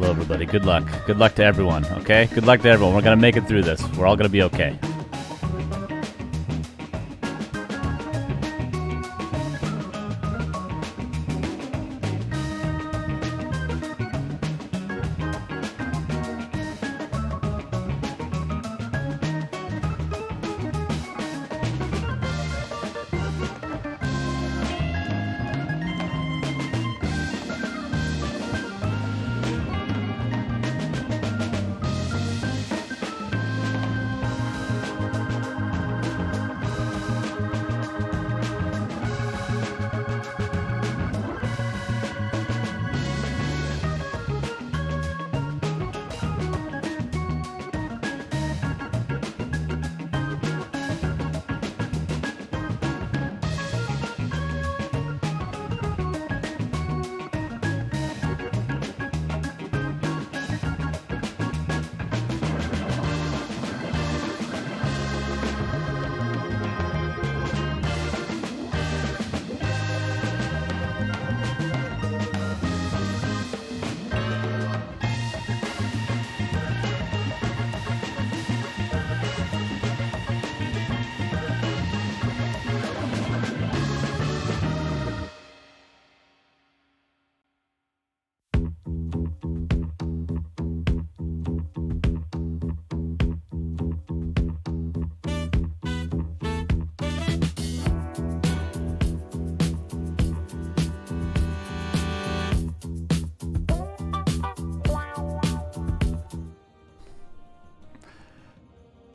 over, buddy. Good luck. Good luck to everyone, okay? Good luck to everyone. We're gonna make it through this. We're all gonna be okay.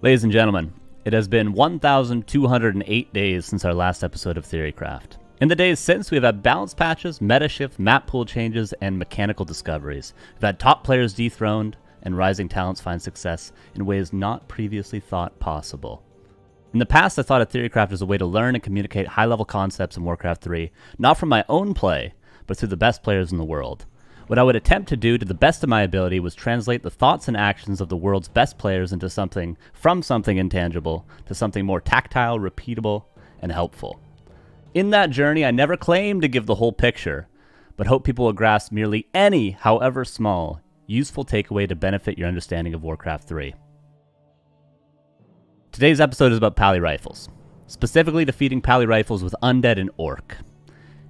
Ladies and gentlemen, it has been 1,208 days since our last episode of TheoryCraft. In the days since, we've had balance patches, meta shift, map pool changes, and mechanical discoveries. We've had top players dethroned, and rising talents find success in ways not previously thought possible. In the past, I thought of TheoryCraft as a way to learn and communicate high-level concepts in Warcraft III, not from my own play, but through the best players in the world. What I would attempt to do to the best of my ability was translate the thoughts and actions of the world's best players into something intangible to something more tactile, repeatable, and helpful. In that journey, I never claimed to give the whole picture, but hope people will grasp merely any, however small, useful takeaway to benefit your understanding of Warcraft III. Today's episode is about Pally Rifles, specifically defeating Pally Rifles with Undead and Orc.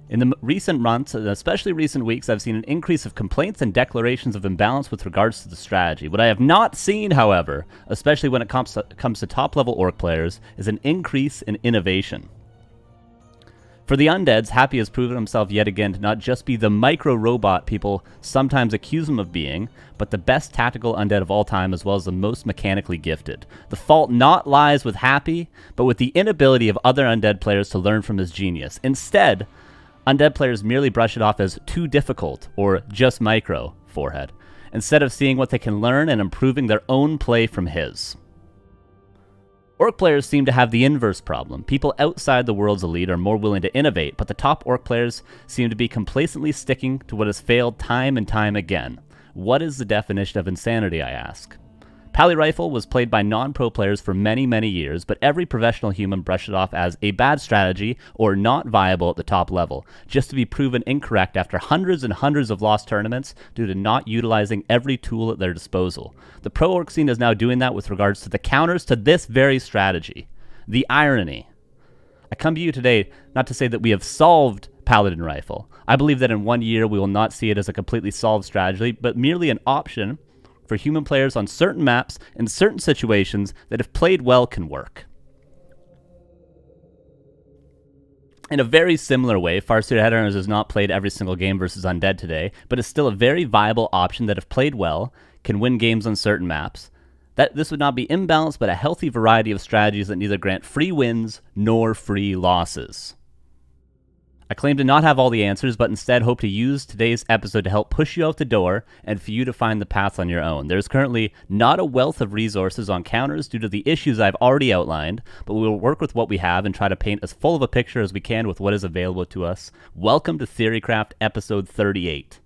In the recent months, and especially recent weeks, I've seen an increase of complaints and declarations of imbalance with regards to the strategy. What I have not seen, however, especially when it comes to top-level Orc players, is an increase in innovation. For the Undeads, Happy has proven himself yet again to not just be the micro-robot people sometimes accuse him of being, but the best tactical Undead of all time as well as the most mechanically gifted. The fault not lies with Happy, but with the inability of other Undead players to learn from his genius. Instead, Undead players merely brush it off as too difficult or just micro forehead, instead of seeing what they can learn and improving their own play from his. Orc players seem to have the inverse problem. People outside the world's elite are more willing to innovate, but the top Orc players seem to be complacently sticking to what has failed time and time again. What is the definition of insanity, I ask? Pally Rifle was played by non-pro players for many, many years, but every professional human brushed it off as a bad strategy or not viable at the top level, just to be proven incorrect after hundreds and hundreds of lost tournaments due to not utilizing every tool at their disposal. The pro orc scene is now doing that with regards to the counters to this very strategy. The irony. I come to you today not to say that we have solved Paladin Rifle. I believe that in 1 year we will not see it as a completely solved strategy, but merely an option for human players on certain maps in certain situations that, if played well, can work. In a very similar way, Farseer Headhunters is not played every single game versus Undead today, but is still a very viable option that, if played well, can win games on certain maps. That this would not be imbalanced, but a healthy variety of strategies that neither grant free wins nor free losses. I claim to not have all the answers, but instead hope to use today's episode to help push you out the door and for you to find the path on your own. There's currently not a wealth of resources on counters due to the issues I've already outlined, but we will work with what we have and try to paint as full of a picture as we can with what is available to us. Welcome to TheoryCraft episode 38.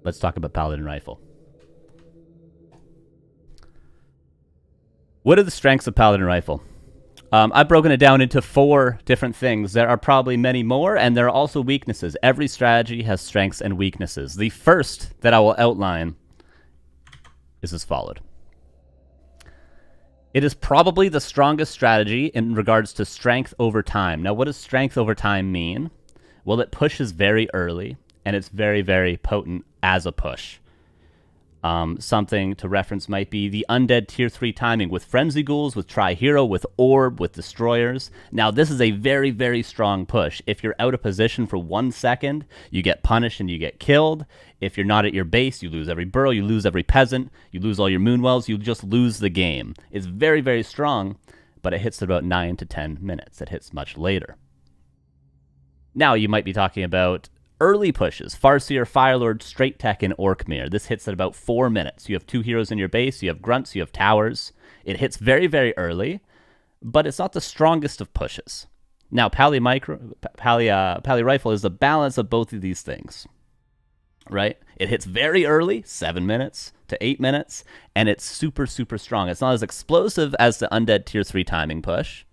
Let's talk about Paladin Rifle. What are the strengths of Paladin Rifle? I've broken it down into 4 different things. There are probably many more, and there are also weaknesses. Every strategy has strengths and weaknesses. The first that I will outline is as followed. It is probably the strongest strategy in regards to strength over time. Now, what does strength over time mean? Well, it pushes very early, and it's very, very potent as a push. Something to reference might be the Undead Tier 3 timing with Frenzy Ghouls, with Tri-Hero, with Orb, with Destroyers. Now, this is a very, very strong push. If you're out of position for 1 second, you get punished and you get killed. If you're not at your base, you lose every burrow, you lose every peasant, you lose all your Moonwells, you just lose the game. It's very, very strong, but it hits at about 9 to 10 minutes. It hits much later. Now, you might be talking about early pushes, Farseer, Firelord, Straight Tech, and Orkmere. This hits at about 4 minutes. You have 2 heroes in your base, you have grunts, you have towers. It hits very, very early, but it's not the strongest of pushes. Now, Pally Rifle is the balance of both of these things, right? It hits very early, 7 minutes to 8 minutes, and it's super, super strong. It's not as explosive as the Undead Tier 3 timing push,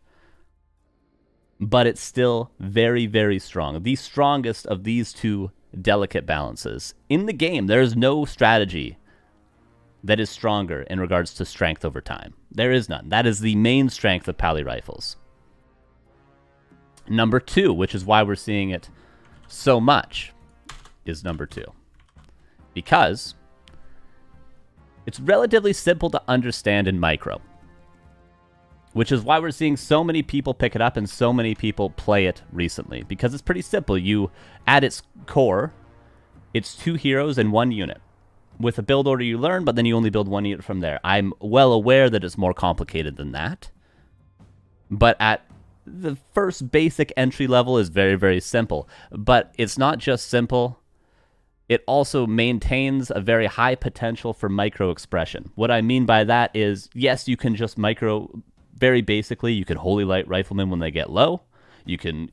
but it's still very, very strong. The strongest of these 2 delicate balances. In the game, there is no strategy that is stronger in regards to strength over time. There is none. That is the main strength of Pally Rifles. Number 2, which is why we're seeing it so much, is number 2. Because it's relatively simple to understand in micro, which is why we're seeing so many people pick it up and so many people play it recently, because it's pretty simple. You, at its core, it's 2 heroes and 1 unit. With a build order you learn, but then you only build 1 unit from there. I'm well aware that it's more complicated than that, but at the first basic entry level is very, very simple. But it's not just simple. It also maintains a very high potential for micro expression. What I mean by that is, yes, you can just micro. Very basically, you can Holy Light Riflemen when they get low. You can,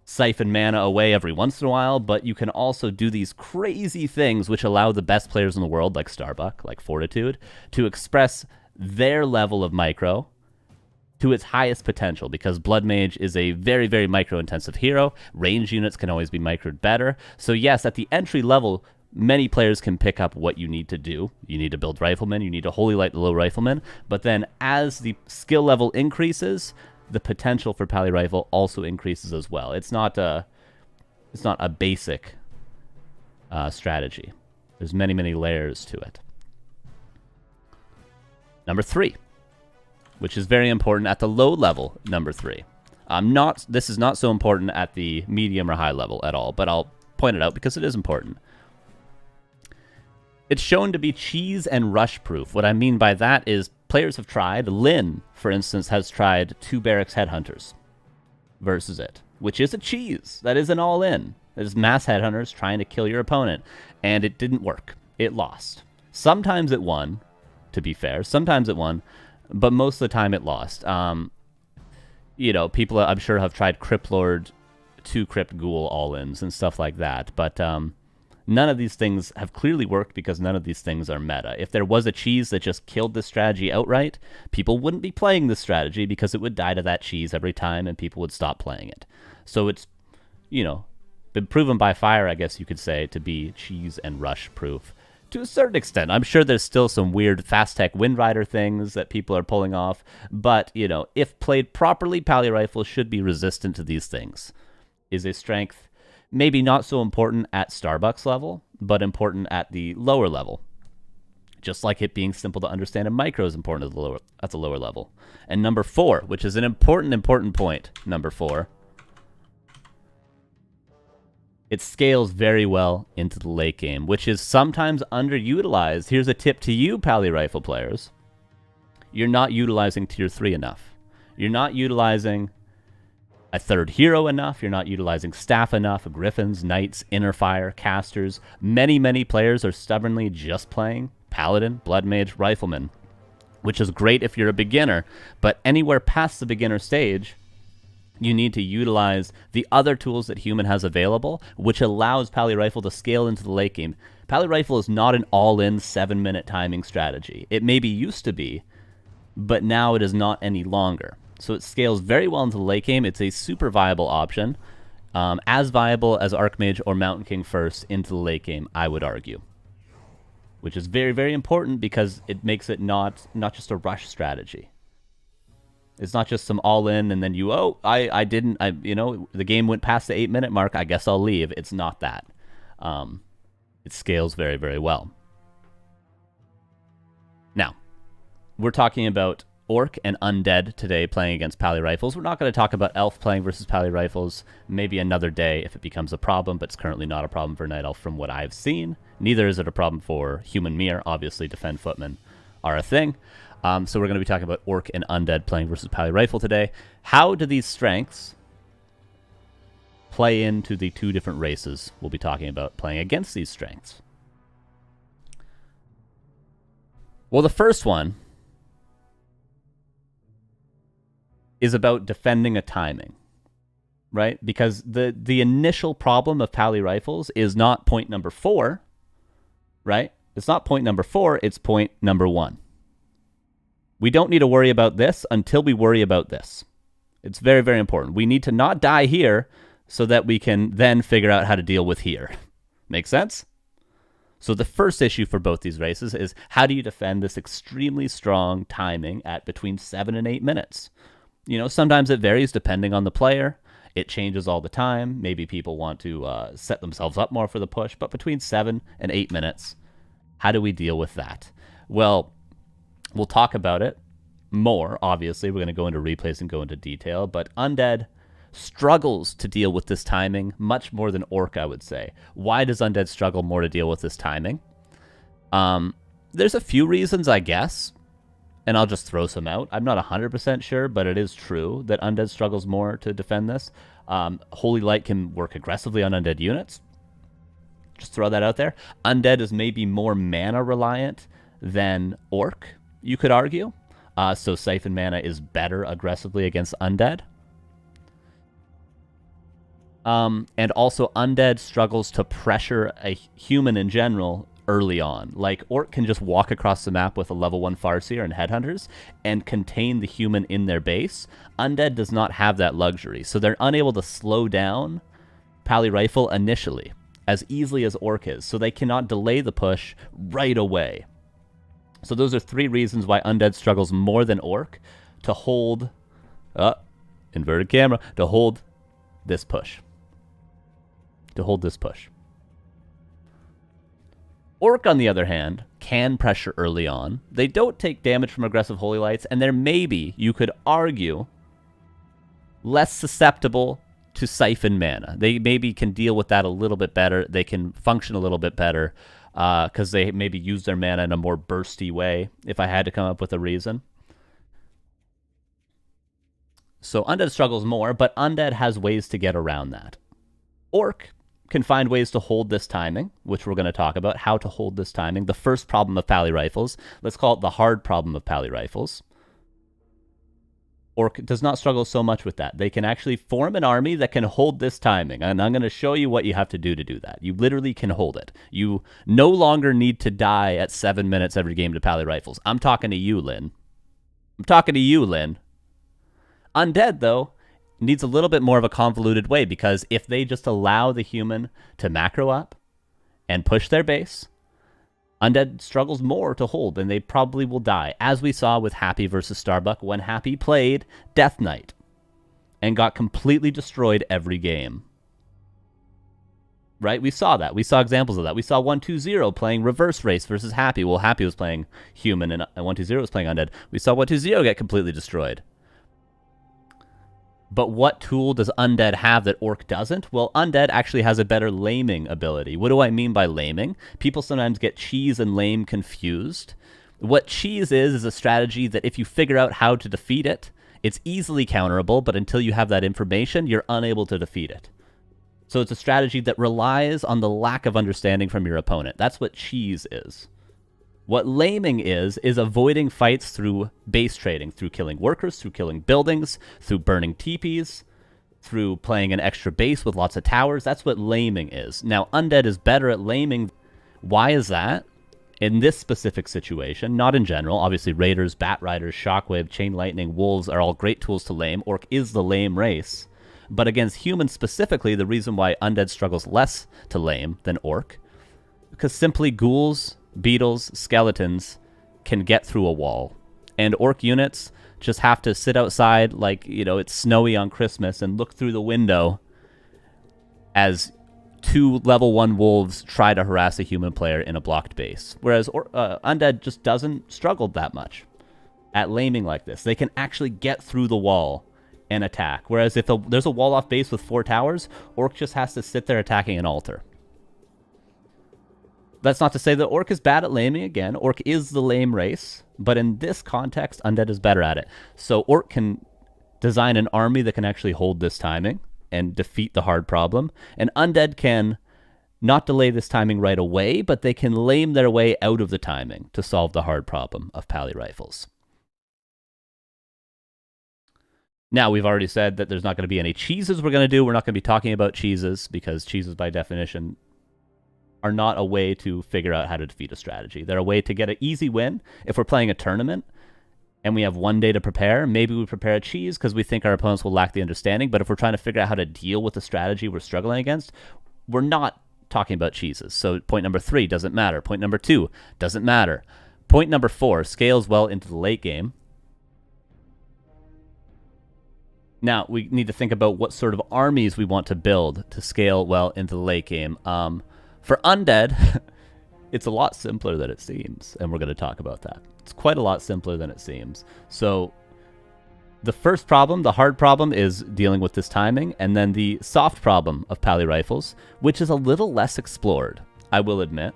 siphon mana away every once in a while, but you can also do these crazy things which allow the best players in the world, like Starbuck, like Fortitude, to express their level of micro to its highest potential, because Blood Mage is a very, very micro-intensive hero. Range units can always be microed better. So yes, at the entry level, many players can pick up what you need to do. You need to build Riflemen, you need to Holy Light the low Riflemen, but then as the skill level increases, the potential for Pally Rifle also increases as well. It's not a basic strategy. There's many, many layers to it. Number 3, which is very important at the low level, number 3. This is not so important at the medium or high level at all, but I'll point it out because it is important. It's shown to be cheese and rush proof. What I mean by that is players have tried. Lynn, for instance, has tried 2 Barracks Headhunters versus it, which is a cheese. That is an all-in. There's mass Headhunters trying to kill your opponent, and it didn't work. It lost. Sometimes it won, to be fair. Sometimes it won, but most of the time it lost. People I'm sure have tried Crypt Lord, 2 Crypt Ghoul all-ins and stuff like that, but none of these things have clearly worked because none of these things are meta. If there was a cheese that just killed this strategy outright, people wouldn't be playing this strategy because it would die to that cheese every time and people would stop playing it. So it's, been proven by fire, I guess you could say, to be cheese and rush proof to a certain extent. I'm sure there's still some weird fast tech Wind Rider things that people are pulling off, but, if played properly, Pally Rifle should be resistant to these things. Is a strength maybe not so important at Starbucks level, but important at the lower level. Just like it being simple to understand in micro is important at the lower level. And number 4, which is an important point, number 4, it scales very well into the late game, which is sometimes underutilized. Here's a tip to you, Pally Rifle players. You're not utilizing Tier 3 enough. You're not utilizing a 3rd hero enough. You're not utilizing staff enough. Griffins, Knights, Inner Fire, Casters. Many, many players are stubbornly just playing Paladin, Blood Mage, Rifleman, which is great if you're a beginner, but anywhere past the beginner stage, you need to utilize the other tools that Human has available, which allows Pally Rifle to scale into the late game. Pally Rifle is not an all-in 7-minute timing strategy. It maybe used to be, but now it is not any longer. So it scales very well into the late game. It's a super viable option. As viable as Archmage or Mountain King first into the late game, I would argue. Which is very, very important because it makes it not just a rush strategy. It's not just some all-in and then the game went past the 8-minute mark, I guess I'll leave. It's not that. It scales very, very well. Now, we're talking about Orc and Undead today playing against Pally Rifles. We're not going to talk about Elf playing versus Pally Rifles. Maybe another day if it becomes a problem, but it's currently not a problem for Night Elf from what I've seen. Neither is it a problem for Human Mir. Obviously, Defend Footmen are a thing. So we're going to be talking about Orc and Undead playing versus Pally Rifle today. How do these strengths play into the two different races we'll be talking about playing against these strengths? Well, the first one is about defending a timing, right? Because the initial problem of Pally Rifles is not point number 4, right? It's not point number 4, it's point number 1. We don't need to worry about this until we worry about this. It's very, very important. We need to not die here so that we can then figure out how to deal with here. Make sense? So the first issue for both these races is how do you defend this extremely strong timing at between 7 and 8 minutes? You know, sometimes it varies depending on the player. It changes all the time. Maybe people want to set themselves up more for the push, but between 7 and 8 minutes, how do we deal with that? Well, we'll talk about it more, obviously. We're going to go into replays and go into detail, but Undead struggles to deal with this timing much more than Orc, I would say. Why does Undead struggle more to deal with this timing? There's a few reasons, I guess, and I'll just throw some out. I'm not 100% sure, but it is true that Undead struggles more to defend this. Holy Light can work aggressively on Undead units. Just throw that out there. Undead is maybe more mana reliant than Orc, you could argue. So Siphon Mana is better aggressively against Undead. And also Undead struggles to pressure a human in general early on. Like, Orc can just walk across the map with a level 1 Farseer and Headhunters and contain the human in their base. Undead does not have that luxury, so they're unable to slow down Pally Rifle initially as easily as Orc is, so they cannot delay the push right away. So those are 3 reasons why Undead struggles more than Orc to hold, inverted camera, to hold this push. Orc, on the other hand, can pressure early on. They don't take damage from aggressive Holy Lights, and they're maybe, you could argue, less susceptible to Siphon Mana. They maybe can deal with that a little bit better. They can function a little bit better because they maybe use their mana in a more bursty way, if I had to come up with a reason. So Undead struggles more, but Undead has ways to get around that. Orc can find ways to hold this timing, which we're going to talk about, how to hold this timing. The first problem of Pally Rifles, let's call it the hard problem of Pally Rifles. Orc does not struggle so much with that. They can actually form an army that can hold this timing, and I'm going to show you what you have to do that. You literally can hold it. You no longer need to die at 7 minutes every game to Pally Rifles. I'm talking to you, Lynn. Undead, though, needs a little bit more of a convoluted way, because if they just allow the human to macro up and push their base, Undead struggles more to hold, and they probably will die, as we saw with Happy versus Starbuck when Happy played Death Knight and got completely destroyed every game. Right? We saw that. We saw examples of that. We saw 120 playing Reverse Race versus Happy. Well, Happy was playing human and 120 was playing Undead. We saw 120 get completely destroyed. But what tool does Undead have that Orc doesn't? Well, Undead actually has a better laming ability. What do I mean by laming? People sometimes get cheese and lame confused. What cheese is a strategy that if you figure out how to defeat it, it's easily counterable, but until you have that information, you're unable to defeat it. So it's a strategy that relies on the lack of understanding from your opponent. That's what cheese is. What laming is avoiding fights through base trading, through killing workers, through killing buildings, through burning teepees, through playing an extra base with lots of towers. That's what laming is. Now, Undead is better at laming. Why is that? In this specific situation, not in general, obviously Raiders, Bat Riders, Shockwave, Chain Lightning, Wolves are all great tools to lame. Orc is the lame race. But against humans specifically, the reason why Undead struggles less to lame than Orc, because simply ghouls, beetles, skeletons can get through a wall. And Orc units just have to sit outside like, it's snowy on Christmas and look through the window as 2 level 1 wolves try to harass a human player in a blocked base. Whereas Undead just doesn't struggle that much at laming like this. They can actually get through the wall and attack. Whereas if there's a wall off base with 4 towers, Orc just has to sit there attacking an altar. That's not to say that Orc is bad at laming. Again, Orc is the lame race. But in this context, Undead is better at it. So Orc can design an army that can actually hold this timing and defeat the hard problem. And Undead can not delay this timing right away, but they can lame their way out of the timing to solve the hard problem of Pally Rifles. Now, we've already said that there's not going to be any cheeses we're going to do. We're not going to be talking about cheeses because cheeses, by definition, are not a way to figure out how to defeat a strategy. They're a way to get an easy win. If we're playing a tournament and we have 1 day to prepare, maybe we prepare a cheese because we think our opponents will lack the understanding. But if we're trying to figure out how to deal with the strategy we're struggling against, we're not talking about cheeses. So point number 3 doesn't matter. Point number 2 doesn't matter. Point number 4 scales well into the late game. Now, we need to think about what sort of armies we want to build to scale well into the late game. For Undead, it's a lot simpler than it seems, and we're going to talk about that. It's quite a lot simpler than it seems. So the first problem, the hard problem, is dealing with this timing, and then the soft problem of Pally Rifles, which is a little less explored, I will admit.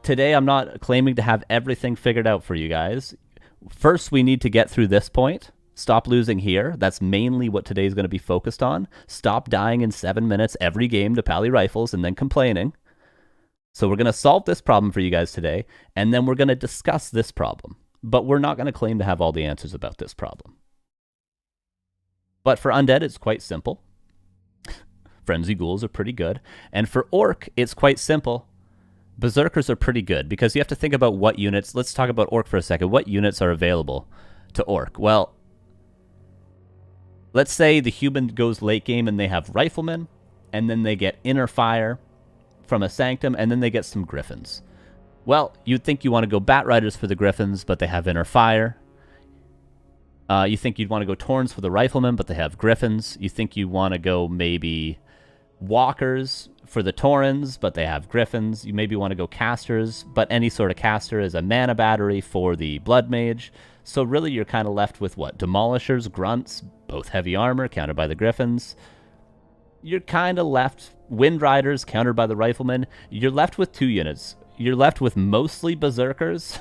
Today, I'm not claiming to have everything figured out for you guys. First, we need to get through this point. Stop losing here. That's mainly what today's going to be focused on. Stop dying in 7 minutes every game to Pally Rifles and then complaining. So we're going to solve this problem for you guys today, and then we're going to discuss this problem. But we're not going to claim to have all the answers about this problem. But for Undead, it's quite simple. Frenzy Ghouls are pretty good. And for Orc, it's quite simple. Berserkers are pretty good, because you have to think about what units... Let's talk about Orc for a second. What units are available to Orc? Well, let's say the human goes late game and they have Riflemen, and then they get Inner Fire from a Sanctum, and then they get some Griffins. Well, you'd think you want to go Bat Riders for the Griffins, but they have Inner Fire. You think you'd want to go Torns for the Riflemen, but they have Griffins. You think you want to go maybe Walkers for the Taurens, but they have Griffins. You maybe want to go Casters, but any sort of Caster is a Mana Battery for the Blood Mage. So really you're kind of left with what? Demolishers, Grunts, both heavy armor, countered by the Griffins. You're kind of left... Wind Riders, countered by the Riflemen. You're left with 2 units. You're left with mostly Berserkers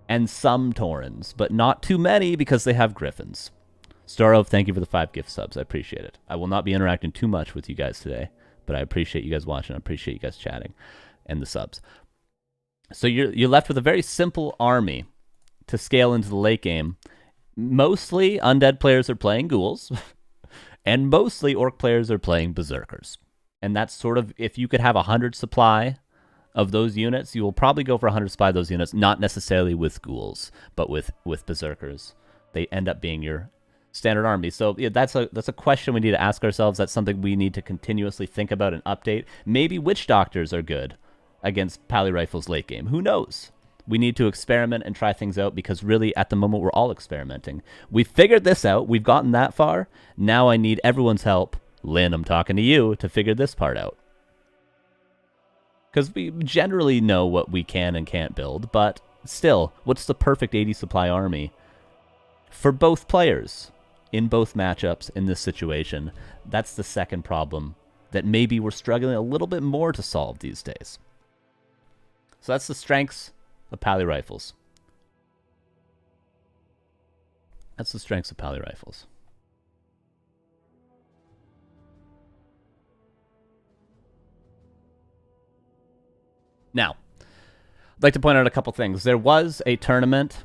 and some Taurens, but not too many because they have Griffins. Starov, thank you for the 5 gift subs. I appreciate it. I will not be interacting too much with you guys today, but I appreciate you guys watching. I appreciate you guys chatting and the subs. So you're left with a very simple army to scale into the late game. Mostly Undead players are playing Ghouls, and mostly Orc players are playing Berserkers. And that's sort of, if you could have 100 supply of those units, you will probably go for 100 supply of those units, not necessarily with Ghouls, but with Berserkers. They end up being your standard army. So yeah, that's a question we need to ask ourselves. That's something we need to continuously think about and update. Maybe Witch Doctors are good against Pally Rifles late game. Who knows? We need to experiment and try things out, because really at the moment we're all experimenting. We've figured this out. We've gotten that far. Now I need everyone's help. Lynn, I'm talking to you to figure this part out. Because we generally know what we can and can't build, but still, what's the perfect 80 supply army for both players in both matchups in this situation? That's the second problem that maybe we're struggling a little bit more to solve these days. So that's the strengths of Pally Rifles. That's the strengths of Pally Rifles. Now, I'd like to point out a couple things. There was a tournament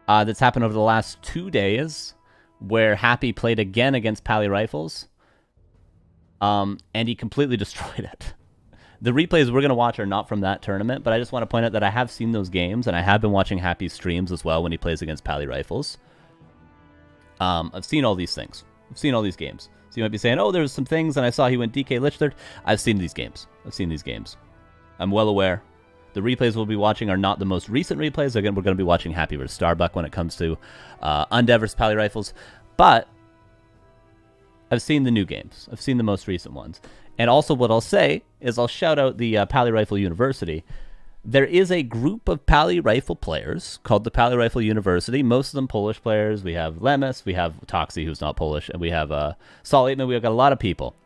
that's happened over the last 2 days where Happy played again against Pally Rifles, and he completely destroyed it. The replays we're going to watch are not from that tournament, but I just want to point out that I have seen those games, and I have been watching Happy's streams as well when he plays against Pally Rifles. I've seen all these things. I've seen all these games. So you might be saying, oh, there's some things, and I saw he went DK Lich third. I've seen these games. I've seen these games. I'm well aware. The replays we'll be watching are not the most recent replays. Again, we're going to be watching Happy vs. Starbuck when it comes to Undead vs. Pally Rifles. But I've seen the new games. I've seen the most recent ones. And also what I'll say is I'll shout out the Pally Rifle University. There is a group of Pally Rifle players called the Pally Rifle University. Most of them Polish players. We have Lemus, we have Toxie, who's not Polish, and we have Saul Aitman. We've got a lot of people.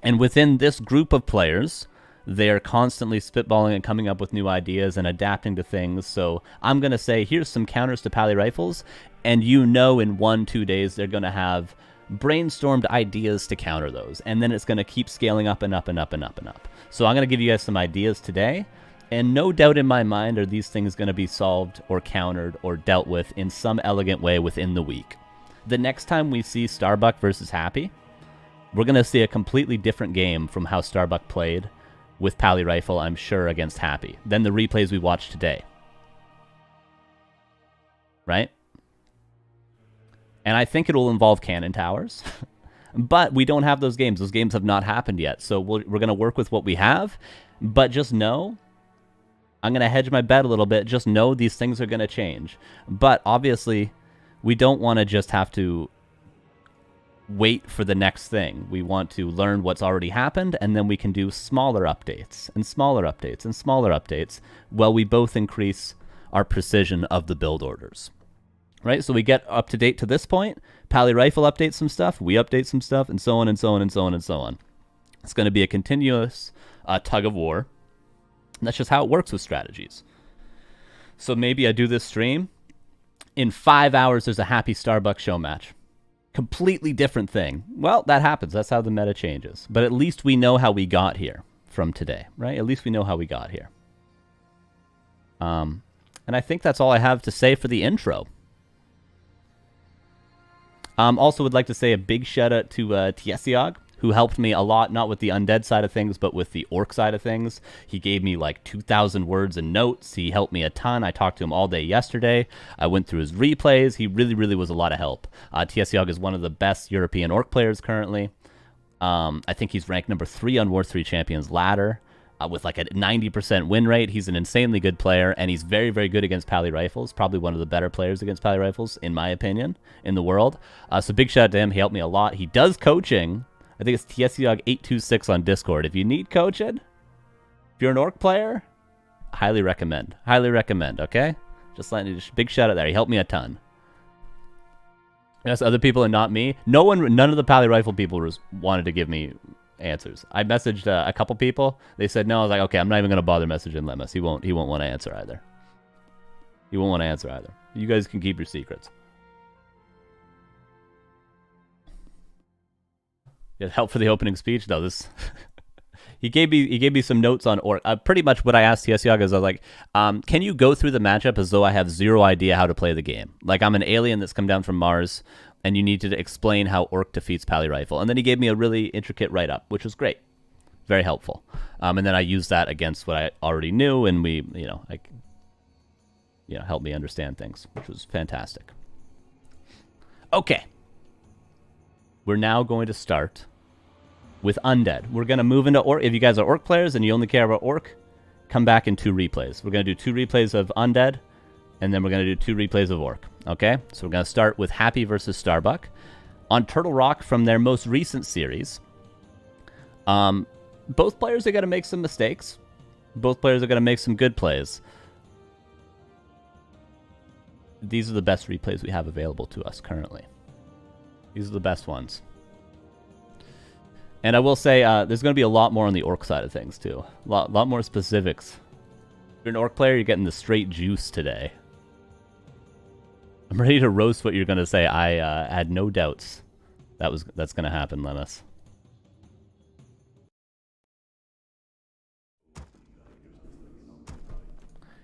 And within this group of players, they are constantly spitballing and coming up with new ideas and adapting to things. So I'm going to say, here's some counters to Pally Rifles, and you know in 1-2 days they're going to have brainstormed ideas to counter those, and then it's going to keep scaling up and up and up and up and up. So I'm going to give you guys some ideas today, and no doubt in my mind are these things going to be solved or countered or dealt with in some elegant way within the week. The next time we see Starbuck versus Happy, we're going to see a completely different game from how Starbuck played with Pally Rifle, I'm sure, against Happy, than the replays we watched today. Right? And I think it'll involve cannon towers. But we don't have those games. Those games have not happened yet. So we're going to work with what we have. But just know, I'm going to hedge my bet a little bit. Just know these things are going to change. But obviously, we don't want to just have to wait for the next thing. We want to learn what's already happened, and then we can do smaller updates and smaller updates and smaller updates while we both increase our precision of the build orders. Right, so we get up to date to this point. Pally Rifle updates some stuff, we update some stuff, and so on and so on and so on and so on. It's going to be a continuous tug of war. And that's just how it works with strategies. So maybe I do this stream. In 5 hours, there's a Happy Starbucks show match. Completely different thing. Well, that happens. That's how the meta changes. But at least we know how we got here from today, right? At least we know how we got here. And I think that's all I have to say for the intro. Also would like to say a big shout out to Tiesiog, who helped me a lot, not with the Undead side of things, but with the Orc side of things. He gave me like 2,000 words and notes. He helped me a ton. I talked to him all day yesterday. I went through his replays. He really, really was a lot of help. Tiesiog is one of the best European Orc players currently. I think he's ranked number 3 on War 3 Champions ladder. With like a 90% win rate. He's an insanely good player, and he's very, very good against Pally Rifles. Probably one of the better players against Pally Rifles, in my opinion, in the world. So big shout out to him. He helped me a lot. He does coaching. I think it's TSEOG826 on Discord. If you need coaching, if you're an Orc player, highly recommend. Highly recommend, okay? Just letting you, big shout out there. He helped me a ton. Yes, other people and not me. None of the Pally Rifle people wanted to give me answers. I messaged a couple people. They said no. I was like, okay, I'm not even going to bother messaging Lemus. He won't want to answer either. He won't want to answer either. You guys can keep your secrets. Yeah, help for the opening speech. No, this he gave me some notes on Orc. Pretty much what I asked TSEOG is I was like, can you go through the matchup as though I have zero idea how to play the game? Like I'm an alien that's come down from Mars, and you need to explain how Orc defeats Pally Rifle. And then he gave me a really intricate write-up, which was great. Very helpful. And then I used that against what I already knew, and we, helped me understand things, which was fantastic. Okay. We're now going to start with Undead. We're going to move into Orc. If you guys are Orc players and you only care about Orc, come back in 2 replays. We're going to do 2 replays of Undead, and then we're going to do 2 replays of Orc. Okay? So we're going to start with Happy versus Starbuck. On Turtle Rock from their most recent series, both players are going to make some mistakes. Both players are going to make some good plays. These are the best replays we have available to us currently. These are the best ones. And I will say, there's going to be a lot more on the Orc side of things, too. A lot more specifics. If you're an Orc player, you're getting the straight juice today. I'm ready to roast what you're going to say. I had no doubts that's going to happen, Lemus.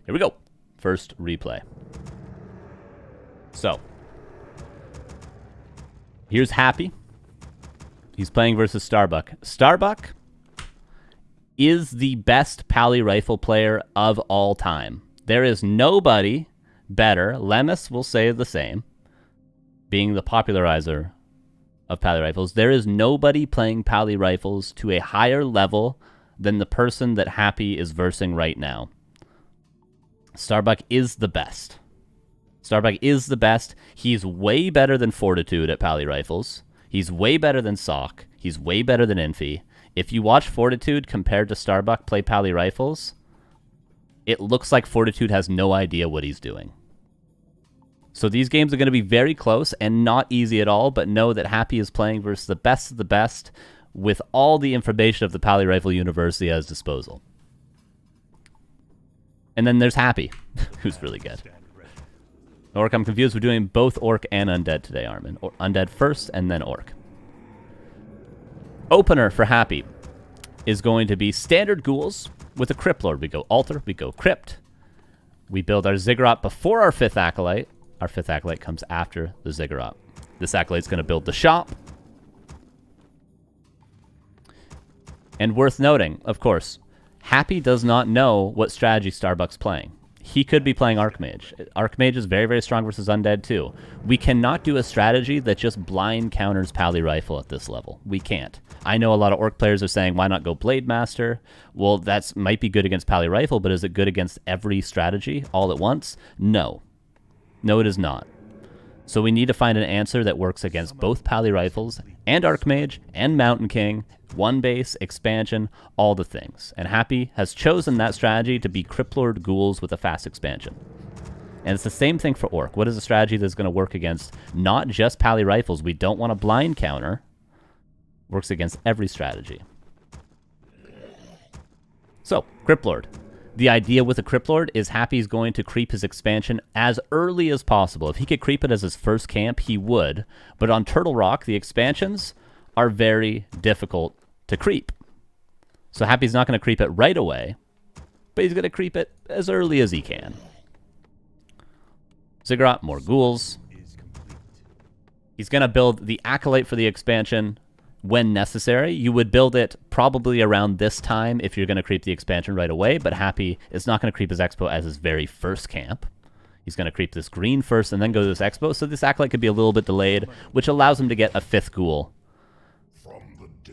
Here we go. First replay. So, here's Happy. He's playing versus Starbuck. Starbuck is the best Pally Rifle player of all time. There is nobody better. Lemus will say the same, being the popularizer of Pally Rifles. There is nobody playing Pally Rifles to a higher level than the person that Happy is versing right now. Starbuck is the best. Starbuck is the best. He's way better than Fortitude at Pally Rifles. He's way better than Sock. He's way better than Infi. If you watch Fortitude compared to Starbuck play Pally Rifles, it looks like Fortitude has no idea what he's doing. So these games are going to be very close and not easy at all, but know that Happy is playing versus the best of the best with all the information of the Pally Rifle universe he has disposal. And then there's Happy, who's really good. Orc, I'm confused. We're doing both Orc and Undead today, Armin. Undead first and then Orc. Opener for Happy is going to be standard ghouls with a Crypt Lord. We go Altar, we go Crypt. We build our Ziggurat before our 5th Acolyte. Our 5th Acolyte comes after the Ziggurat. This Acolyte's going to build the shop. And worth noting, of course, Happy does not know what strategy Starbuck's playing. He could be playing Archmage. Archmage is very, very strong versus Undead too. We cannot do a strategy that just blind counters Pally Rifle at this level. We can't. I know a lot of Orc players are saying, why not go Blade Master? Well, that might be good against Pally Rifle, but is it good against every strategy all at once? No. No, it is not. So we need to find an answer that works against both Pally Rifles and Archmage and Mountain King, one base, expansion, all the things. And Happy has chosen that strategy to be Cryptlord Ghouls with a fast expansion. And it's the same thing for Orc. What is a strategy that's going to work against not just Pally Rifles? We don't want a blind counter. Works against every strategy. So, Cryptlord. The idea with a Cryptlord is Happy's going to creep his expansion as early as possible. If he could creep it as his first camp, he would. But on Turtle Rock, the expansions are very difficult to creep. So Happy's not going to creep it right away, but he's going to creep it as early as he can. Ziggurat, more ghouls. He's going to build the Acolyte for the expansion when necessary. You would build it probably around this time if you're going to creep the expansion right away, but Happy is not going to creep his Expo as his very first camp. He's going to creep this green first and then go to this Expo, so this Acolyte could be a little bit delayed, which allows him to get a 5th ghoul.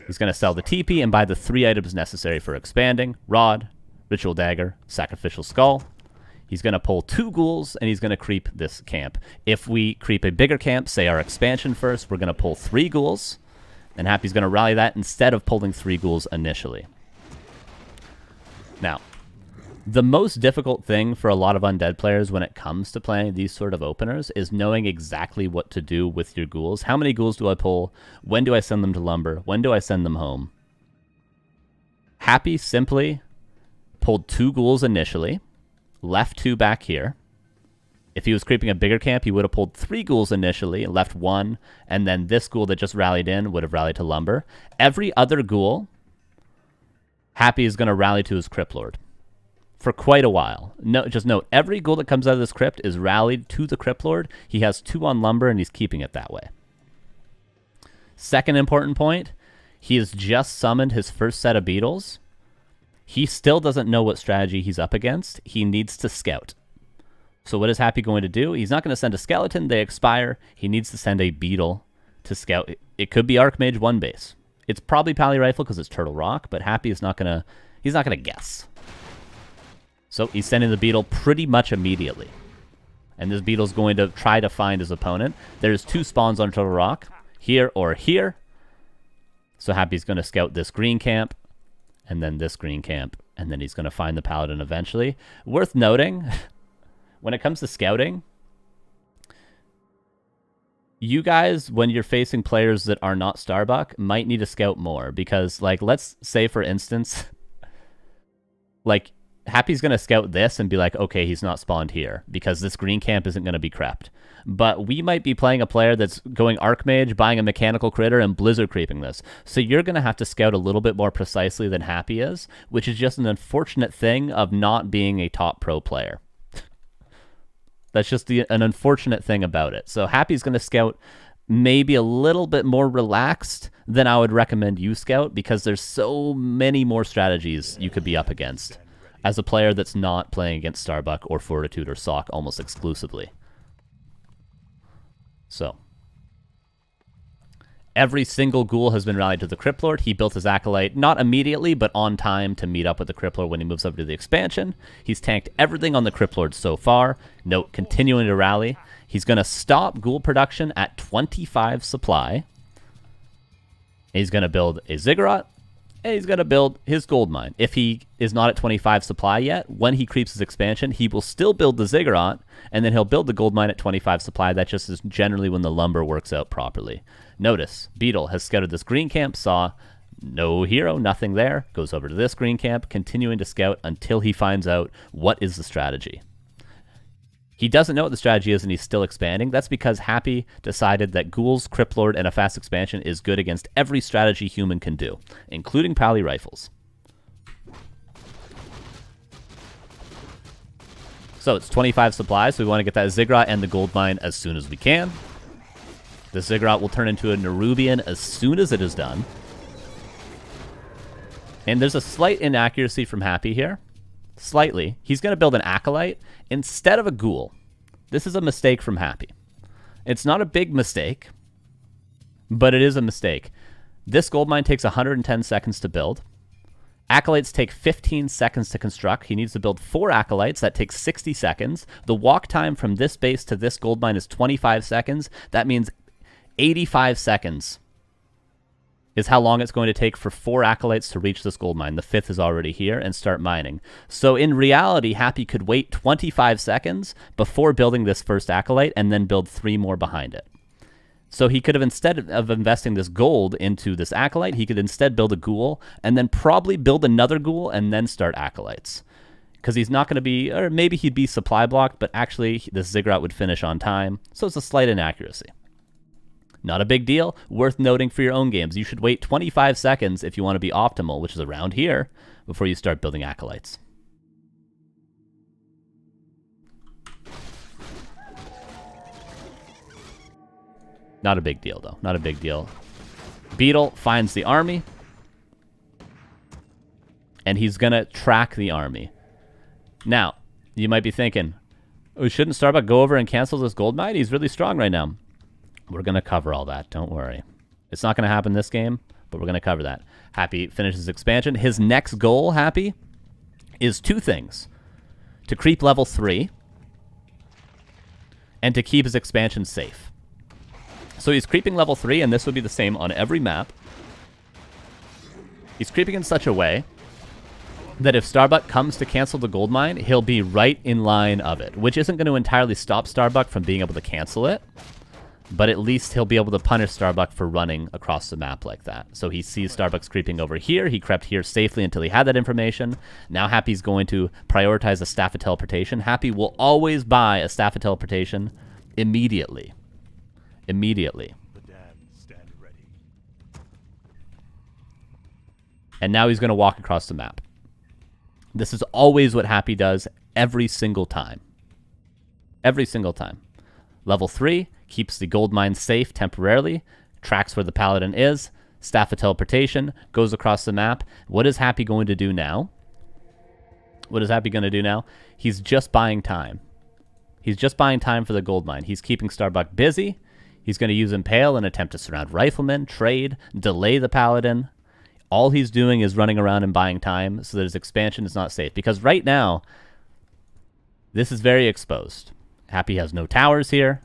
He's going to sell the TP and buy the 3 items necessary for expanding: Rod, Ritual Dagger, Sacrificial Skull. He's going to pull 2 ghouls, and he's going to creep this camp. If we creep a bigger camp, say our expansion first, we're going to pull 3 ghouls, and Happy's going to rally that instead of pulling 3 ghouls initially. Now, the most difficult thing for a lot of Undead players when it comes to playing these sort of openers is knowing exactly what to do with your ghouls. How many ghouls do I pull? When do I send them to Lumber? When do I send them home? Happy simply pulled 2 ghouls initially, left 2 back here. If he was creeping a bigger camp, he would have pulled 3 ghouls initially, left 1, and then this ghoul that just rallied in would have rallied to Lumber. Every other ghoul, Happy is going to rally to his Crypt Lord for quite a while. No, just note, every ghoul that comes out of this crypt is rallied to the Crypt Lord. He has 2 on Lumber, and he's keeping it that way. Second important point, he has just summoned his first set of beetles. He still doesn't know what strategy he's up against. He needs to scout. So what is Happy going to do? He's not going to send a skeleton. They expire. He needs to send a beetle to scout. It could be Archmage 1 base. It's probably Pally Rifle because it's Turtle Rock, but Happy is not going to... He's not going to guess. So he's sending the beetle pretty much immediately. And this beetle's going to try to find his opponent. There's 2 spawns on Turtle Rock, here or here. So Happy's going to scout this green camp, and then this green camp, and then he's going to find the Paladin eventually. Worth noting, when it comes to scouting, you guys, when you're facing players that are not Starbuck, might need to scout more. Because, like, let's say, for instance, like, Happy's going to scout this and be like, okay, he's not spawned here because this green camp isn't going to be crept. But we might be playing a player that's going Archmage, buying a mechanical critter, and Blizzard creeping this. So you're going to have to scout a little bit more precisely than Happy is, which is just an unfortunate thing of not being a top pro player. That's just an unfortunate thing about it. So Happy's going to scout maybe a little bit more relaxed, then I would recommend you Scout, because there's so many more strategies you could be up against as a player that's not playing against Starbuck or Fortitude or Sock almost exclusively. So, every single ghoul has been rallied to the Crypt Lord. He built his Acolyte, not immediately, but on time to meet up with the Crypt Lord when he moves over to the expansion. He's tanked everything on the Crypt Lord so far. Note, continuing to rally. He's going to stop ghoul production at 25 supply. He's going to build a Ziggurat, and he's going to build his gold mine. If he is not at 25 supply yet, when he creeps his expansion, he will still build the Ziggurat, and then he'll build the gold mine at 25 supply. That just is generally when the lumber works out properly. Notice, Beetle has scouted this green camp, saw no hero, nothing there, goes over to this green camp, continuing to scout until he finds out what is the strategy. He doesn't know what the strategy is, and he's still expanding. That's because Happy decided that ghouls, Crypt Lord, and a fast expansion is good against every strategy human can do, including Pally Rifles. So it's 25 supplies, so we want to get that Ziggurat and the gold mine as soon as we can. The Ziggurat will turn into a Nerubian as soon as it is done. And there's a slight inaccuracy from Happy here. Slightly. He's going to build an Acolyte instead of a Ghoul. This is a mistake from Happy. It's not a big mistake, but it is a mistake. This gold mine takes 110 seconds to build. Acolytes take 15 seconds to construct. He needs to build 4 Acolytes. That takes 60 seconds. The walk time from this base to this gold mine is 25 seconds. That means 85 seconds is how long it's going to take for 4 Acolytes to reach this gold mine. The 5th is already here and start mining. So in reality, Happy could wait 25 seconds before building this first Acolyte and then build 3 more behind it. So he could have, instead of investing this gold into this Acolyte, he could instead build a Ghoul and then probably build another Ghoul and then start Acolytes. Because he's not going to be, or maybe he'd be supply blocked, but actually this Ziggurat would finish on time. So it's a slight inaccuracy. Not a big deal, worth noting for your own games. You should wait 25 seconds if you want to be optimal, which is around here, before you start building Acolytes. Not a big deal, though. Not a big deal. Beetle finds the army, and he's going to track the army. Now, you might be thinking, oh, shouldn't Starbuck go over and cancel this gold mine? He's really strong right now. We're going to cover all that. Don't worry. It's not going to happen this game, but we're going to cover that. Happy finishes expansion. His next goal, Happy, is 2 things. To creep level 3 and to keep his expansion safe. So he's creeping level 3, and this would be the same on every map. He's creeping in such a way that if Starbuck comes to cancel the gold mine, he'll be right in line of it, which isn't going to entirely stop Starbuck from being able to cancel it. But at least he'll be able to punish Starbuck for running across the map like that. So he sees Starbuck's creeping over here. He crept here safely until he had that information. Now Happy's going to prioritize a Staff of Teleportation. Happy will always buy a Staff of Teleportation immediately. Immediately. And now he's going to walk across the map. This is always what Happy does every single time. Every single time. Level 3, keeps the gold mine safe temporarily, tracks where the Paladin is, Staff of Teleportation, goes across the map. What is Happy going to do now? What is Happy going to do now? He's just buying time. He's just buying time for the gold mine. He's keeping Starbuck busy. He's going to use Impale and attempt to surround Riflemen, trade, delay the Paladin. All he's doing is running around and buying time so that his expansion is not safe. Because right now, this is very exposed. Happy has no towers here.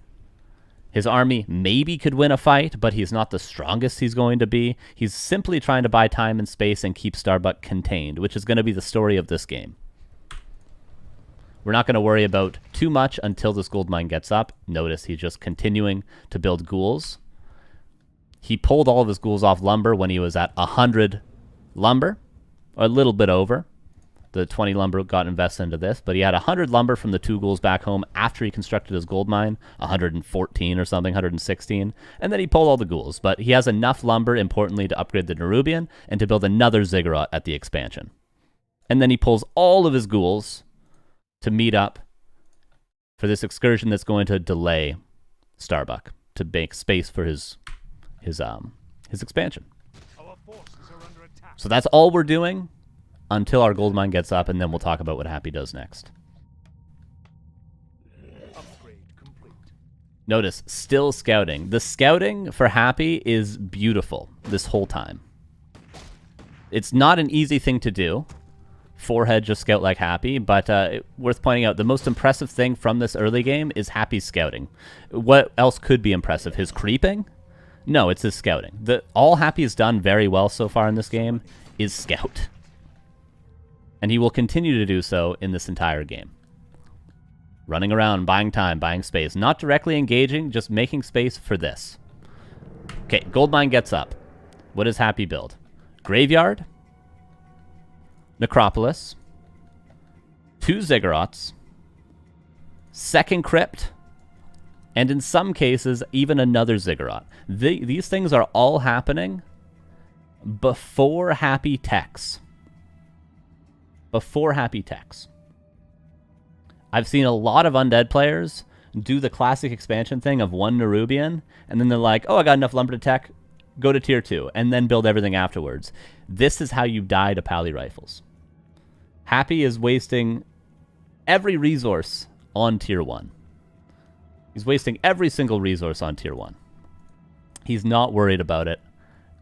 His army maybe could win a fight, but he's not the strongest he's going to be. He's simply trying to buy time and space and keep Starbuck contained, which is going to be the story of this game. We're not going to worry about too much until this gold mine gets up. Notice he's just continuing to build ghouls. He pulled all of his ghouls off lumber when he was at 100 lumber, or a little bit over. The 20 lumber got invested into this, but he had 100 lumber from the 2 ghouls back home after he constructed his gold mine, 114 or something, 116, and then he pulled all the ghouls. But he has enough lumber, importantly, to upgrade the Nerubian and to build another Ziggurat at the expansion. And then he pulls all of his ghouls to meet up for this excursion that's going to delay Starbuck. to make space for his expansion. So that's all we're doing until our gold mine gets up, and then we'll talk about what Happy does next. Notice, still scouting. The scouting for Happy is beautiful this whole time. It's not an easy thing to do. Forehead just scout like Happy, but worth pointing out, the most impressive thing from this early game is Happy's scouting. What else could be impressive? His creeping? No, it's his scouting. All Happy's done very well so far in this game is scout. And he will continue to do so in this entire game. Running around, buying time, buying space. Not directly engaging, just making space for this. Okay, gold mine gets up. What does Happy build? Graveyard, Necropolis, 2 Ziggurats, second Crypt, and in some cases, even another Ziggurat. These things are all happening before Happy techs. Before Happy techs. I've seen a lot of Undead players do the classic expansion thing of 1 Nerubian, and then they're like, oh, I got enough lumber to tech, go to tier 2, and then build everything afterwards. This is how you die to Pally Rifles. Happy is wasting every resource on tier 1. He's wasting every single resource on tier 1. He's not worried about it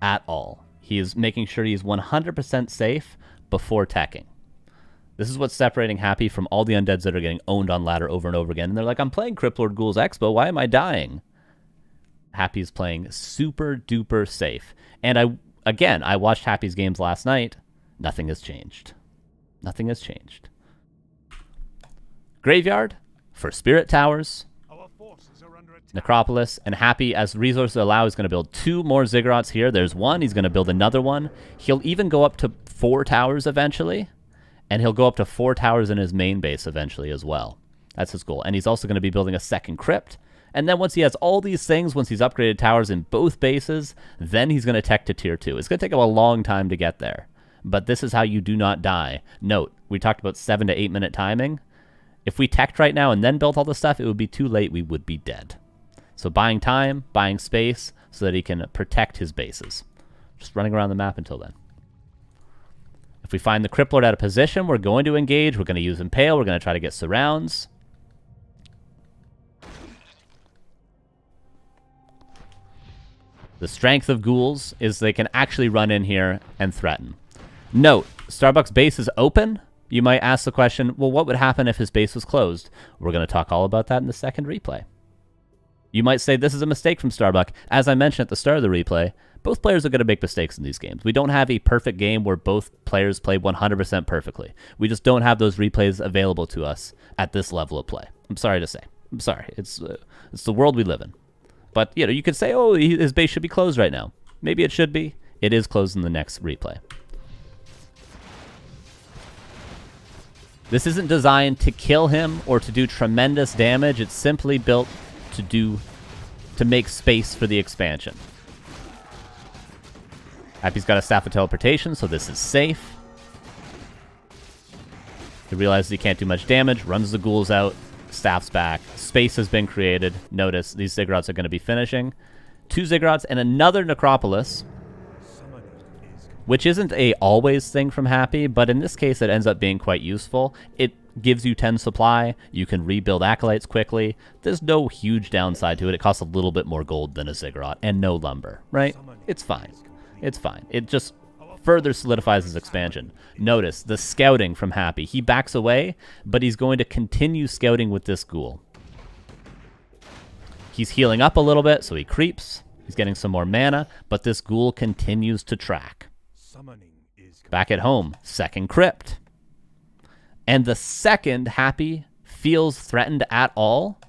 at all. He is making sure he's 100% safe before teching. This is what's separating Happy from all the undeads that are getting owned on ladder over and over again. And they're like, I'm playing Cryptlord Ghouls Expo. Why am I dying? Happy's playing super duper safe. And I watched Happy's games last night. Nothing has changed. Nothing has changed. Graveyard for Spirit Towers, Necropolis, and Happy, as resources allow, is going to build 2 more Ziggurats here. There's 1. He's going to build another one. He'll even go up to 4 towers eventually. And he'll go up to 4 towers in his main base eventually as well. That's his goal. And he's also going to be building a second crypt. And then once he has all these things, once he's upgraded towers in both bases, then he's going to tech to tier 2. It's going to take him a long time to get there. But this is how you do not die. Note, we talked about 7 to 8 minute timing. If we teched right now and then built all this stuff, it would be too late. We would be dead. So buying time, buying space, so that he can protect his bases. Just running around the map until then. If we find the Cryptlord at a position, we're going to engage. We're going to use Impale. We're going to try to get surrounds. The strength of ghouls is they can actually run in here and threaten. Note, Starbuck's base is open. You might ask the question, well, what would happen if his base was closed? We're going to talk all about that in the second replay. You might say this is a mistake from Starbuck. As I mentioned at the start of the replay, both players are going to make mistakes in these games. We don't have a perfect game where both players play 100% perfectly. We just don't have those replays available to us at this level of play. I'm sorry to say. I'm sorry. It's the world we live in. But, you know, you could say, oh, his base should be closed right now. Maybe it should be. It is closed in the next replay. This isn't designed to kill him or to do tremendous damage. It's simply built to make space for the expansion. Happy's got a Staff of Teleportation, so this is safe. He realizes he can't do much damage, runs the ghouls out, staff's back. Space has been created. Notice these Ziggurats are going to be finishing. 2 Ziggurats and another Necropolis, which isn't a always thing from Happy, but in this case it ends up being quite useful. It gives you 10 supply. You can rebuild Acolytes quickly. There's no huge downside to it. It costs a little bit more gold than a Ziggurat and no lumber, right? It's fine. It's fine. It just further solidifies his expansion. Notice the scouting from Happy. He backs away, but he's going to continue scouting with this ghoul. He's healing up a little bit, so he creeps. He's getting some more mana, but this ghoul continues to track. Back at home, second crypt. And the second Happy feels threatened at all,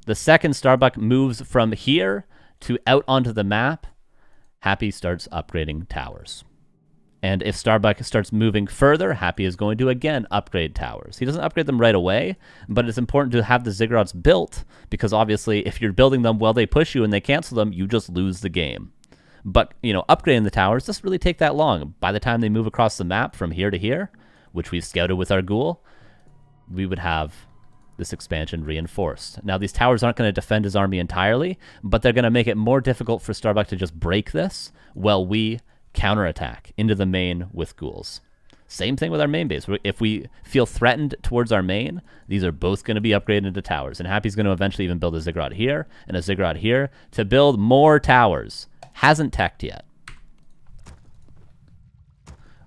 the second Starbuck moves from here to out onto the map, Happy starts upgrading towers. And if Starbuck starts moving further, Happy is going to again upgrade towers. He doesn't upgrade them right away, but it's important to have the Ziggurats built, because obviously if you're building them while they push you and they cancel them, you just lose the game. But, you know, upgrading the towers doesn't really take that long. By the time they move across the map from here to here, which we've scouted with our ghoul, we would have this expansion reinforced. Now, these towers aren't going to defend his army entirely, but they're going to make it more difficult for Starbuck to just break this while we counterattack into the main with ghouls. Same thing with our main base. If we feel threatened towards our main, these are both going to be upgraded into towers. And Happy's going to eventually even build a ziggurat here and a ziggurat here to build more towers. Hasn't teched yet.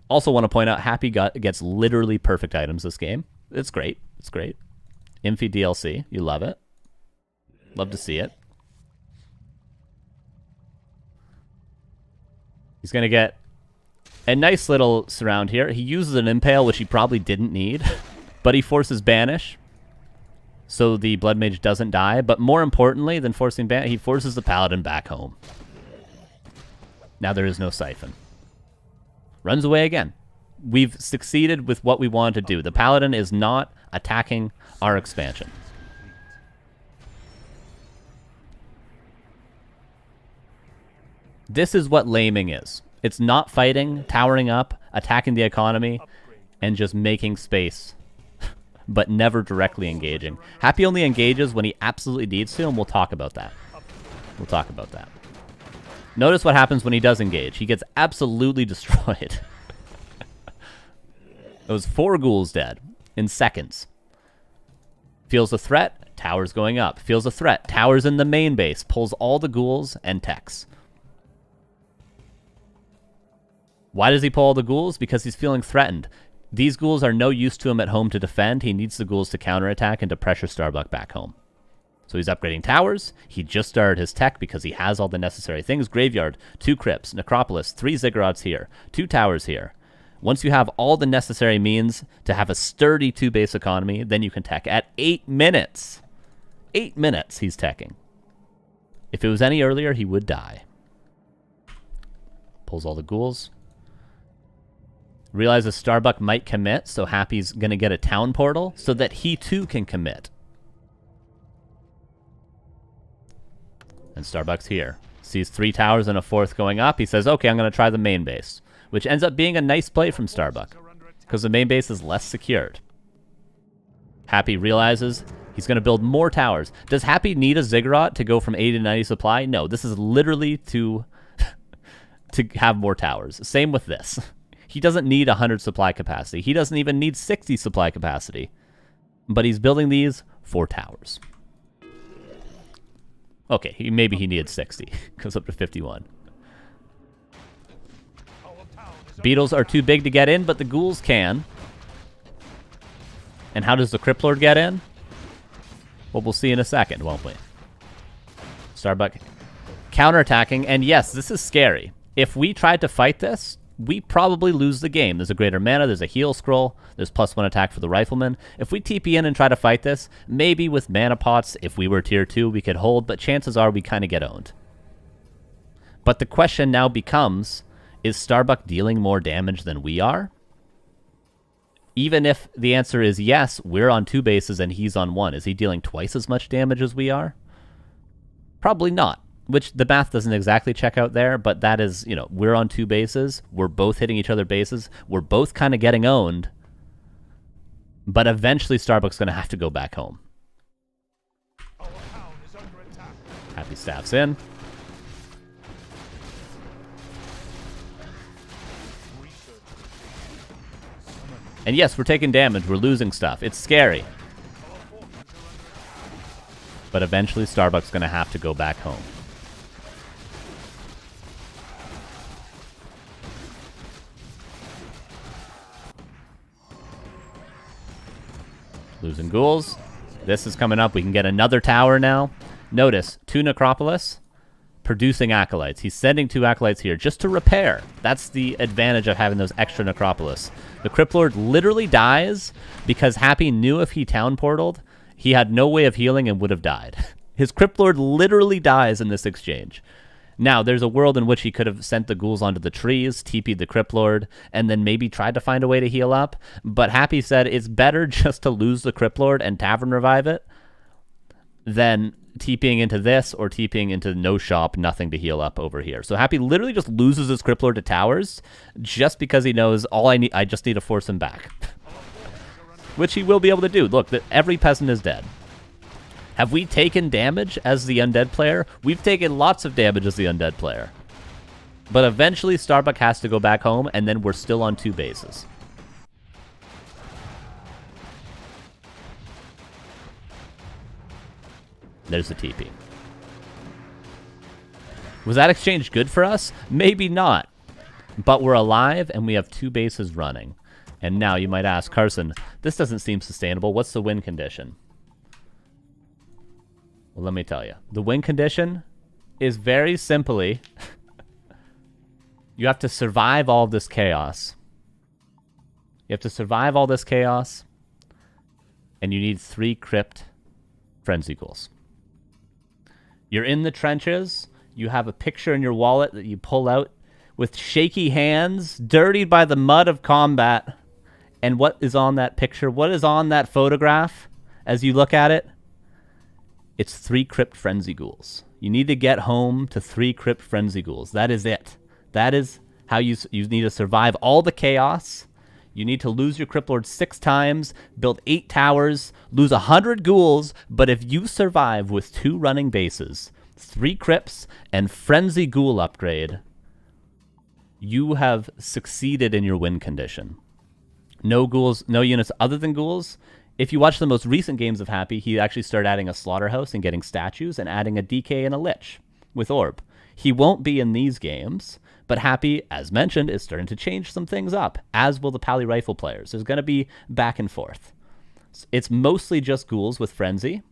Also want to point out, Happy gets literally perfect items this game. It's great. It's great. Infi DLC. You love it. Love to see it. He's going to get a nice little surround here. He uses an impale, which he probably didn't need, but he forces banish, so the blood mage doesn't die. But more importantly than forcing banish, he forces the paladin back home. Now there is no siphon. Runs away again. We've succeeded with what we wanted to do. The paladin is not attacking our expansion. This is what laming is. It's not fighting, towering up, attacking the economy, and just making space, but never directly engaging. Happy only engages when he absolutely needs to, and we'll talk about that. We'll talk about that. Notice what happens when he does engage. He gets absolutely destroyed. Those 4 ghouls dead in seconds. Feels a threat, towers going up. Feels a threat, towers in the main base, pulls all the ghouls and techs. Why does he pull all the ghouls? Because he's feeling threatened. These ghouls are no use to him at home to defend. He needs the ghouls to counterattack and to pressure Starbuck back home. So he's upgrading towers. He just started his tech because he has all the necessary things. Graveyard, 2 crypts, necropolis, 3 ziggurats here, 2 towers here. Once you have all the necessary means to have a sturdy 2-base economy, then you can tech at 8 minutes. 8 minutes he's teching. If it was any earlier, he would die. Pulls all the ghouls. Realizes Starbuck might commit, so Happy's going to get a town portal so that he too can commit. And Starbuck's here. Sees 3 towers and a 4th going up. He says, okay, I'm going to try the main base. Which ends up being a nice play from Starbuck, because the main base is less secured. Happy realizes he's going to build more towers. Does Happy need a ziggurat to go from 80 to 90 supply? No, this is literally to have more towers. Same with this. He doesn't need 100 supply capacity. He doesn't even need 60 supply capacity. But he's building these for towers. Okay, maybe he needed 60. Goes up to 51. Beetles are too big to get in, but the ghouls can. And how does the Crypt Lord get in? Well, we'll see in a second, won't we? Starbuck counterattacking, and yes, this is scary. If we tried to fight this, we probably lose the game. There's a greater mana, there's a heal scroll, there's +1 attack for the rifleman. If we TP in and try to fight this, maybe with mana pots, if we were tier 2, we could hold, but chances are we kind of get owned. But the question now becomes, is Starbuck dealing more damage than we are? Even if the answer is yes, we're on 2 bases and he's on 1. Is he dealing twice as much damage as we are? Probably not. Which the math doesn't exactly check out there, but that is, you know, we're on 2 bases. We're both hitting each other bases. We're both kind of getting owned. But eventually Starbuck's going to have to go back home. Happy staffs in. And yes, we're taking damage. We're losing stuff. It's scary. But eventually Starbuck's going to have to go back home. Losing ghouls. This is coming up. We can get another tower now. Notice, 2 necropolis, producing acolytes. He's sending 2 acolytes here just to repair. That's the advantage of having those extra necropolis. The Crypt Lord literally dies because Happy knew if he town portaled, he had no way of healing and would have died. His Crypt Lord literally dies in this exchange. Now, there's a world in which he could have sent the ghouls onto the trees, TP'd the Crypt Lord, and then maybe tried to find a way to heal up. But Happy said it's better just to lose the Crypt Lord and Tavern Revive it than TPing into this or TPing into no shop, nothing to heal up over here. So Happy literally just loses his Crypt Lord to towers just because he knows I just need to force him back. which he will be able to do. Look, every peasant is dead. Have we taken damage as the Undead player? We've taken lots of damage as the Undead player. But eventually Starbuck has to go back home, and then we're still on 2 bases. There's the TP. Was that exchange good for us? Maybe not. But we're alive, and we have 2 bases running. And now you might ask, Carson, this doesn't seem sustainable. What's the win condition? Well, let me tell you. The win condition is very simply... you have to survive all of this chaos. You have to survive all this chaos. And you need 3 crypt frenzy ghouls. You're in the trenches. You have a picture in your wallet that you pull out with shaky hands, dirtied by the mud of combat. And what is on that picture? What is on that photograph as you look at it? It's 3 crypt frenzy ghouls. You need to get home to 3 crypt frenzy ghouls. That is it. That is how you need to survive all the chaos. You need to lose your Crypt Lord 6 times, build 8 towers, lose 100 ghouls, but if you survive with 2 running bases, 3 crypts, and frenzy ghoul upgrade, you have succeeded in your win condition. No ghouls, no units other than ghouls. If you watch the most recent games of Happy, he actually started adding a slaughterhouse and getting statues and adding a DK and a lich with orb. He won't be in these games, but Happy, as mentioned, is starting to change some things up, as will the Pally Rifle players. There's going to be back and forth. It's mostly just ghouls with frenzy,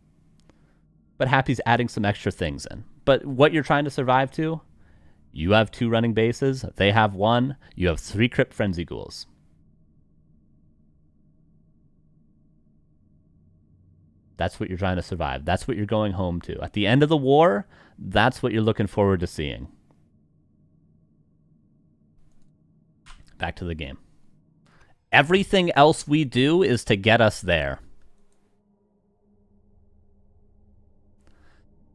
but Happy's adding some extra things in. But what you're trying to survive to, you have 2 running bases, they have 1, you have 3 crypt frenzy ghouls. That's what you're trying to survive. That's what you're going home to. At the end of the war, that's what you're looking forward to seeing. Back to the game. Everything else we do is to get us there.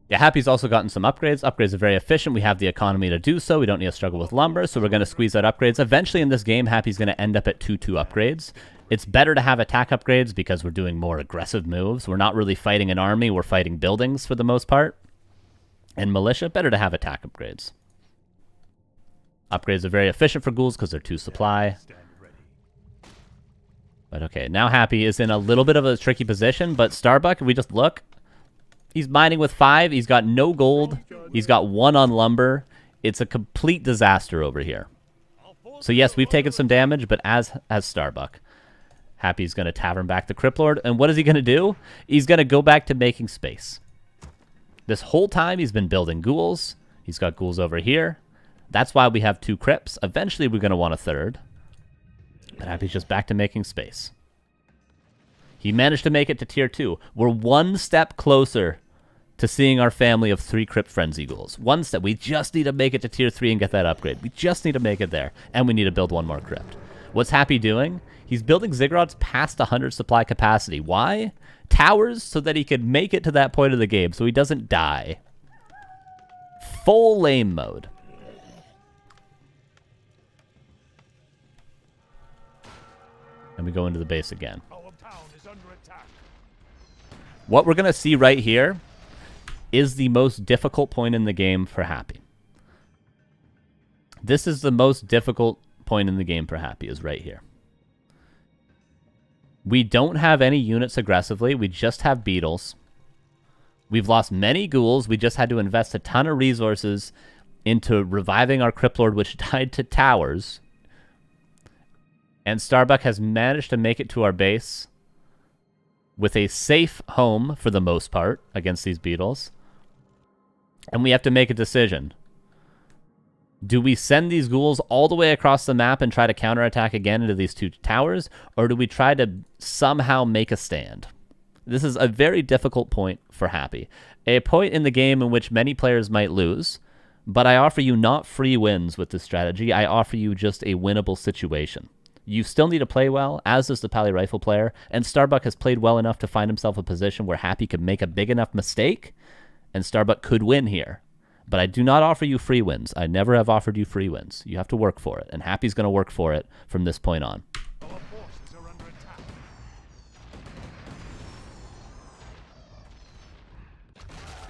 Yeah, Happy's also gotten some upgrades. Upgrades are very efficient. We have the economy to do so. We don't need to struggle with lumber, so we're going to squeeze out upgrades. Eventually in this game, Happy's going to end up at 2-2 upgrades. It's better to have attack upgrades because we're doing more aggressive moves. We're not really fighting an army. We're fighting buildings for the most part. And militia, better to have attack upgrades. Upgrades are very efficient for ghouls because they're 2 supply. But okay, now Happy is in a little bit of a tricky position, but Starbuck, if we just look, he's mining with 5. He's got no gold. He's got 1 on lumber. It's a complete disaster over here. So yes, we've taken some damage, but as has Starbuck. Happy's going to tavern back the Crypt Lord, and what is he going to do? He's going to go back to making space. This whole time he's been building ghouls. He's got ghouls over here. That's why we have 2 crypts. Eventually we're going to want a 3rd. But Happy's just back to making space. He managed to make it to tier 2. We're 1 step closer to seeing our family of 3 crypt frenzy ghouls. 1 step. We just need to make it to tier 3 and get that upgrade. We just need to make it there. And we need to build 1 more crypt. What's Happy doing? He's building ziggurats past 100 supply capacity. Why? Towers so that he can make it to that point of the game so he doesn't die. Full lame mode. And we go into the base again. What we're going to see right here is the most difficult point in the game for Happy. This is the most difficult point in the game for Happy, is right here. We don't have any units aggressively. We just have beetles. We've lost many ghouls. We just had to invest a ton of resources into reviving our Crypt Lord, which died to towers. And Starbuck has managed to make it to our base with a safe home for the most part against these beetles. And we have to make a decision. Do we send these ghouls all the way across the map and try to counterattack again into these 2 towers? Or do we try to somehow make a stand? This is a very difficult point for Happy. A point in the game in which many players might lose. But I offer you not free wins with this strategy. I offer you just a winnable situation. You still need to play well, as does the Pally Rifle player. And Starbuck has played well enough to find himself a position where Happy could make a big enough mistake. And Starbuck could win here. But I do not offer you free wins. I never have offered you free wins. You have to work for it. And Happy's going to work for it from this point on.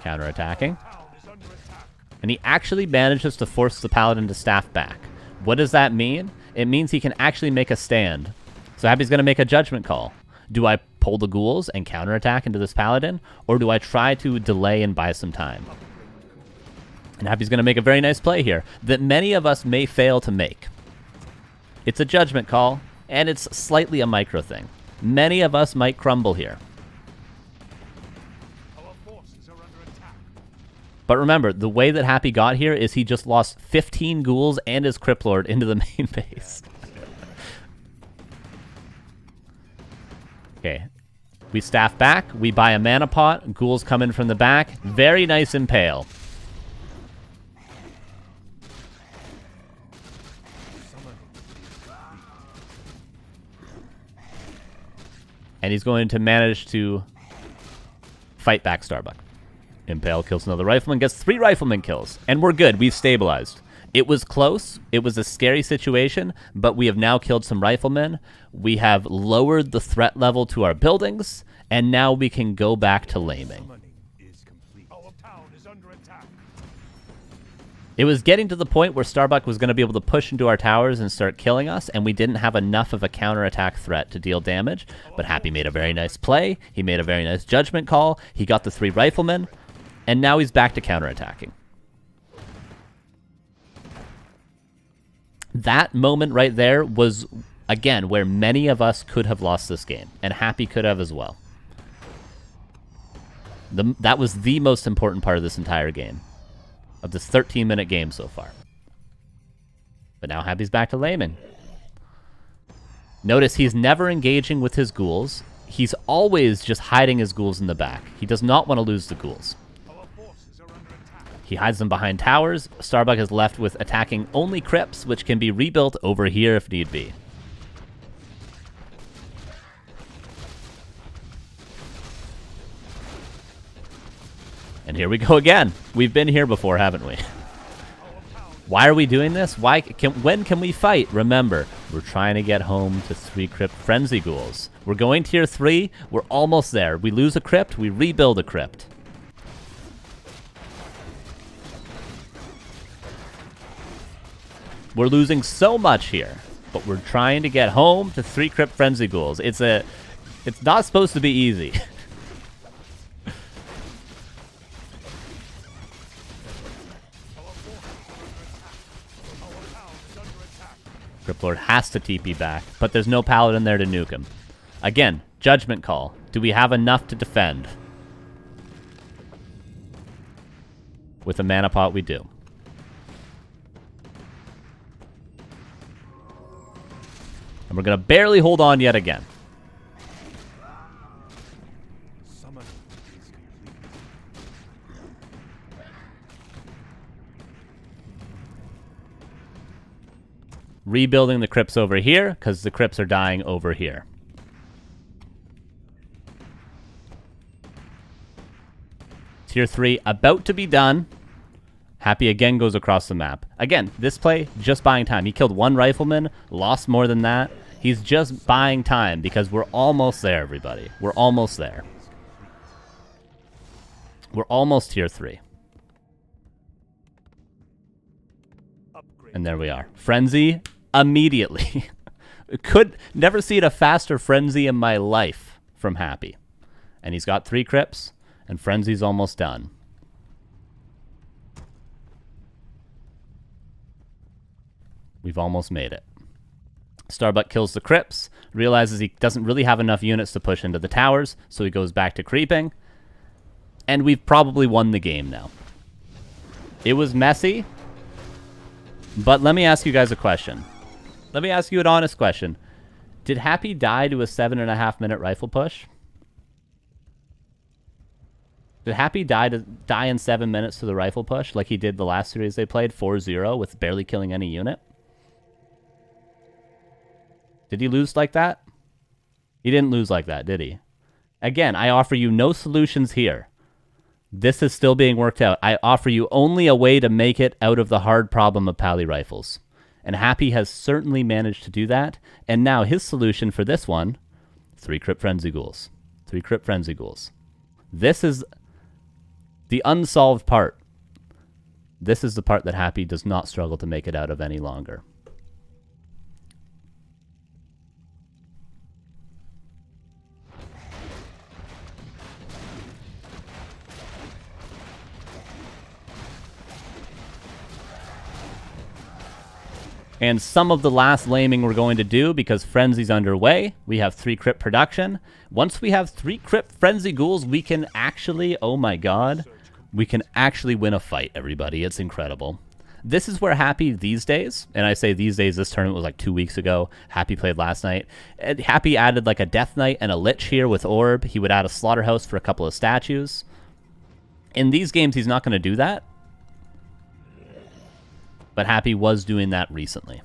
Counterattacking. And he actually manages to force the Paladin to staff back. What does that mean? It means he can actually make a stand. So Happy's going to make a judgment call. Do I pull the ghouls and counterattack into this Paladin? Or do I try to delay and buy some time? And Happy's going to make a very nice play here that many of us may fail to make. It's a judgment call, and it's slightly a micro thing. Many of us might crumble here. But remember, the way that Happy got here is he just lost 15 ghouls and his Crypt Lord into the main base. Okay. We staff back. We buy a mana pot. Ghouls come in from the back. Very nice impale. And he's going to manage to fight back Starbuck. Impale kills another rifleman, gets 3 rifleman kills. And we're good. We've stabilized. It was close. It was a scary situation, but we have now killed some riflemen. We have lowered the threat level to our buildings, and now we can go back to laming. It was getting to the point where Starbuck was going to be able to push into our towers and start killing us, and we didn't have enough of a counterattack threat to deal damage. But Happy made a very nice play. He made a very nice judgment call. He got the 3 riflemen, and now he's back to counterattacking. That moment right there was, again, where many of us could have lost this game, and Happy could have as well. That was the most important part of this entire game, of this 13-minute game so far. But now Happy's back to laming. Notice he's never engaging with his ghouls. He's always just hiding his ghouls in the back. He does not want to lose the ghouls. He hides them behind towers. Starbuck is left with attacking only crypts, which can be rebuilt over here if need be. And here we go again. We've been here before, haven't we? Why are we doing this? When can we fight? Remember, we're trying to get home to 3 Crypt Frenzy Ghouls. We're going tier 3. We're almost there. We lose a crypt, we rebuild a crypt. We're losing so much here, but we're trying to get home to 3 Crypt Frenzy Ghouls. It's not supposed to be easy. Crypt Lord has to TP back, but there's no Paladin there to nuke him. Again, judgment call. Do we have enough to defend? With a mana pot, we do. And we're going to barely hold on yet again. Rebuilding the crypts over here, because the crypts are dying over here. Tier 3 about to be done. Happy again goes across the map. Again, this play, just buying time. He killed 1 rifleman, lost more than that. He's just buying time because we're almost there, everybody. We're almost there. We're almost tier 3. And there we are. Frenzy immediately. Could never seen a faster frenzy in my life from Happy. And he's got 3 crypts, and Frenzy's almost done. We've almost made it. Starbuck kills the crypts, realizes he doesn't really have enough units to push into the towers, so he goes back to creeping. And we've probably won the game now. It was messy. But let me ask you guys a question. Let me ask you an honest question. Did Happy die to a 7.5-minute rifle push? Did Happy die in 7 minutes to the rifle push like he did the last series they played, 4-0, with barely killing any unit? Did he lose like that? He didn't lose like that, did he? Again, I offer you no solutions here. This is still being worked out. I offer you only a way to make it out of the hard problem of Pally rifles. And Happy has certainly managed to do that. And now his solution for this one, 3 Crypt Frenzy Ghouls. 3 Crypt Frenzy Ghouls. This is The unsolved part. This is the part that Happy does not struggle to make it out of any longer. And some of the last laming we're going to do, because Frenzy's underway. We have 3 crypt production. Once we have 3 crypt Frenzy ghouls, we can actually, oh my god, we can actually win a fight, everybody. It's incredible. This is where Happy these days, and I say these days, this tournament was like 2 weeks ago. Happy played last night. Happy added like a Death Knight and a Lich here with Orb. He would add a Slaughterhouse for a couple of statues. In these games, he's not going to do that. But Happy was doing that recently.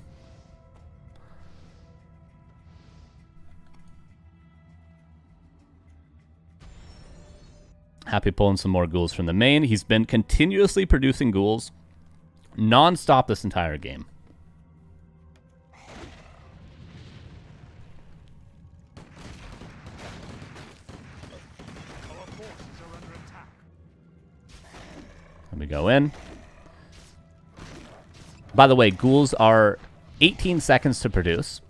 Happy pulling some more ghouls from the main. He's been continuously producing ghouls non-stop this entire game. Let me go in. By the way, ghouls are 18 seconds to produce.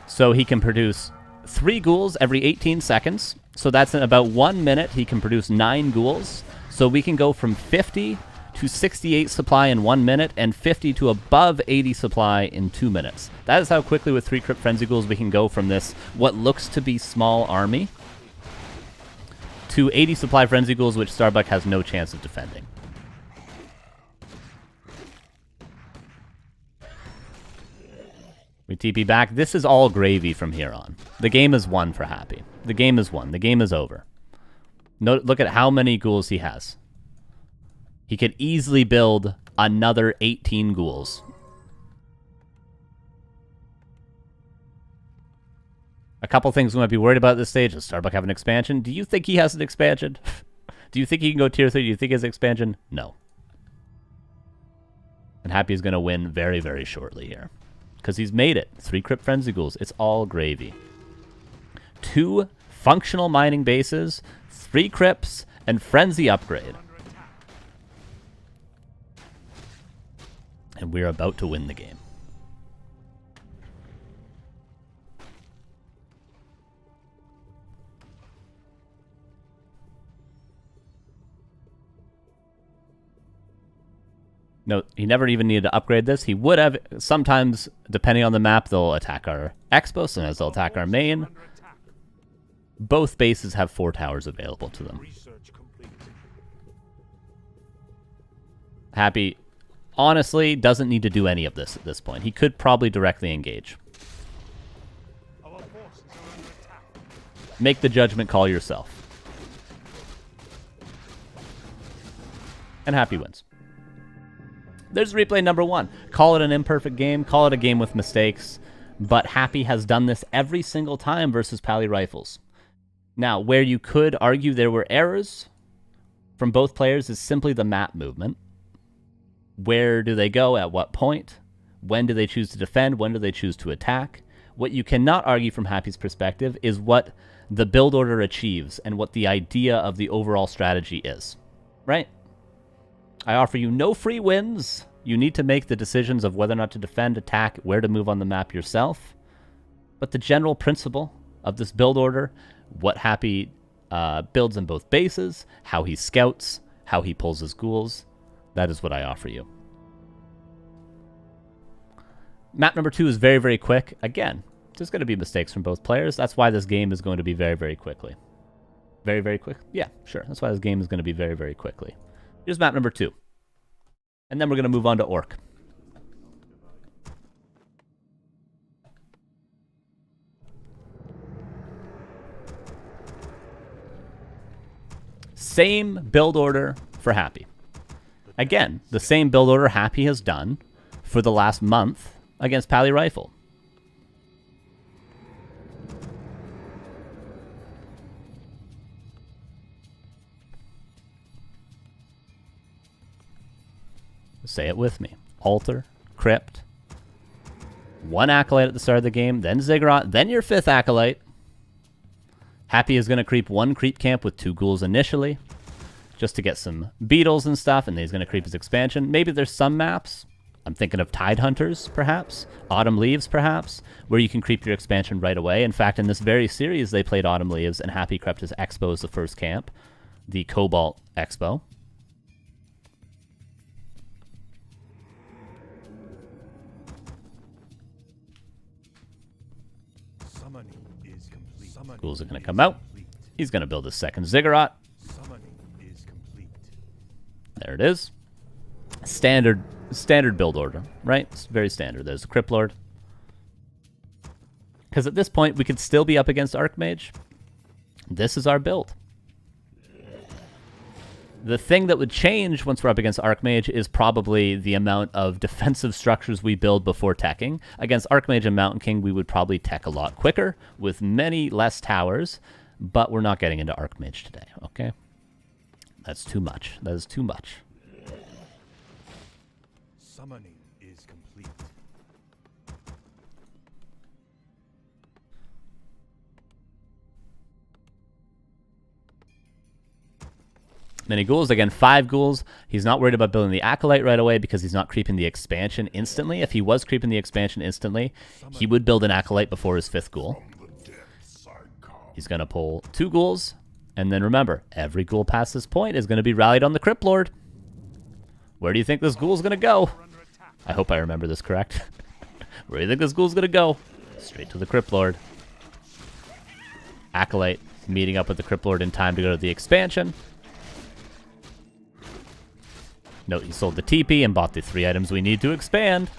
So he can produce 3 ghouls every 18 seconds. So that's in about 1 minute. He can produce 9 ghouls. So we can go from 50 to 68 supply in 1 minute and 50 to above 80 supply in 2 minutes. That is how quickly with 3 Crypt Frenzy ghouls we can go from this, what looks to be small army, to 80 supply Frenzy ghouls, which Starbuck has no chance of defending. We TP back. This is all gravy from here on. The game is won for Happy. The game is won. The game is over. Look at how many ghouls he has. He could easily build another 18 ghouls. A couple things we might be worried about at this stage. Does Starbuck have an expansion? Do you think he has an expansion? Do you think he can go tier 3? Do you think he has an expansion? No. And Happy is going to win very, very shortly here. Because he's made it. 3 Crypt Frenzy ghouls. It's all gravy. 2 functional mining bases, 3 crypts, and Frenzy upgrade. And we're about to win the game. No, he never even needed to upgrade this. He would have. Sometimes, depending on the map, they'll attack our Expo, sometimes they'll attack our main. Both bases have 4 towers available to them. Happy, honestly, doesn't need to do any of this at this point. He could probably directly engage. Make the judgment call yourself. And Happy wins. There's replay number 1. Call it an imperfect game. Call it a game with mistakes. But Happy has done this every single time versus Pally Rifles. Now, where you could argue there were errors from both players is simply the map movement. Where do they go? At what point? When do they choose to defend? When do they choose to attack? What you cannot argue from Happy's perspective is what the build order achieves and what the idea of the overall strategy is. Right? I offer you no free wins. You need to make the decisions of whether or not to defend, attack, where to move on the map yourself. But the general principle of this build order, what Happy builds in both bases, how he scouts, how he pulls his ghouls, that is what I offer you. Map number 2 is very, very quick. Again, there's going to be mistakes from both players. That's why this game is going to be very, very quickly. Very, very quick? Yeah, sure. That's why this game is going to be very, very quickly. Here's map number 2. And then we're going to move on to Orc. Same build order for Happy. Again, the same build order Happy has done for the last month against Pally Rifle. Say it with me. Altar, Crypt, 1 Acolyte at the start of the game, then Ziggurat, then your 5th Acolyte. Happy is going to creep 1 creep camp with 2 ghouls initially. just to get some beetles and stuff, and then he's going to creep his expansion. Maybe there's some maps, I'm thinking of Tide Hunters, perhaps, Autumn Leaves, perhaps, where you can creep your expansion right away. In fact, in this very series, they played Autumn Leaves, and Happy crept his Expo as the first camp, the Cobalt Expo. Ghouls are going to come out. He's going to build a second Ziggurat. There it is. Standard build order, right? It's very standard. There's the Crypt Lord. Because at this point, we could still be up against Archmage. This is our build. The thing that would change once we're up against Archmage is probably the amount of defensive structures we build before teching. Against Archmage and Mountain King, we would probably tech a lot quicker with many less towers, but we're not getting into Archmage today, okay? That's too much. That is too much. Summoning is complete. Many ghouls. Again, 5 ghouls. He's not worried about building the Acolyte right away because he's not creeping the expansion instantly. If he was creeping the expansion instantly, he would build an Acolyte before his 5th ghoul. He's going to pull 2 ghouls. And then remember, every ghoul past this point is going to be rallied on the Crypt Lord. Where do you think this ghoul's going to go? I hope I remember this correct. Where do you think this ghoul's going to go? Straight to the Crypt Lord. Acolyte meeting up with the Crypt Lord in time to go to the expansion. Note he sold the TP and bought the 3 items we need to expand.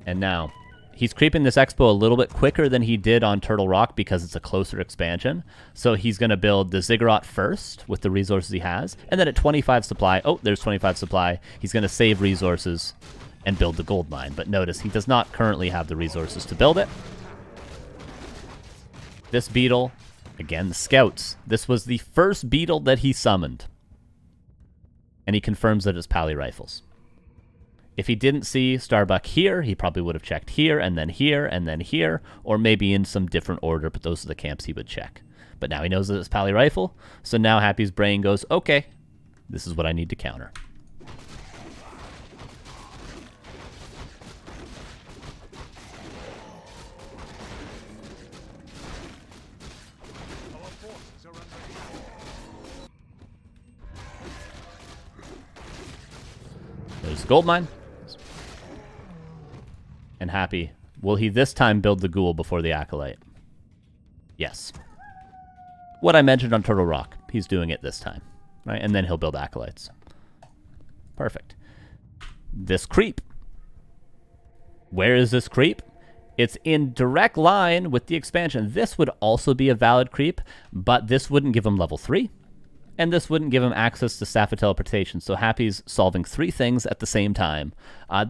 And now, he's creeping this expo a little bit quicker than he did on Turtle Rock because it's a closer expansion. So he's going to build the Ziggurat first with the resources he has. And then at 25 supply, oh, there's 25 supply, he's going to save resources and build the gold mine. But notice, he does not currently have the resources to build it. This beetle, again, the scouts. This was the first beetle that he summoned. And he confirms that it's Pally Rifles. If he didn't see Starbuck here, he probably would have checked here, and then here, and then here, or maybe in some different order, but those are the camps he would check. But now he knows that it's Pally Rifle, so now Happy's brain goes, okay, this is what I need to counter. There's the gold mine. And Happy, will he this time build the ghoul before the Acolyte? Yes. What I mentioned on Turtle Rock, he's doing it this time, right? And then he'll build Acolytes. Perfect. This creep. Where is this creep? It's in direct line with the expansion. This would also be a valid creep, but this wouldn't give him level 3. And this wouldn't give him access to Staff of Teleportation, so Happy's solving 3 things at the same time.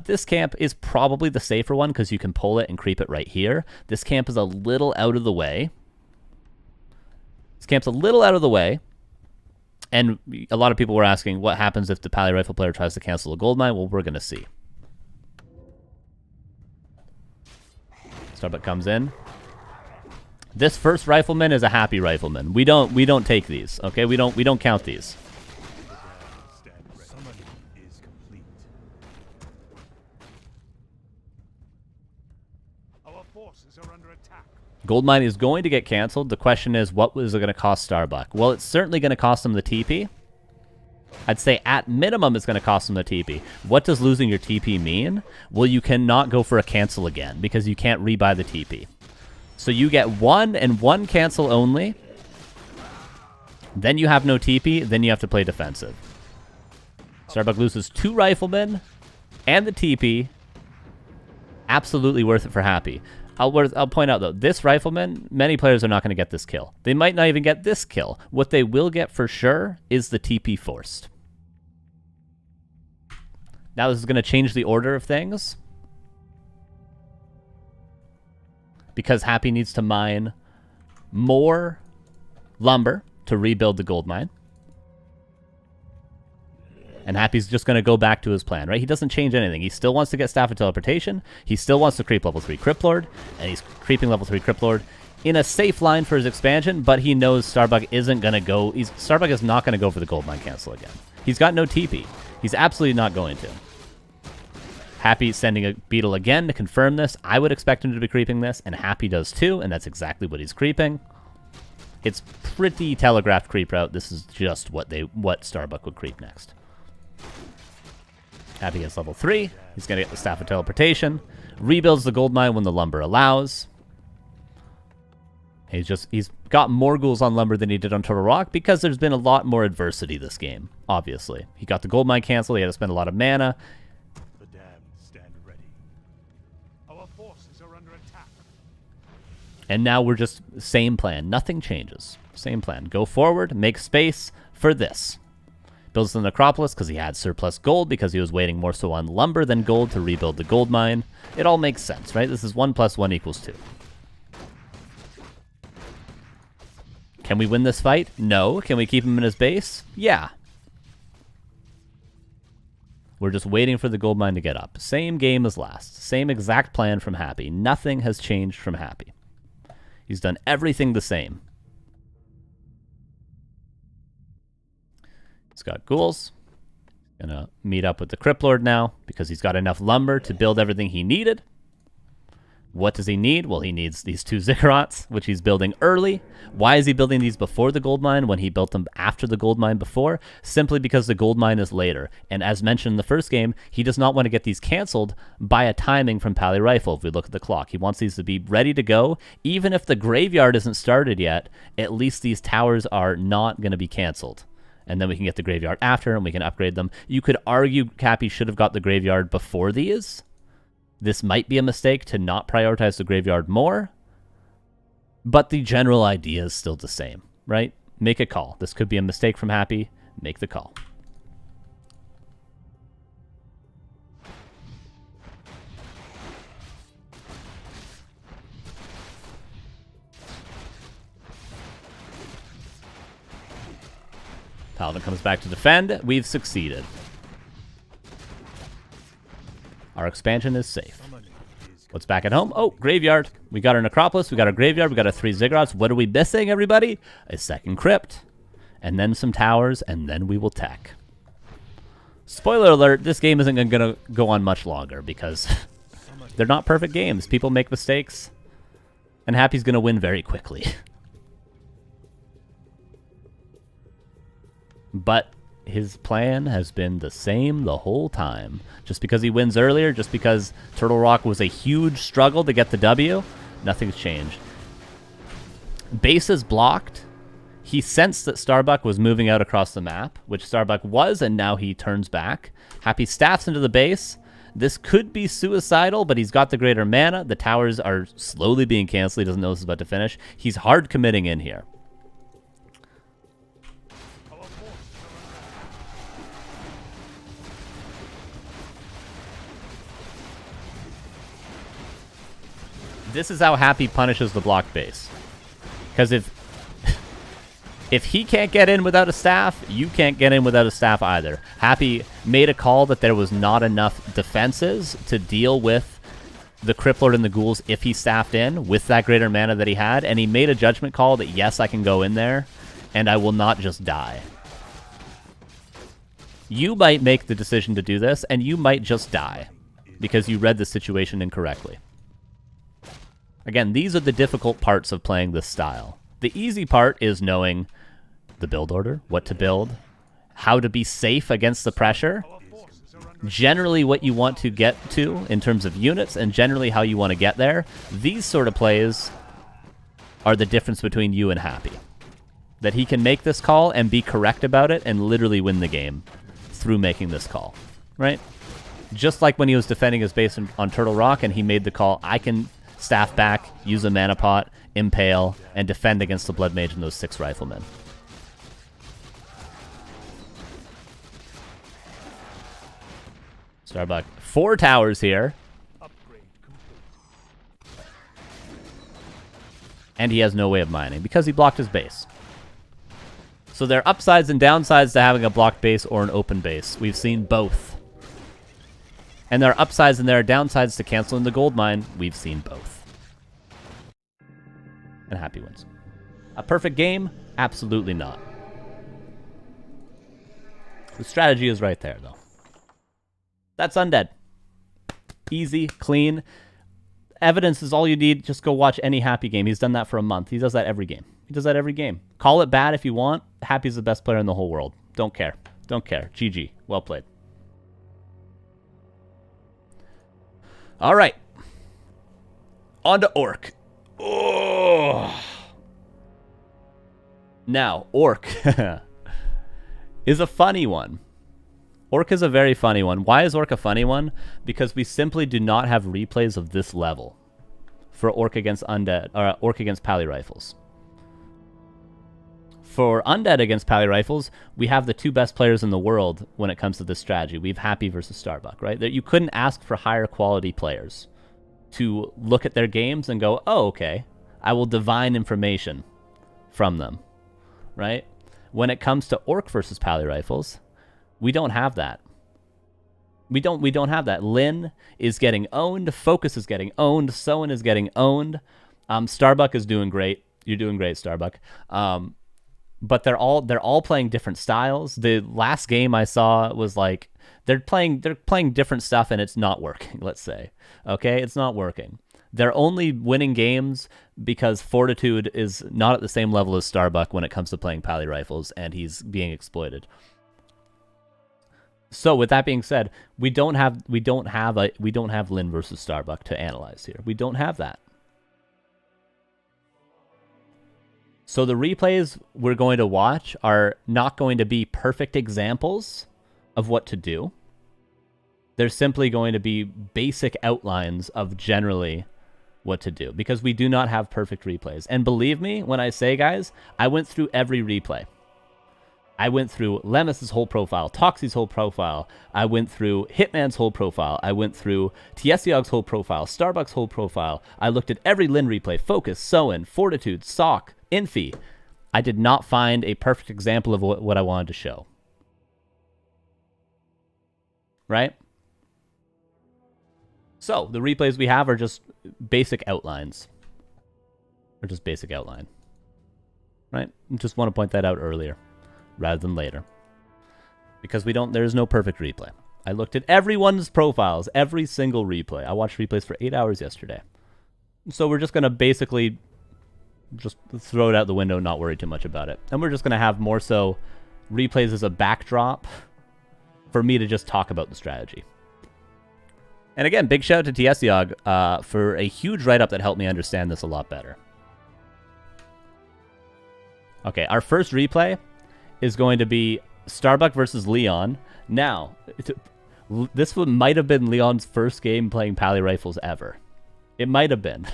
This camp is probably the safer one because you can pull it and creep it right here. This camp is a little out of the way. This camp's a little out of the way. And a lot of people were asking, what happens if the Pally Rifle player tries to cancel a gold mine? Well, we're going to see. Starbuck comes in. This first rifleman is a Happy rifleman. We don't take these, okay? We don't count these. Our forces are under attack. Goldmine is going to get canceled. The question is, what is it going to cost Starbuck? Well, it's certainly going to cost him the TP. I'd say at minimum it's going to cost him the TP. What does losing your TP mean? Well, you cannot go for a cancel again because you can't rebuy the TP. So you get 1 and 1 cancel only. Then you have no TP. Then you have to play defensive. Starbuck loses 2 riflemen and the TP. Absolutely worth it for Happy. I'll point out, though, this rifleman, many players are not going to get this kill. They might not even get this kill. What they will get for sure is the TP forced. Now this is going to change the order of things. Because Happy needs to mine more lumber to rebuild the gold mine. And Happy's just going to go back to his plan, right? He doesn't change anything. He still wants to get Staff of Teleportation. He still wants to creep level 3 Crypt Lord. And he's creeping level 3 Crypt Lord in a safe line for his expansion, but he knows Starbuck isn't going to go... Starbuck is not going to go for the gold mine cancel again. He's got no TP. He's absolutely not going to. Happy sending a Beetle again to confirm this. I would expect him to be creeping this, and Happy does too, and that's exactly what he's creeping. It's pretty telegraphed creep route. This is just what Starbuck would creep next. Happy gets level 3. He's going to get the Staff of Teleportation. Rebuilds the gold mine when the lumber allows. He's got more ghouls on lumber than he did on Turtle Rock because there's been a lot more adversity this game, obviously. He got the gold mine canceled. He had to spend a lot of mana. The damned stand ready. Our forces are under attack. And now we're just same plan. Nothing changes. Same plan. Go forward, make space for this. Builds the necropolis because he had surplus gold because he was waiting more so on lumber than gold to rebuild the gold mine. It all makes sense, right? This is 1 + 1 = 2. Can we win this fight? No. Can we keep him in his base? Yeah. We're just waiting for the gold mine to get up. Same game as last. Same exact plan from Happy. Nothing has changed from Happy. He's done everything the same. He's got ghouls. Gonna meet up with the Crypt Lord now because he's got enough lumber to build everything he needed. What does he need? Well, he needs these 2 Ziggurats, which he's building early. Why is he building these before the gold mine when he built them after the gold mine before? Simply because the gold mine is later. And as mentioned in the first game, he does not want to get these canceled by a timing from Pally Rifle if we look at the clock. He wants these to be ready to go. Even if the graveyard isn't started yet, at least these towers are not going to be canceled. And then we can get the graveyard after and we can upgrade them. You could argue Cappy should have got the graveyard before these. This might be a mistake to not prioritize the graveyard more, but the general idea is still the same, right? Make a call. This could be a mistake from Happy. Make the call. Paladin comes back to defend. We've succeeded. Our expansion is safe. What's back at home? Oh, graveyard. We got our necropolis. We got our graveyard. We got our 3 Ziggurats. What are we missing, everybody? A second crypt. And then some towers. And then we will tech. Spoiler alert, this game isn't going to go on much longer because they're not perfect games. People make mistakes. And Happy's going to win very quickly. But his plan has been the same the whole time. Just because he wins earlier, just because Turtle Rock was a huge struggle to get the W, nothing's changed. Base is blocked. He sensed that Starbuck was moving out across the map, which Starbuck was, and now he turns back. Happy staffs into the base. This could be suicidal, but he's got the greater mana. The towers are slowly being canceled. He doesn't know this is about to finish. He's hard committing in here. This is how Happy punishes the blocked base. Because if he can't get in without a staff, you can't get in without a staff either. Happy made a call that there was not enough defenses to deal with the Crypt Lord and the ghouls if he staffed in with that greater mana that he had, and he made a judgment call that yes, I can go in there, and I will not just die. You might make the decision to do this, and you might just die because you read the situation incorrectly. Again, these are the difficult parts of playing this style. The easy part is knowing the build order, what to build, how to be safe against the pressure, generally what you want to get to in terms of units, and generally how you want to get there. These sort of plays are the difference between you and Happy. That he can make this call and be correct about it and literally win the game through making this call, right? Just like when he was defending his base on Turtle Rock and he made the call, I can staff back, use a mana pot, impale, and defend against the Blood Mage and those 6 riflemen. Starbuck, 4 towers here. And he has no way of mining because he blocked his base. So there are upsides and downsides to having a blocked base or an open base. We've seen both. And there are upsides and there are downsides to canceling the gold mine. We've seen both. and Happy wins. A perfect game? Absolutely not. The strategy is right there, though. That's Undead. Easy, clean. Evidence is all you need. Just go watch any Happy game. He's done that for a month. He does that every game. He does that every game. Call it bad if you want. Happy's the best player in the whole world. Don't care. Don't care. GG. Well played. All right. On to Orc. Oh. Now, Orc is a funny one. Orc is a very funny one. Why is Orc a funny one? Because we simply do not have replays of this level for Orc against Undead, or Orc against Pally Rifles. For Undead against Pally Rifles, we have the two best players in the world when it comes to this strategy. We have Happy versus Starbuck, right? That you couldn't ask for higher quality players to look at their games and go, oh, okay, I will divine information from them, right? When it comes to Orc versus Pally Rifles, we don't have that. We don't have that. Lin is getting owned. Focus is getting owned. Soen is getting owned. Starbuck is doing great. You're doing great, Starbuck. But they're all playing different styles. The last game I saw was like they're playing different stuff and it's not working. Let's say, okay, it's not working. They're only winning games because Fortitude is not at the same level as Starbuck when it comes to playing Pally Rifles, and he's being exploited. So with that being said, we don't have Lin versus Starbuck to analyze here. We don't have that. So the replays we're going to watch are not going to be perfect examples of what to do. They're simply going to be basic outlines of generally what to do, because we do not have perfect replays. And believe me when I say, guys, I went through every replay. I went through Lemus's whole profile, Toxie's whole profile. I went through Hitman's whole profile. I went through Tiesiog's whole profile, Starbuck's whole profile. I looked at every Lin replay, Focus, Soen, Fortitude, Sock, Infi. I did not find a perfect example of what I wanted to show. Right? So, the replays we have are just basic outlines. Or just basic outline. Right? Just want to point that out earlier, rather than later. Because there's no perfect replay. I looked at everyone's profiles, every single replay. I watched replays for 8 hours yesterday. So we're just going to basically just throw it out the window and not worry too much about it. And we're just going to have more so replays as a backdrop for me to just talk about the strategy. And again, big shout out to Tiesiog for a huge write-up that helped me understand this a lot better. Okay, our first replay is going to be Starbuck versus Leon. Now, this might have been Leon's first game playing Pally Rifles ever. It might have been.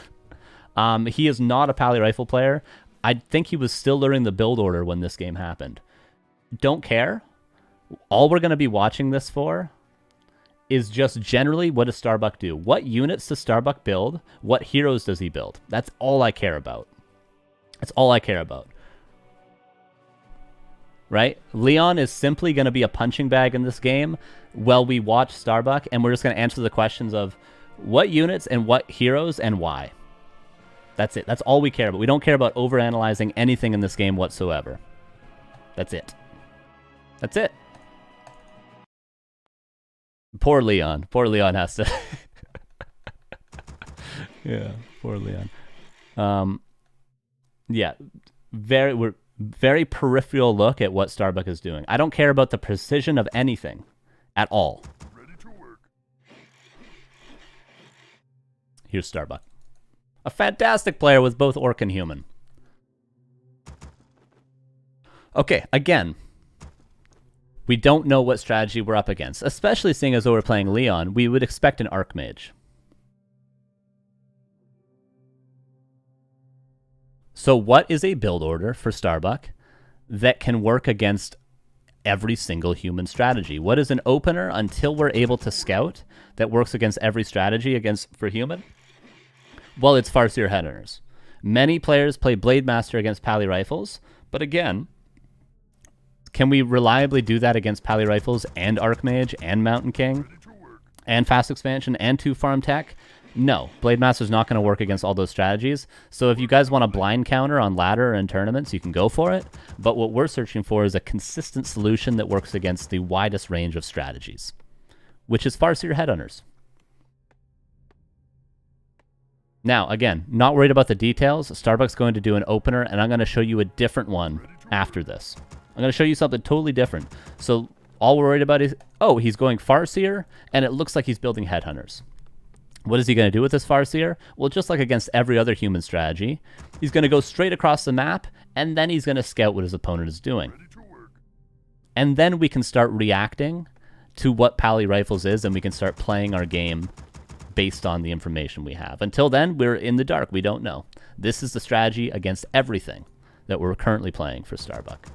He is not a Pally Rifle player. I think he was still learning the build order when this game happened. Don't care. All we're going to be watching this for is just generally what does Starbuck do? What units does Starbuck build? What heroes does he build? That's all I care about. That's all I care about. Right? Leon is simply going to be a punching bag in this game while we watch Starbuck, and we're just going to answer the questions of what units and what heroes and why. That's it. That's all we care about. We don't care about overanalyzing anything in this game whatsoever. That's it. That's it. Poor Leon. Poor Leon has to... Yeah, poor Leon. Yeah, we're very peripheral look at what Starbuck is doing. I don't care about the precision of anything at all. Ready to work. Here's Starbuck. A fantastic player with both Orc and Human. Okay, again, we don't know what strategy we're up against, especially seeing as though we're playing Leon. We would expect an Archmage. So what is a build order for Starbuck that can work against every single human strategy? What is an opener until we're able to scout that works against every strategy for human? Well, it's Farseer Headhunters. Many players play Blade Master against Pally Rifles, but again, can we reliably do that against Pally Rifles and Archmage and Mountain King and Fast Expansion and 2 Farm Tech? No, Blade Master's not going to work against all those strategies. So if you guys want a blind counter on ladder and tournaments, you can go for it. But what we're searching for is a consistent solution that works against the widest range of strategies, which is Farseer Headhunters. Now, again, not worried about the details. Starbuck's going to do an opener, and I'm going to show you a different one after this. I'm going to show you something totally different. So all we're worried about is, oh, he's going Farseer, and it looks like he's building Headhunters. What is he going to do with this Farseer? Well, just like against every other human strategy, he's going to go straight across the map, and then he's going to scout what his opponent is doing. And then we can start reacting to what Pally Rifles is, and we can start playing our game based on the information we have. Until then, we're in the dark. We don't know. This is the strategy against everything that we're currently playing for Starbuck.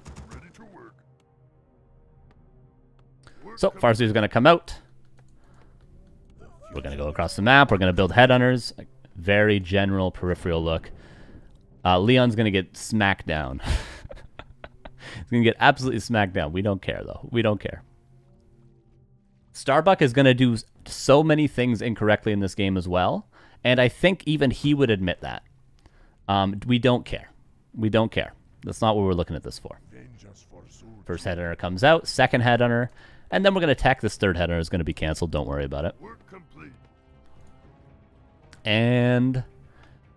So, Farseer is going to come out. We're going to go across the map. We're going to build Headhunters. Very general peripheral look. Leon's going to get smacked down. He's going to get absolutely smacked down. We don't care, though. We don't care. Starbuck is going to do so many things incorrectly in this game as well. And I think even he would admit that. We don't care. We don't care. That's not what we're looking at this for. First Headhunter comes out. Second Headhunter. And then we're going to attack. This third Headhunter is going to be canceled. Don't worry about it. And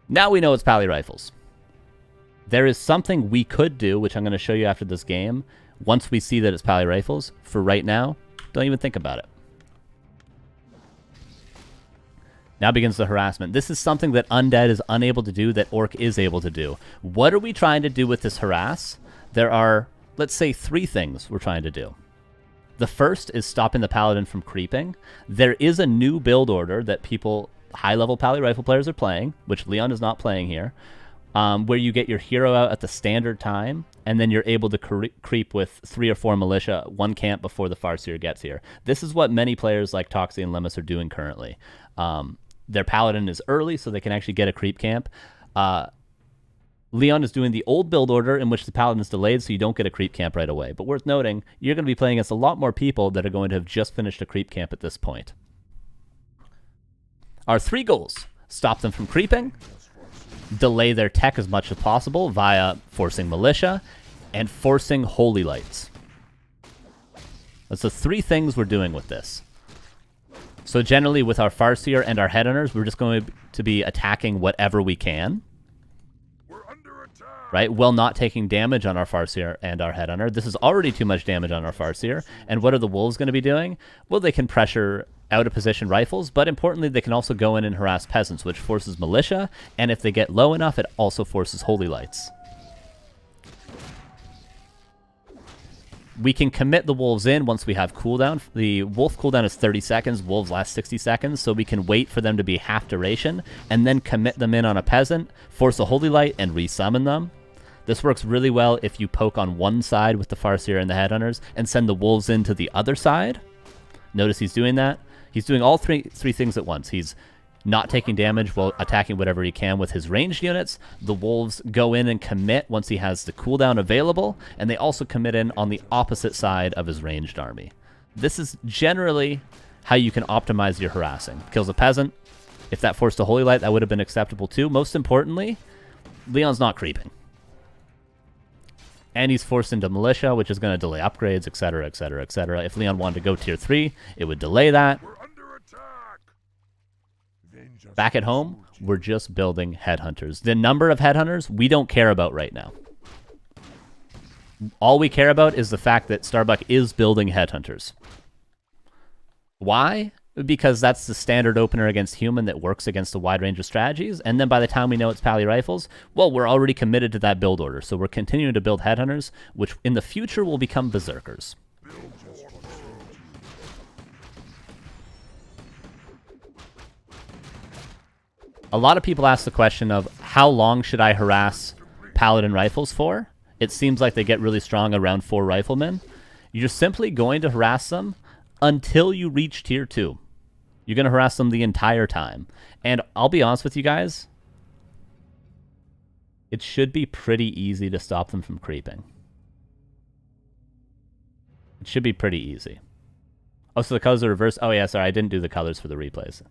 now we know it's Pally Rifles. There is something we could do, which I'm going to show you after this game, once we see that it's Pally Rifles. For right now, don't even think about it. Now begins the harassment. This is something that Undead is unable to do that Orc is able to do. What are we trying to do with this harass? There are, let's say, 3 things we're trying to do. The first is stopping the Paladin from creeping. There is a new build order that people, high-level Pally Rifle players, are playing, which Leon is not playing here, where you get your hero out at the standard time, and then you're able to creep with 3 or 4 militia, 1 camp before the Farseer gets here. This is what many players like Toxie and Lemus are doing currently. Their Paladin is early, so they can actually get a creep camp. Leon is doing the old build order in which the Paladin is delayed, so you don't get a creep camp right away. But worth noting, you're going to be playing against a lot more people that are going to have just finished a creep camp at this point. Our 3 goals: stop them from creeping, delay their tech as much as possible via forcing militia, and forcing holy lights. That's the 3 things we're doing with this. So generally with our Farseer and our Headhunters, we're just going to be attacking whatever we can. Right, while not taking damage on our Farseer and our Headhunter. This is already too much damage on our Farseer. And what are the Wolves going to be doing? Well, they can pressure out-of-position rifles, but importantly, they can also go in and harass peasants, which forces militia, and if they get low enough, it also forces holy lights. We can commit the Wolves in once we have cooldown. The Wolf cooldown is 30 seconds, Wolves last 60 seconds, so we can wait for them to be half duration, and then commit them in on a peasant, force a holy light, and resummon them. This works really well if you poke on one side with the Farseer and the Headhunters and send the Wolves into the other side. Notice he's doing that. He's doing all three things at once. He's not taking damage while attacking whatever he can with his ranged units. The Wolves go in and commit once he has the cooldown available, and they also commit in on the opposite side of his ranged army. This is generally how you can optimize your harassing. Kills a peasant. If that forced a holy light, that would have been acceptable too. Most importantly, Leon's not creeping. And he's forced into militia, which is going to delay upgrades, etc., etc., etc. If Leon wanted to go tier 3, it would delay that. Back at home, we're just building Headhunters. The number of Headhunters, we don't care about right now. All we care about is the fact that Starbuck is building Headhunters. Why? Because that's the standard opener against human that works against a wide range of strategies. And then by the time we know it's Pally Rifles, well, we're already committed to that build order. So we're continuing to build Headhunters, which in the future will become Berserkers. A lot of people ask the question of how long should I harass Paladin Rifles for? It seems like they get really strong around 4 riflemen. You're simply going to harass them until you reach tier 2. You're going to harass them the entire time. And I'll be honest with you guys, it should be pretty easy to stop them from creeping. It should be pretty easy. Oh, so the colors are reversed? Oh yeah, sorry, I didn't do the colors for the replays.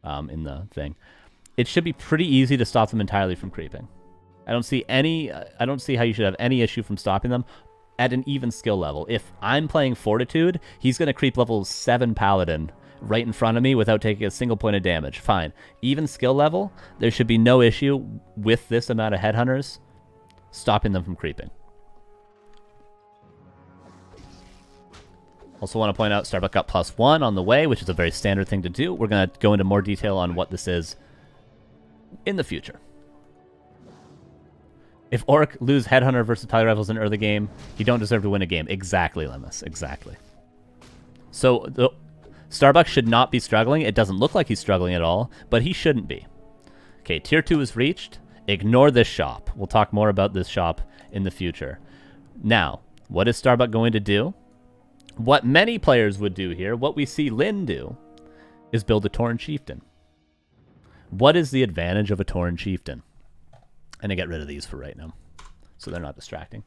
in the thing. It should be pretty easy to stop them entirely from creeping. I don't see how you should have any issue from stopping them at an even skill level. If I'm playing Fortitude, he's going to creep level 7 Paladin right in front of me without taking a single point of damage. Fine. Even skill level, there should be no issue with this amount of headhunters stopping them from creeping. Also want to point out Starbuck got +1 on the way, which is a very standard thing to do. We're going to go into more detail on what this is in the future. If Orc lose Headhunter versus Pally Rifles in early game, he don't deserve to win a game. Exactly, Lemus. Exactly. So Starbuck should not be struggling. It doesn't look like he's struggling at all, but he shouldn't be. Okay, tier 2 is reached. Ignore this shop. We'll talk more about this shop in the future. Now, what is Starbuck going to do? What many players would do here, what we see Lynn do, is build a Tauren Chieftain. What is the advantage of a Tauren Chieftain? I'm going to get rid of these for right now, so they're not distracting.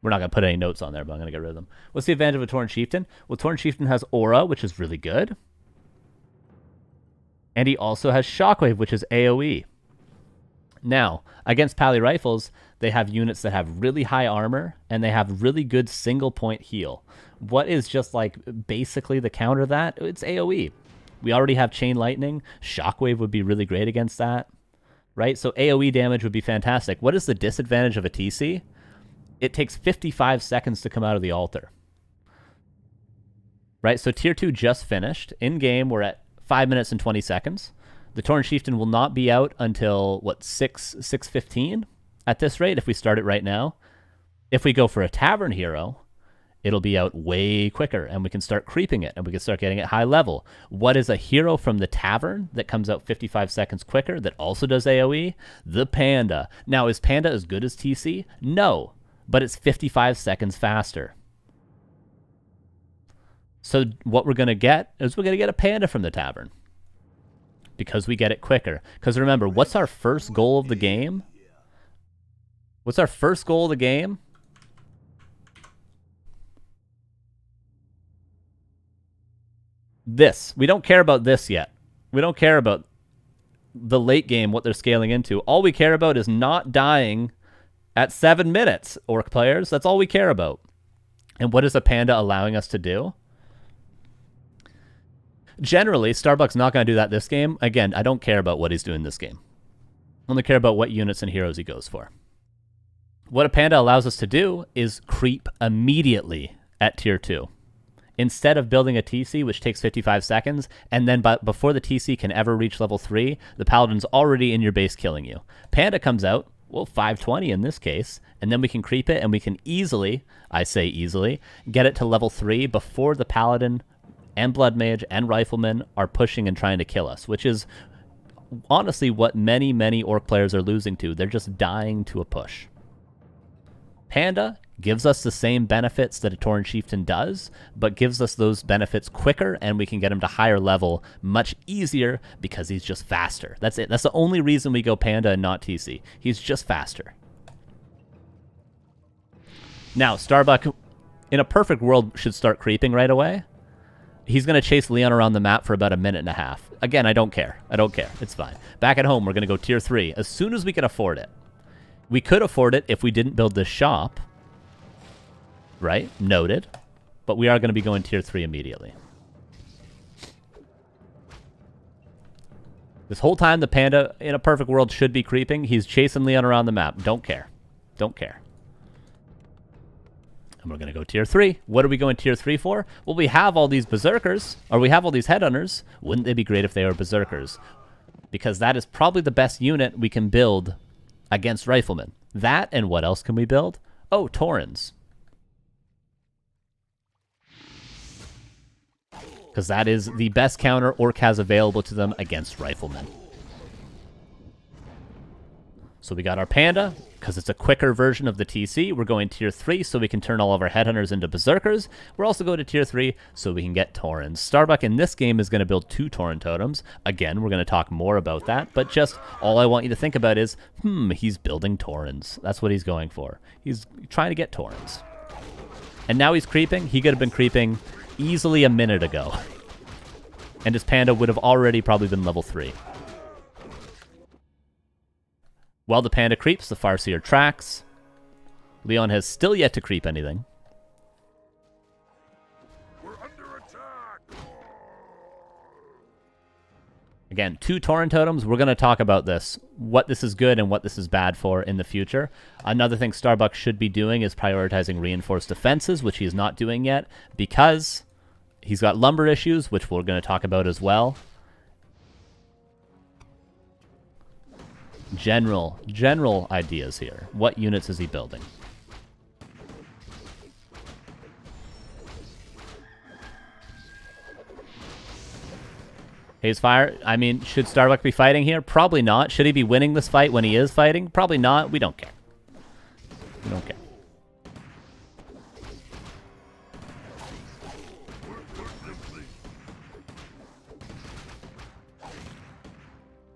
We're not going to put any notes on there, but I'm going to get rid of them. What's the advantage of a Tauren Chieftain? Well, Tauren Chieftain has Aura, which is really good. And he also has Shockwave, which is AoE. Now, against Pally Rifles, they have units that have really high armor, and they have really good single-point heal. What is just like basically the counter to that? It's AoE. We already have Chain Lightning. Shockwave would be really great against that, right? So AoE damage would be fantastic. What is the disadvantage of a TC? It takes 55 seconds to come out of the altar, right? So tier 2 just finished. In game, we're at 5 minutes and 20 seconds. The Tauren Chieftain will not be out until, what, 6:15 at this rate if we start it right now. If we go for a Tavern Hero, it'll be out way quicker, and we can start creeping it, and we can start getting it high level. What is a hero from the Tavern that comes out 55 seconds quicker that also does AoE? The Panda. Now, is Panda as good as TC? No, but it's 55 seconds faster. So what we're going to get is we're going to get a Panda from the Tavern, because we get it quicker. Because remember, what's our first goal of the game? What's our first goal of the game? This. We don't care about this yet. We don't care about the late game, what they're scaling into. All we care about is not dying at 7 minutes, Orc players. That's all we care about. And what is a Panda allowing us to do? Generally, Starbuck's not going to do that this game. Again, I don't care about what he's doing this game. I only care about what units and heroes he goes for. What a Panda allows us to do is creep immediately at tier 2. Instead of building a TC, which takes 55 seconds, and then before the TC can ever reach level 3, the Paladin's already in your base killing you. Panda comes out, well, 520 in this case, and then we can creep it, and we can easily, I say easily, get it to level 3 before the Paladin and Blood Mage and Rifleman are pushing and trying to kill us, which is honestly what many, many Orc players are losing to. They're just dying to a push. Panda gives us the same benefits that a Tauren Chieftain does, but gives us those benefits quicker, and we can get him to higher level much easier because he's just faster. That's it. That's the only reason we go Panda and not TC. He's just faster. Now, Starbuck, in a perfect world, should start creeping right away. He's going to chase Leon around the map for about a minute and a half. Again, I don't care. I don't care. It's fine. Back at home, we're going to go tier 3 as soon as we can afford it. We could afford it if we didn't build this shop. Right? Noted. But we are going to be going tier 3 immediately. This whole time, the Panda, in a perfect world, should be creeping. He's chasing Leon around the map. Don't care. Don't care. And we're going to go tier 3. What are we going tier 3 for? Well, we have all these Berserkers, or we have all these Headhunters. Wouldn't they be great if they were Berserkers? Because that is probably the best unit we can build against Riflemen. That, and what else can we build? Oh, Taurens. Because that is the best counter Orc has available to them against Riflemen. So we got our Panda, because it's a quicker version of the TC. We're going tier 3 so we can turn all of our Headhunters into Berserkers. We're also going to tier 3 so we can get Taurens. Starbuck in this game is going to build 2 Tauren Totems. Again, we're going to talk more about that, but just all I want you to think about is, he's building Taurens. That's what he's going for. He's trying to get Taurens. And now he's creeping. He could have been creeping easily a minute ago. And his panda would have already probably been level 3. While the panda creeps, the Farseer tracks. Leon has still yet to creep anything. We're under attack. Again, 2 Tauren totems. We're going to talk about this, what this is good and what this is bad for in the future. Another thing Starbuck should be doing is prioritizing reinforced defenses, which he's not doing yet because he's got lumber issues, which we're going to talk about as well. General ideas here. What units is he building? Hazefire, I mean, should Starbuck be fighting here? Probably not. Should he be winning this fight when he is fighting? Probably not. We don't care. We don't care.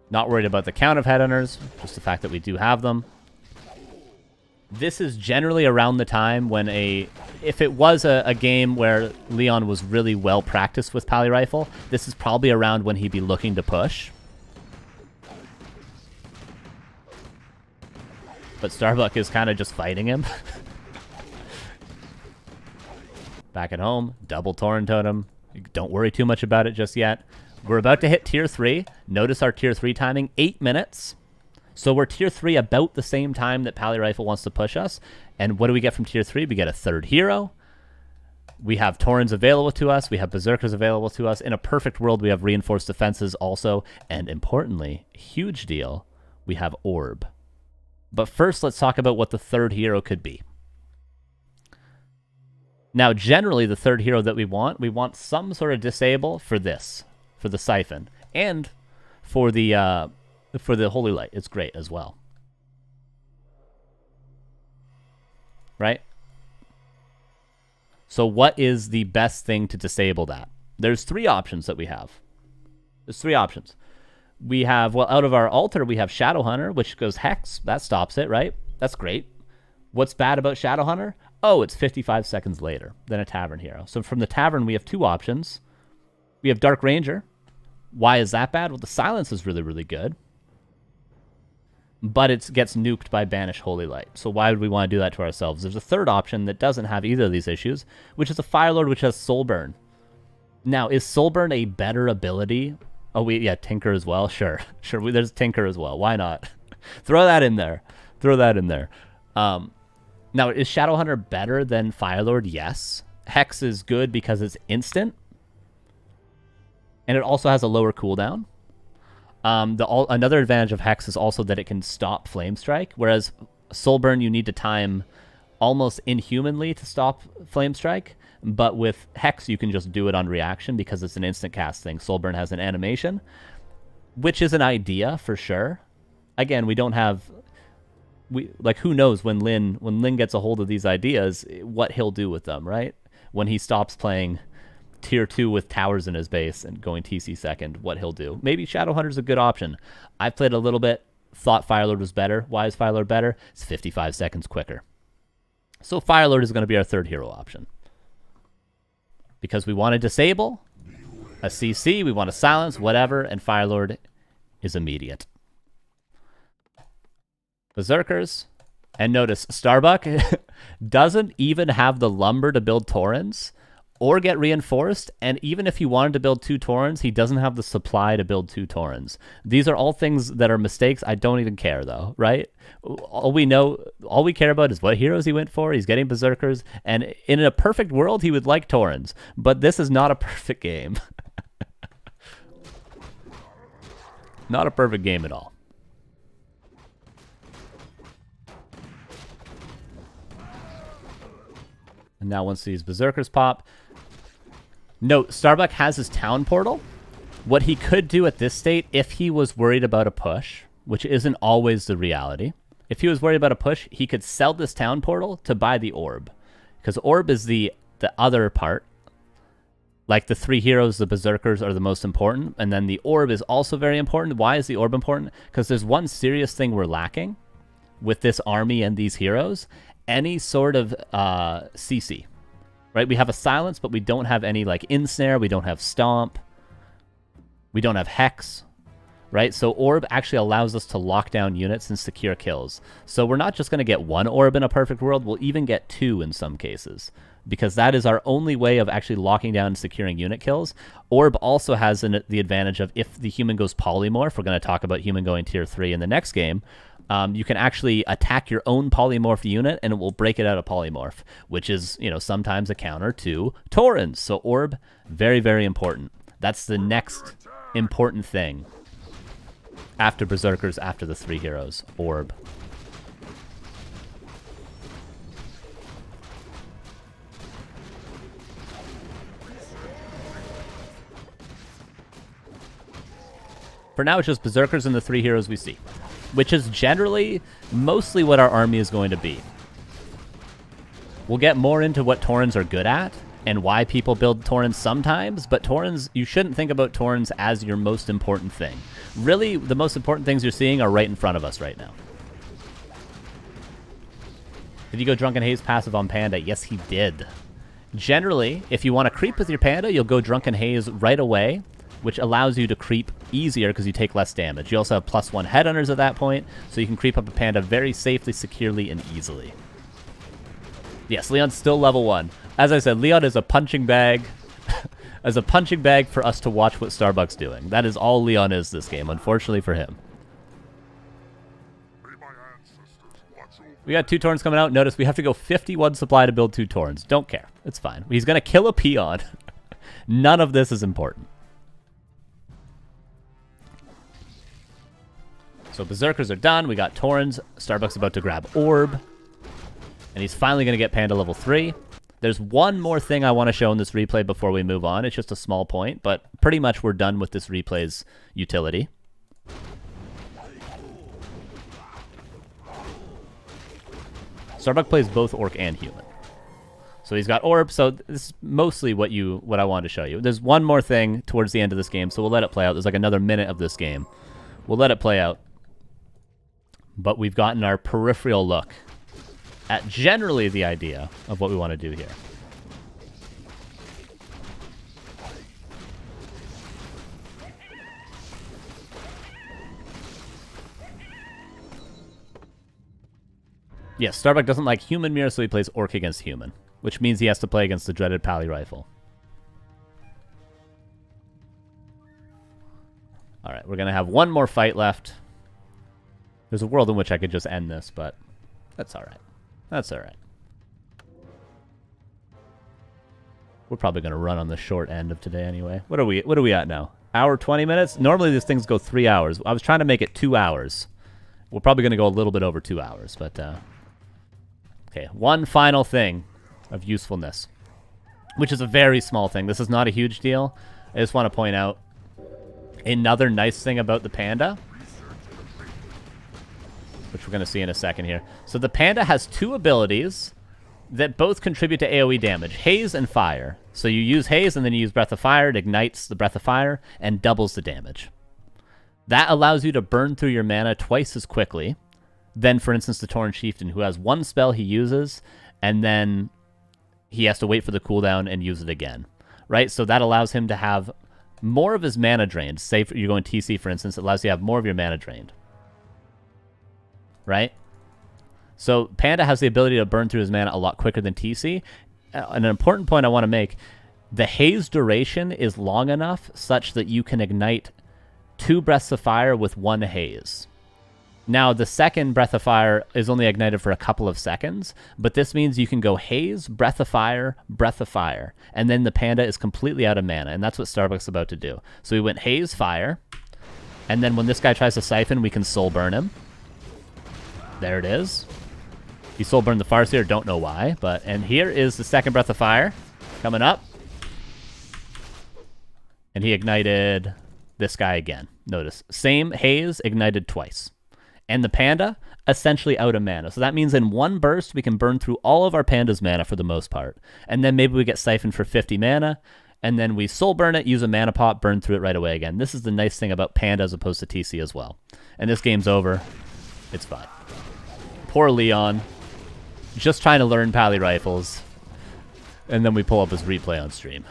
Not worried about the count of headhunters, just the fact that we do have them. This is generally around the time when if it was a game where Leon was really well practiced with Pally Rifle, this is probably around when he'd be looking to push. But Starbuck is kind of just fighting him. Back at home, double Tauren Totem. Don't worry too much about it just yet. We're about to hit tier 3. Notice our tier 3 timing, 8 minutes. So we're tier 3 about the same time that Pally Rifle wants to push us. And what do we get from tier 3? We get a 3rd hero. We have Taurens available to us. We have Berserkers available to us. In a perfect world, we have reinforced defenses also. And importantly, huge deal, we have Orb. But first, let's talk about what the 3rd hero could be. Now, generally, the 3rd hero that we want some sort of disable for this. For the Siphon, and for the Holy Light. It's great as well. Right? So what is the best thing to disable that? There's 3 options that we have. There's 3 options. We have, well, out of our altar, we have Shadowhunter, which goes Hex. That stops it, right? That's great. What's bad about Shadowhunter? Oh, it's 55 seconds later than a Tavern hero. So from the Tavern, we have 2 options. We have Dark Ranger. Why is that bad? Well, the silence is really, really good. But it gets nuked by Banish Holy Light. So why would we want to do that to ourselves? There's a 3rd option that doesn't have either of these issues, which is a Firelord which has Soulburn. Now, is Soulburn a better ability? Oh, yeah, Tinker as well? Sure. Sure, there's Tinker as well. Why not? Throw that in there. Throw that in there. Now, is Shadowhunter better than Firelord? Yes. Hex is good because it's instant. And it also has a lower cooldown. Another advantage of Hex is also that it can stop Flame Strike, whereas Soulburn you need to time almost inhumanly to stop Flame Strike, but with Hex you can just do it on reaction because it's an instant cast thing. Soulburn has an animation, which is an idea for sure. Again, we don't have... who knows when Lin gets a hold of these ideas, what he'll do with them, right? When he stops playing tier 2 with towers in his base and going TC second, what he'll do. Maybe Shadowhunter's a good option. I've played a little bit, thought Firelord was better. Why is Firelord better? It's 55 seconds quicker. So Firelord is going to be our 3rd hero option. Because we want to disable a CC, we want to silence, whatever, and Firelord is immediate. Berserkers, and notice Starbuck doesn't even have the lumber to build Taurens or get reinforced, and even if he wanted to build 2 Taurens, he doesn't have the supply to build 2 Taurens. These are all things that are mistakes. I don't even care, though, right? All we care about is what heroes he went for. He's getting Berserkers, and in a perfect world, he would like Taurens, but this is not a perfect game. Not a perfect game at all. And now once these Berserkers pop... Note, Starbuck has his town portal. What he could do at this state, if he was worried about a push, which isn't always the reality, if he was worried about a push, he could sell this town portal to buy the orb. Because orb is the other part. Like the 3 heroes, the Berserkers are the most important, and then the orb is also very important. Why is the orb important? Because there's one serious thing we're lacking with this army and these heroes. Any sort of CC. Right, we have a silence, but we don't have any like ensnare. We don't have stomp. We don't have Hex, right? So Orb actually allows us to lock down units and secure kills. So we're not just going to get one Orb in a perfect world, we'll even get two in some cases, because that is our only way of actually locking down and securing unit kills. Orb also has the advantage of if the human goes polymorph, we're going to talk about human going tier 3 in the next game, you can actually attack your own polymorph unit and it will break it out of polymorph, which is, you know, sometimes a counter to Taurens. So Orb, very, very important. That's the next important thing after Berserkers, after the 3 heroes. Orb. For now, it's just Berserkers and the 3 heroes we see, which is generally mostly what our army is going to be. We'll get more into what Taurens are good at and why people build Taurens sometimes, but Taurens, you shouldn't think about Taurens as your most important thing. Really, the most important things you're seeing are right in front of us right now. Did you go Drunken Haze passive on Panda? Yes, he did. Generally, if you want to creep with your Panda, you'll go Drunken Haze right away, which allows you to creep easier because you take less damage. You also have +1 headhunters at that point, so you can creep up a Panda very safely, securely, and easily. Yes, Leon's still level 1. As I said, Leon is a punching bag. As a punching bag for us to watch what Starbuck's doing. That is all Leon is this game, unfortunately for him. We got 2 Taurens coming out. Notice we have to go 51 supply to build 2 Taurens. Don't care. It's fine. He's going to kill a peon. None of this is important. So Berserkers are done. We got Taurens. Starbuck's about to grab Orb. And he's finally going to get Panda level 3. There's one more thing I want to show in this replay before we move on. It's just a small point, but pretty much we're done with this replay's utility. Starbuck plays both Orc and Human. So he's got Orb, so this is mostly what I wanted to show you. There's one more thing towards the end of this game, so we'll let it play out. There's like another minute of this game. We'll let it play out. But we've gotten our peripheral look at generally the idea of what we want to do here. Yes, Starbuck doesn't like human mirror, so he plays Orc against human, which means he has to play against the dreaded Pally Rifle. Alright, we're going to have one more fight left. There's a world in which I could just end this, but that's alright. That's alright. We're probably going to run on the short end of today anyway. What are we at now? Hour 20 minutes? Normally these things go 3 hours. I was trying to make it 2 hours. We're probably going to go a little bit over 2 hours, but okay, one final thing of usefulness, which is a very small thing. This is not a huge deal. I just want to point out another nice thing about the Panda, which we're going to see in a second here. So the Panda has 2 abilities that both contribute to AoE damage, Haze and Fire. So you use Haze and then you use Breath of Fire, it ignites the Breath of Fire and doubles the damage. That allows you to burn through your mana twice as quickly than, for instance, the Tauren Chieftain, who has one spell he uses and then he has to wait for the cooldown and use it again, right? So that allows him to have more of his mana drained. Say if you're going TC, for instance, it allows you to have more of your mana drained. Right? So Panda has the ability to burn through his mana a lot quicker than TC. An important point I want to make, the Haze duration is long enough such that you can ignite 2 Breaths of Fire with 1 Haze. Now, the second Breath of Fire is only ignited for a couple of seconds, but this means you can go Haze, Breath of Fire, and then the Panda is completely out of mana, and that's what Starbuck's about to do. So we went Haze, Fire, and then when this guy tries to Siphon, we can Soul Burn him. There it is. He Soul Burned the Farseer, don't know why, and here is the second Breath of Fire coming up. And he ignited this guy again. Notice, same Haze, ignited twice. And the Panda, essentially out of mana. So that means in one burst, we can burn through all of our Panda's mana for the most part. And then maybe we get Siphoned for 50 mana, and then we Soul Burn it, use a mana pot, burn through it right away again. This is the nice thing about Panda as opposed to TC as well. And this game's over. It's fine. Poor Leon. Just trying to learn Pally Rifles. And then we pull up his replay on stream.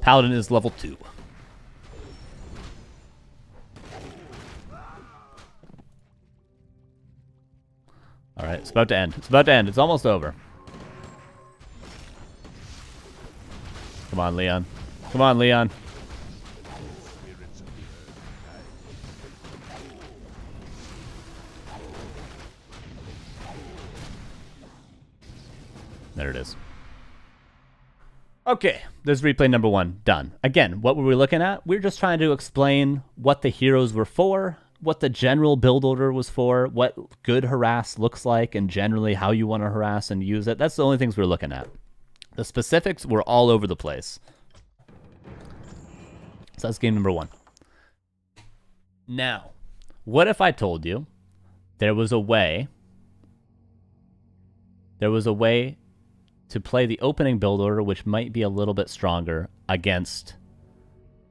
Paladin is level 2. Alright, it's about to end. It's about to end. It's almost over. Come on, Leon. Come on, Leon. There it is. Okay, there's replay number 1. Done. Again, what were we looking at? We were just trying to explain what the heroes were for, what the general build order was for, what good harass looks like, and generally how you want to harass and use it. That's the only things we're looking at. The specifics were all over the place. So that's game number 1. Now, what if I told you there was a way to play the opening build order, which might be a little bit stronger against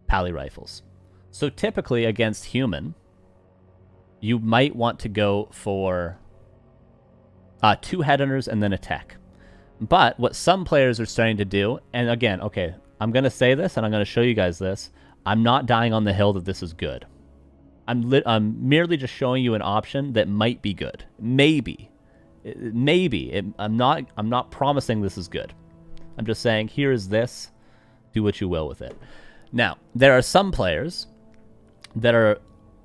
Pally rifles? So typically against human, you might want to go for 2 headhunters and then a tech. But what some players are starting to do, and again, okay, I'm going to say this and I'm going to show you guys this. I'm not dying on the hill that this is good. I'm merely just showing you an option that might be good. Maybe. I'm not promising this is good. I'm just saying, here is this. Do what you will with it. Now, there are some players that are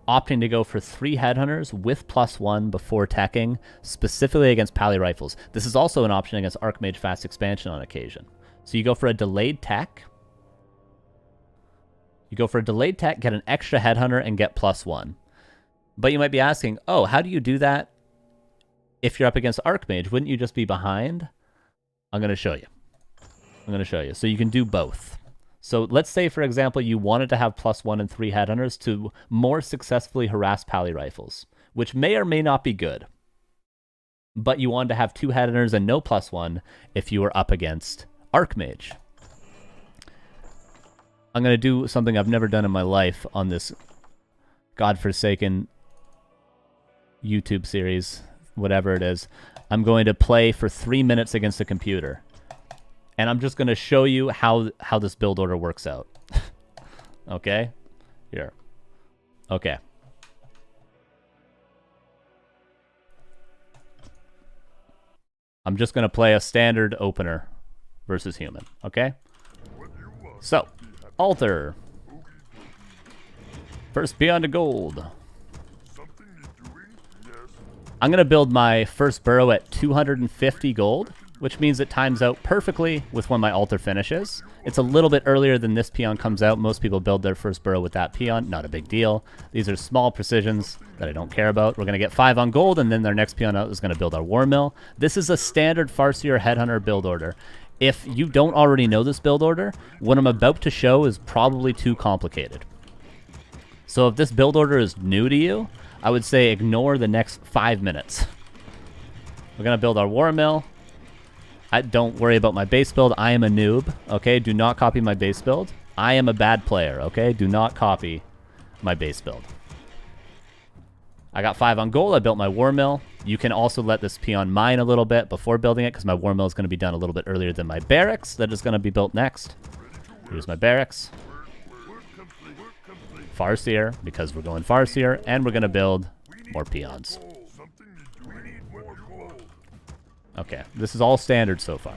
opting to go for 3 headhunters with +1 before teching, specifically against Pally rifles. This is also an option against Archmage Fast Expansion on occasion. So you go for a delayed tech. You go for a delayed tech, get an extra headhunter, and get +1. But you might be asking, oh, how do you do that if you're up against Archmage? Wouldn't you just be behind? I'm going to show you. So you can do both. So let's say, for example, you wanted to have +1 and 3 headhunters to more successfully harass Pally rifles, which may or may not be good. But you wanted to have 2 headhunters and no +1 if you were up against Archmage. I'm going to do something I've never done in my life on this godforsaken YouTube series, whatever it is. I'm going to play for 3 minutes against a computer. And I'm just going to show you how this build order works out. Okay? Here. Okay. I'm just going to play a standard opener versus human. Okay? So, altar. First peon to gold. I'm going to build my first burrow at 250 gold, which means it times out perfectly with when my altar finishes. It's a little bit earlier than this peon comes out. Most people build their first burrow with that peon. Not a big deal. These are small precisions that I don't care about. We're going to get 5 on gold, and then their next peon out is going to build our War Mill. This is a standard Farseer Headhunter build order. If you don't already know this build order, what I'm about to show is probably too complicated. So if this build order is new to you, I would say ignore the next 5 minutes. We're going to build our War Mill. Don't worry about my base build. I am a noob, okay? Do not copy my base build. I am a bad player, okay? Do not copy my base build. I got 5 on gold. I built my War Mill. You can also let this peon mine a little bit before building it, because my War Mill is going to be done a little bit earlier than my barracks that is going to be built next. Here's my barracks. Farseer, because we're going Farseer, and we're going to build more peons. Okay, this is all standard so far.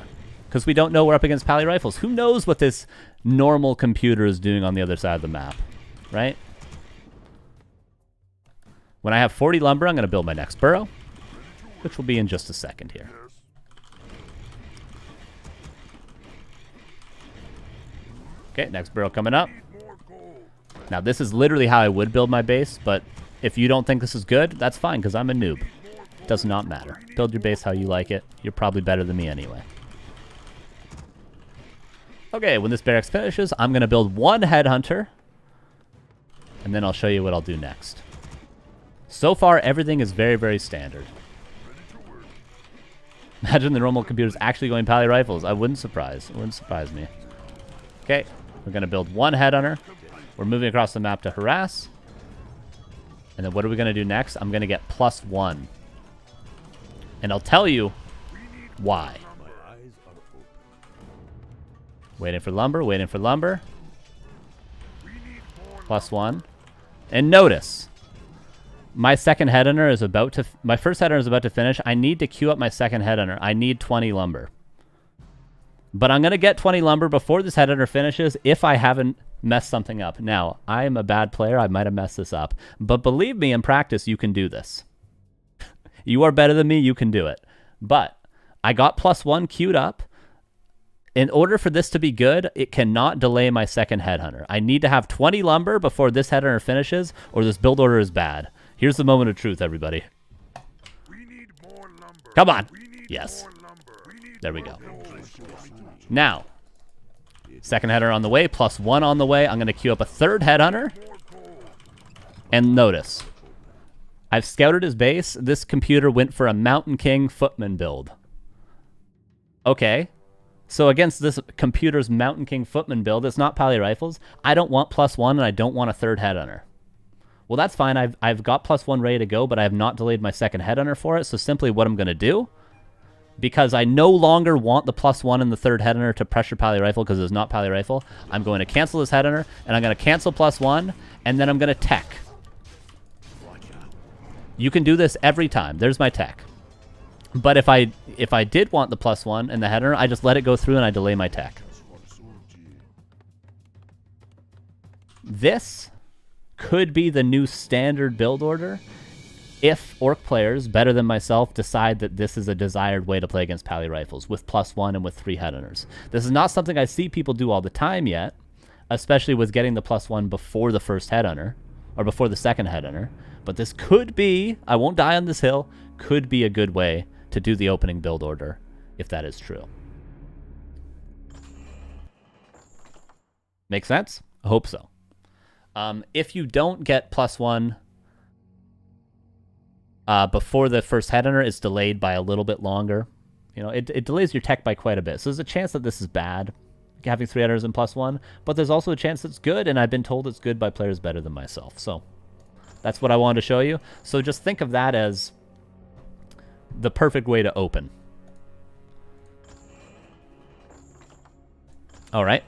Because we don't know we're up against Pally rifles. Who knows what this normal computer is doing on the other side of the map, right? When I have 40 lumber, I'm going to build my next burrow, which will be in just a second here. Okay, next burrow coming up. Now, this is literally how I would build my base, but if you don't think this is good, that's fine, because I'm a noob. Does not matter. Build your base how you like it. You're probably better than me anyway. Okay, when this barracks finishes, I'm going to build 1 headhunter, and then I'll show you what I'll do next. So far, everything is very, very standard. Imagine the normal computer's actually going Pally rifles. It wouldn't surprise me. Okay, we're going to build 1 headhunter. We're moving across the map to harass. And then what are we going to do next? I'm going to get +1. And I'll tell you why. Waiting for lumber, waiting for lumber. +1. And notice, my second headhunter is about to... My first headhunter is about to finish. I need to queue up my second headhunter. I need 20 lumber. But I'm going to get 20 lumber before this headhunter finishes if I haven't messed something up. Now, I am a bad player. I might have messed this up. But believe me, in practice, you can do this. You are better than me. You can do it. But I got +1 queued up. In order for this to be good, it cannot delay my second headhunter. I need to have 20 lumber before this headhunter finishes, or this build order is bad. Here's the moment of truth, everybody. We need more lumber. Come on. We need Yes. more lumber. We need There we more go. lumber. Now, second headhunter on the way, +1 on the way. I'm going to queue up a third headhunter. And notice, I've scouted his base. This computer went for a Mountain King Footman build. Okay. So against this computer's Mountain King Footman build, it's not Pally Rifles. I don't want +1 and I don't want a third headhunter. Well, that's fine. I've got +1 ready to go, but I have not delayed my second headhunter for it. So simply what I'm going to do, because I no longer want the +1 and the third headhunter to pressure Pally Rifle because it's not Pally Rifle, I'm going to cancel this headhunter, and I'm going to cancel +1, and then I'm going to tech. You can do this every time. There's my tech. But if I did want the +1 and the header, I just let it go through and I delay my tech. This could be the new standard build order if Orc players, better than myself, decide that this is a desired way to play against Pally Rifles with +1 and with 3 headhunters. This is not something I see people do all the time yet, especially with getting the +1 before the first headhunter, or before the second headhunter. But this could be, I won't die on this hill, could be a good way to do the opening build order, if that is true. Make sense? I hope so. If you don't get +1 before the first headhunter, it's delayed by a little bit longer. You know, it delays your tech by quite a bit. So there's a chance that this is bad, having 3 headhunters and +1, but there's also a chance it's good, and I've been told it's good by players better than myself. So that's what I wanted to show you. So just think of that as the perfect way to open. All right.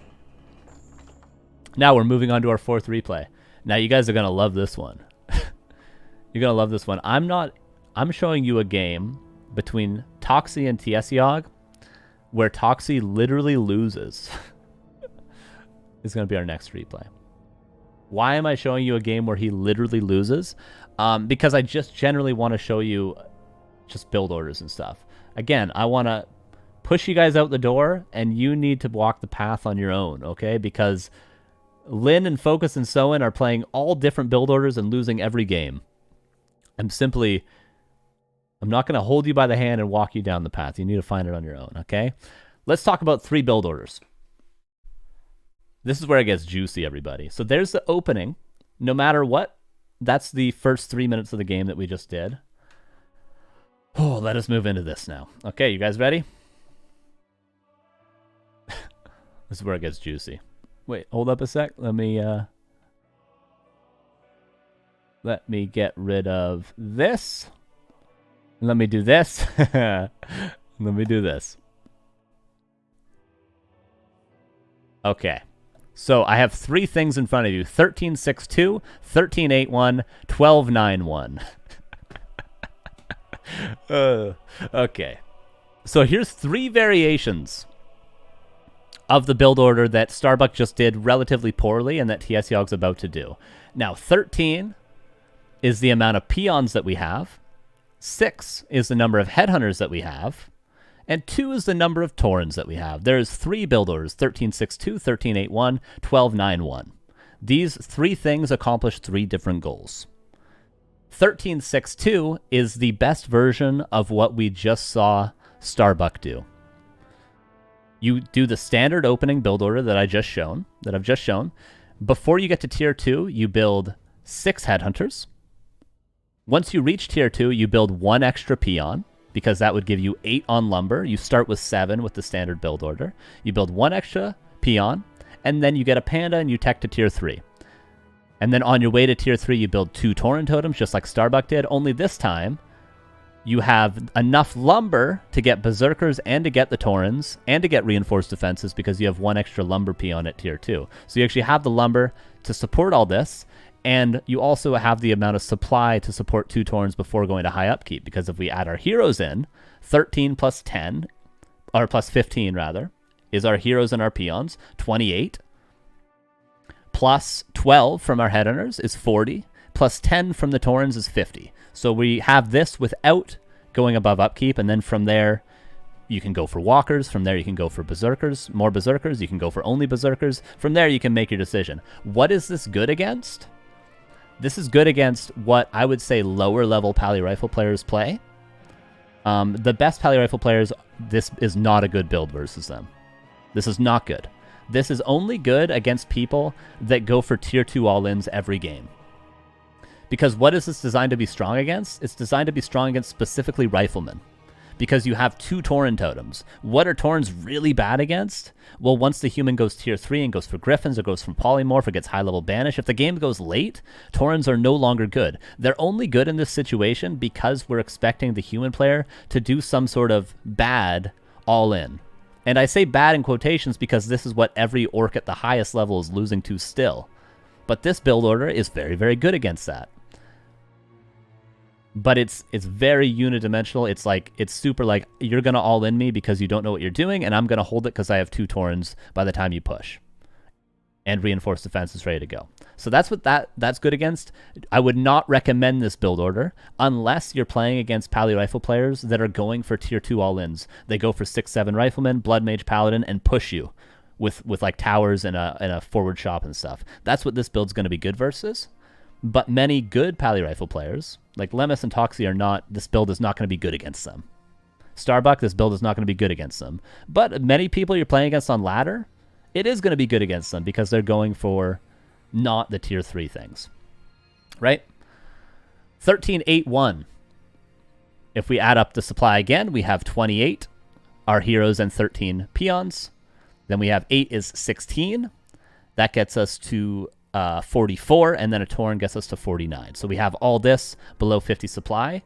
Now we're moving on to our 4th replay. Now you guys are going to love this one. You're going to love this one. I'm showing you a game between Toxie and Tiesiog where Toxie literally loses. It's going to be our next replay. Why am I showing you a game where he literally loses? Because I just generally want to show you just build orders and stuff. Again, I want to push you guys out the door, and you need to walk the path on your own, okay? Because Lynn and Focus and Soen are playing all different build orders and losing every game. I'm not going to hold you by the hand and walk you down the path. You need to find it on your own, okay? Let's talk about 3 build orders. This is where it gets juicy, everybody. So there's the opening. No matter what, that's the first 3 minutes of the game that we just did. Oh, let us move into this now. Okay, you guys ready? This is where it gets juicy. Wait, hold up a sec. Let me get rid of this. Let me do this. Let me do this. Okay. So I have 3 things in front of you. 1362, 1381, 1291. Okay. So here's 3 variations of the build order that Starbuck just did relatively poorly and that Tiesiog's about to do. Now, 13 is the amount of peons that we have. 6 is the number of headhunters that we have. And 2 is the number of Taurens that we have. There's 3 build orders, 1362, 1381, 1291. These 3 things accomplish 3 different goals. 1362 is the best version of what we just saw Starbuck do. You do the standard opening build order that I've just shown. Before you get to tier 2, you build 6 headhunters. Once you reach tier 2, you build 1 extra peon, because that would give you 8 on lumber. You start with 7 with the standard build order. You build 1 extra peon, and then you get a panda and you tech to tier 3. And then on your way to tier 3, you build 2 Tauren totems, just like Starbuck did, only this time you have enough lumber to get Berserkers and to get the Taurens and to get reinforced defenses because you have 1 extra lumber peon at tier 2. So you actually have the lumber to support all this. And you also have the amount of supply to support 2 Taurens before going to high upkeep. Because if we add our heroes in, 13 plus 10, or plus 15 rather, is our heroes and our peons, 28. Plus 12 from our headhunters is 40. Plus 10 from the Taurens is 50. So we have this without going above upkeep, and then from there, you can go for walkers. From there, you can go for berserkers, more berserkers. You can go for only berserkers. From there, you can make your decision. What is this good against? This is good against what I would say lower level Pally Rifle players play. The best Pally Rifle players, this is not a good build versus them. This is not good. This is only good against people that go for tier 2 all-ins every game. Because what is this designed to be strong against? It's designed to be strong against specifically riflemen. Because you have 2 Tauren totems. What are Taurens really bad against? Well, once the human goes tier 3 and goes for Griffins or goes from Polymorph or gets high-level banish, if the game goes late, Taurens are no longer good. They're only good in this situation because we're expecting the human player to do some sort of bad all-in. And I say bad in quotations because this is what every orc at the highest level is losing to still. But this build order is very, very good against that. But it's very unidimensional. It's like, it's super like, you're going to all in me because you don't know what you're doing, and I'm going to hold it because I have 2 Taurens by the time you push. And reinforced defense is ready to go. So that's what that's good against. I would not recommend this build order unless you're playing against Pally Rifle players that are going for tier 2 all-ins. They go for 6-7 Rifleman, Blood Mage, Paladin, and push you with like towers and a forward shop and stuff. That's what this build's going to be good versus. But many good Pally Rifle players, like Lemus and Toxie, are not, this build is not going to be good against them. Starbuck, this build is not going to be good against them. But many people you're playing against on ladder, it is going to be good against them because they're going for not the tier 3 things. Right? 13-8-1. If we add up the supply again, we have 28, our heroes, and 13 peons. Then we have 8 is 16. That gets us to 44, and then a Tauren gets us to 49. So we have all this below 50 supply.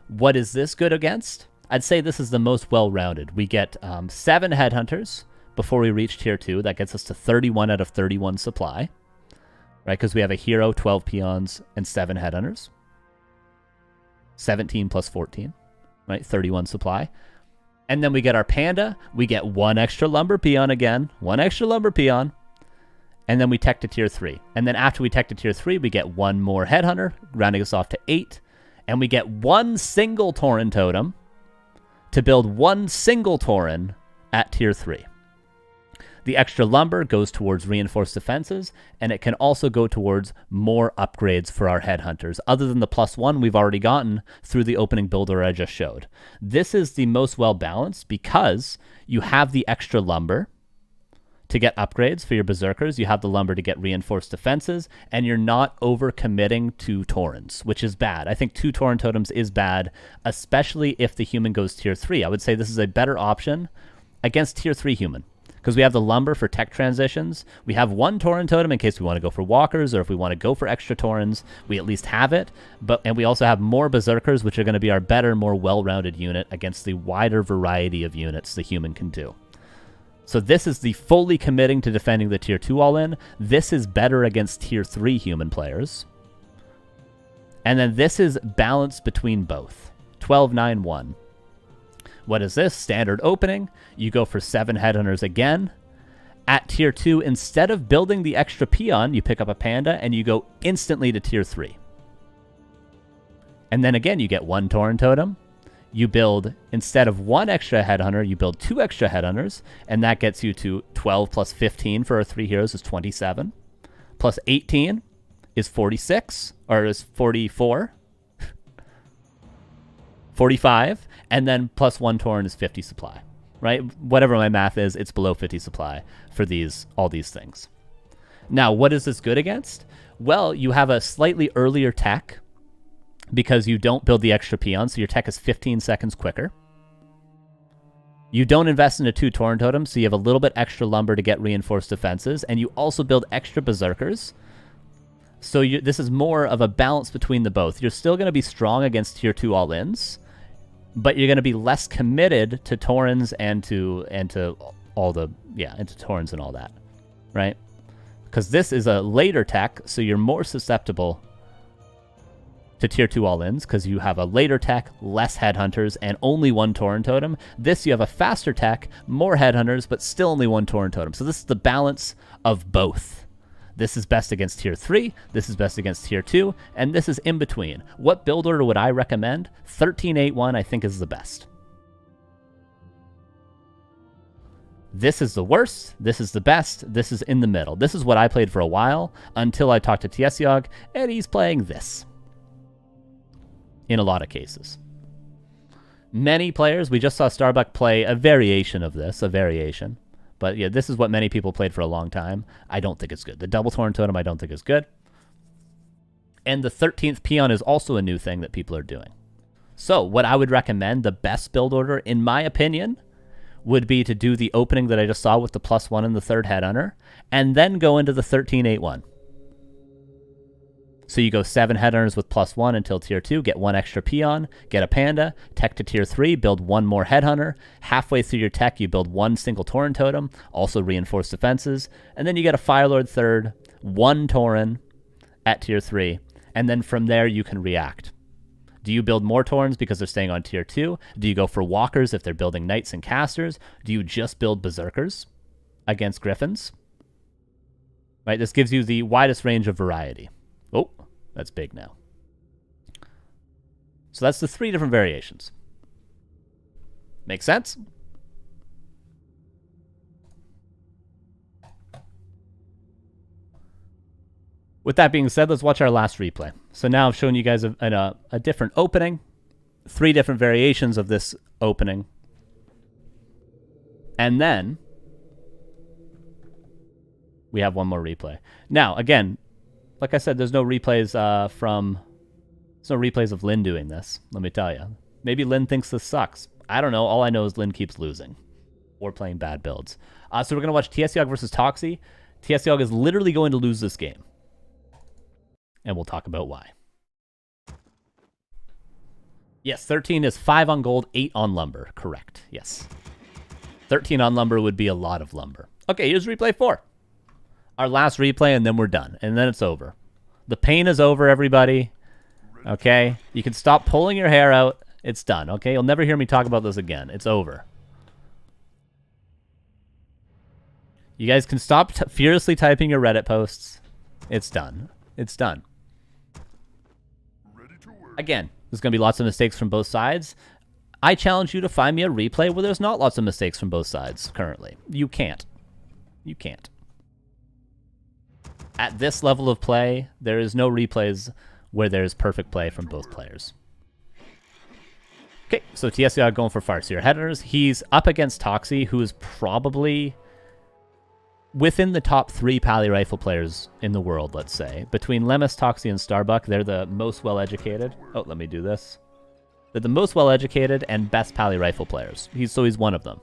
What is this good against? I'd say this is the most well-rounded. We get 7 headhunters before we reach tier 2. That gets us to 31 out of 31 supply, right? Because we have a hero, 12 peons, and 7 headhunters. 17 plus 14, right? 31 supply. And then we get our panda. We get 1 extra lumber peon again. 1 extra lumber peon. And then we tech to tier 3. And then after we tech to tier 3, we get 1 more headhunter, rounding us off to 8. And we get 1 single Tauren totem to build 1 single Tauren at tier 3. The extra lumber goes towards reinforced defenses, and it can also go towards more upgrades for our headhunters, other than the +1 we've already gotten through the opening builder I just showed. This is the most well-balanced because you have the extra lumber to get upgrades for your berserkers, you have the lumber to get reinforced defenses, and you're not over-committing to Taurens, which is bad. I think 2 Tauren totems is bad, especially if the human goes tier 3. I would say this is a better option against tier 3 human, because we have the lumber for tech transitions. We have 1 Tauren totem in case we want to go for walkers, or if we want to go for extra Taurens, we at least have it. And we also have more berserkers, which are going to be our better, more well-rounded unit against the wider variety of units the human can do. So this is the fully committing to defending the tier 2 all-in. This is better against tier 3 human players. And then this is balanced between both. 12-9-1. What is this? Standard opening. You go for 7 headhunters again. At tier 2, instead of building the extra peon, you pick up a panda and you go instantly to tier 3. And then again, you get 1 Tauren totem. You build, instead of 1 extra headhunter, you build 2 extra headhunters, and that gets you to 12 plus 15 for our 3 heroes is 27. Plus 18 is 46, or is 44. 45, and then plus 1 Tauren is 50 supply, right? Whatever my math is, it's below 50 supply for all these things. Now, what is this good against? Well, you have a slightly earlier tech, because you don't build the extra peon, so your tech is 15 seconds quicker. You don't invest into 2 Tauren totems, so you have a little bit extra lumber to get reinforced defenses, and you also build extra berserkers. So this is more of a balance between the both. You're still going to be strong against tier 2 all-ins, but you're going to be less committed to Taurens and to all the, into Taurens and all that, right? Because this is a later tech, so you're more susceptible to tier 2 all-ins because you have a later tech, less headhunters, and only one Tauren totem. This, you have a faster tech, more headhunters, but still only one Tauren totem. So this is the balance of both. This is best against tier 3, this is best against tier 2, and this is in between. What build order would I recommend? 13-8-1 I think is the best. This is the worst, this is the best, this is in the middle. This is what I played for a while until I talked to TSYOG, and he's playing this. In a lot of cases. Many players, we just saw Starbuck play a variation of this, But yeah, this is what many people played for a long time. I don't think it's good. The double Tauren totem I don't think is good. And the 13th peon is also a new thing that people are doing. So what I would recommend, the best build order, in my opinion, would be to do the opening that I just saw with the +1 and the 3rd headhunter, and then go into the 13-8-1. So you go 7 headhunters with +1 until tier 2, get 1 extra peon, get a panda, tech to tier 3, build 1 more headhunter. Halfway through your tech, you build 1 single Tauren totem, also reinforced defenses, and then you get a Firelord 3rd, 1 Tauren at tier 3, and then from there you can react. Do you build more Taurens because they're staying on tier 2? Do you go for walkers if they're building knights and casters? Do you just build berserkers against griffins? Right, this gives you the widest range of variety. Oh, that's big now. So that's the 3 different variations. Make sense? With that being said, let's watch our last replay. So now I've shown you guys a different opening, 3 different variations of this opening. And then we have one more replay. Now, again, like I said, there's no replays of Lynn doing this, let me tell you. Maybe Lynn thinks this sucks. I don't know. All I know is Lynn keeps losing or playing bad builds. So we're going to watch TSYOG versus Toxie. TSYOG is literally going to lose this game. And we'll talk about why. Yes, 13 is 5 on gold, 8 on lumber. Correct, yes. 13 on lumber would be a lot of lumber. Okay, here's replay 4. Our last replay, and then we're done. And then it's over. The pain is over, everybody. Okay? You can stop pulling your hair out. It's done, okay? You'll never hear me talk about this again. It's over. You guys can stop furiously typing your Reddit posts. It's done. It's done. Again, there's going to be lots of mistakes from both sides. I challenge you to find me a replay where there's not lots of mistakes from both sides currently. You can't. You can't. At this level of play, there is no replays where there's perfect play from both players. Okay, so TSYOG going for Farseer headers. He's up against Toxie, who is probably within the top 3 Pally rifle players in the world, let's say. Between Lemus, Toxie, and Starbuck, they're the most well-educated. Oh, let me do this. They're the most well-educated and best Pally rifle players. So he's one of them.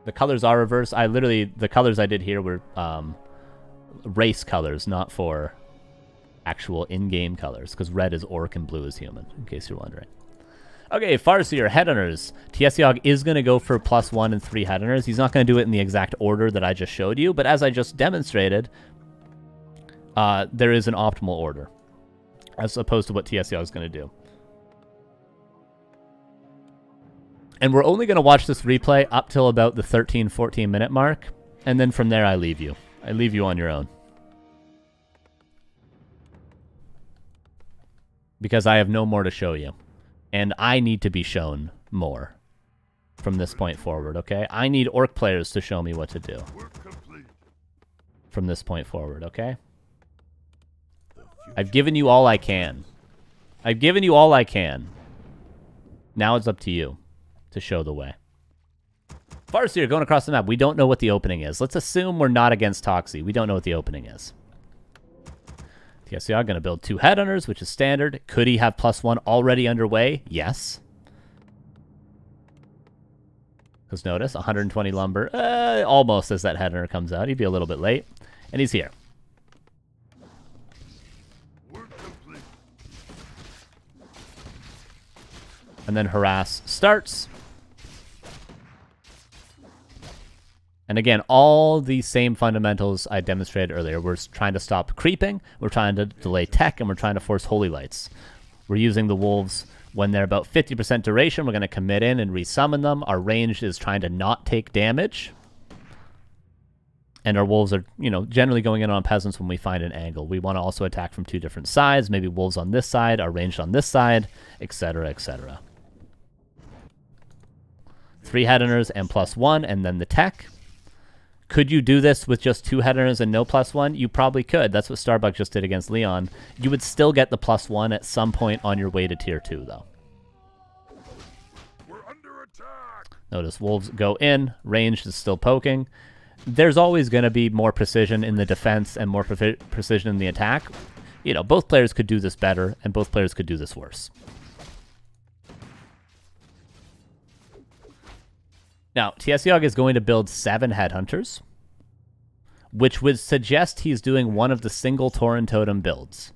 The colors are reversed. The colors I did here were race colors, not for actual in-game colors, because red is orc and blue is human, in case you're wondering. Okay, Farseer, headhunters. TSYOG is going to go for +1 and 3 headhunters. He's not going to do it in the exact order that I just showed you, but as I just demonstrated, there is an optimal order, as opposed to what TSYOG is going to do. And we're only going to watch this replay up till about the 13, 14 minute mark. And then from there, I leave you. I leave you on your own. Because I have no more to show you. And I need to be shown more from this point forward, okay? I need orc players to show me what to do from this point forward, okay? I've given you all I can. I've given you all I can. Now it's up to you to show the way. Farseer going across the map. We don't know what the opening is. Let's assume we're not against Toxie. We don't know what the opening is. TSYOG going to build 2 headhunters, which is standard. Could he have +1 already underway? Yes. Because notice, 120 lumber. Almost as that headhunter comes out. He'd be a little bit late. And he's here. And then harass starts. And again, all the same fundamentals I demonstrated earlier. We're trying to stop creeping, we're trying to delay tech, and we're trying to force holy lights. We're using the wolves when they're about 50% duration. We're going to commit in and resummon them. Our range is trying to not take damage. And our wolves are, generally going in on peasants when we find an angle. We want to also attack from 2 different sides. Maybe wolves on this side, our ranged on this side, etc., etc. 3 headhunters and +1, and then the tech. Could you do this with just 2 headhunters and no +1? You probably could. That's what Starbuck just did against Leon. You would still get the +1 at some point on your way to tier 2, though. We're under attack. Notice wolves go in, ranged is still poking. There's always going to be more precision in the defense and more precision in the attack. Both players could do this better, and both players could do this worse. Now, TSEOG is going to build 7 headhunters, which would suggest he's doing one of the single Tauren Totem builds,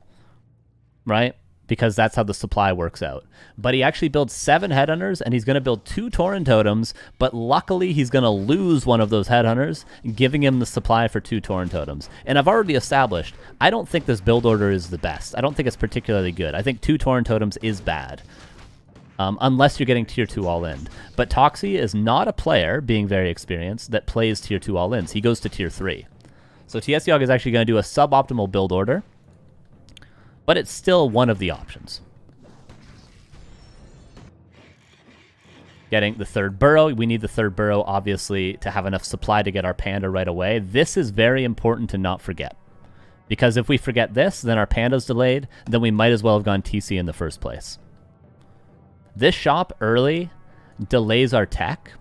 right? Because that's how the supply works out. But he actually builds 7 headhunters, and he's going to build 2 Tauren Totems, but luckily he's going to lose one of those headhunters, giving him the supply for 2 Tauren Totems. And I've already established, I don't think this build order is the best. I don't think it's particularly good. I think 2 Tauren Totems is bad. Unless you're getting tier 2 all-in. But Toxie is not a player, being very experienced, that plays tier 2 all-ins. He goes to tier 3. So TSEOG is actually going to do a suboptimal build order, but it's still one of the options. Getting the 3rd burrow. We need the 3rd burrow, obviously, to have enough supply to get our panda right away. This is very important to not forget. Because if we forget this, then our panda's delayed, then we might as well have gone TC in the first place. This shop early delays our tech.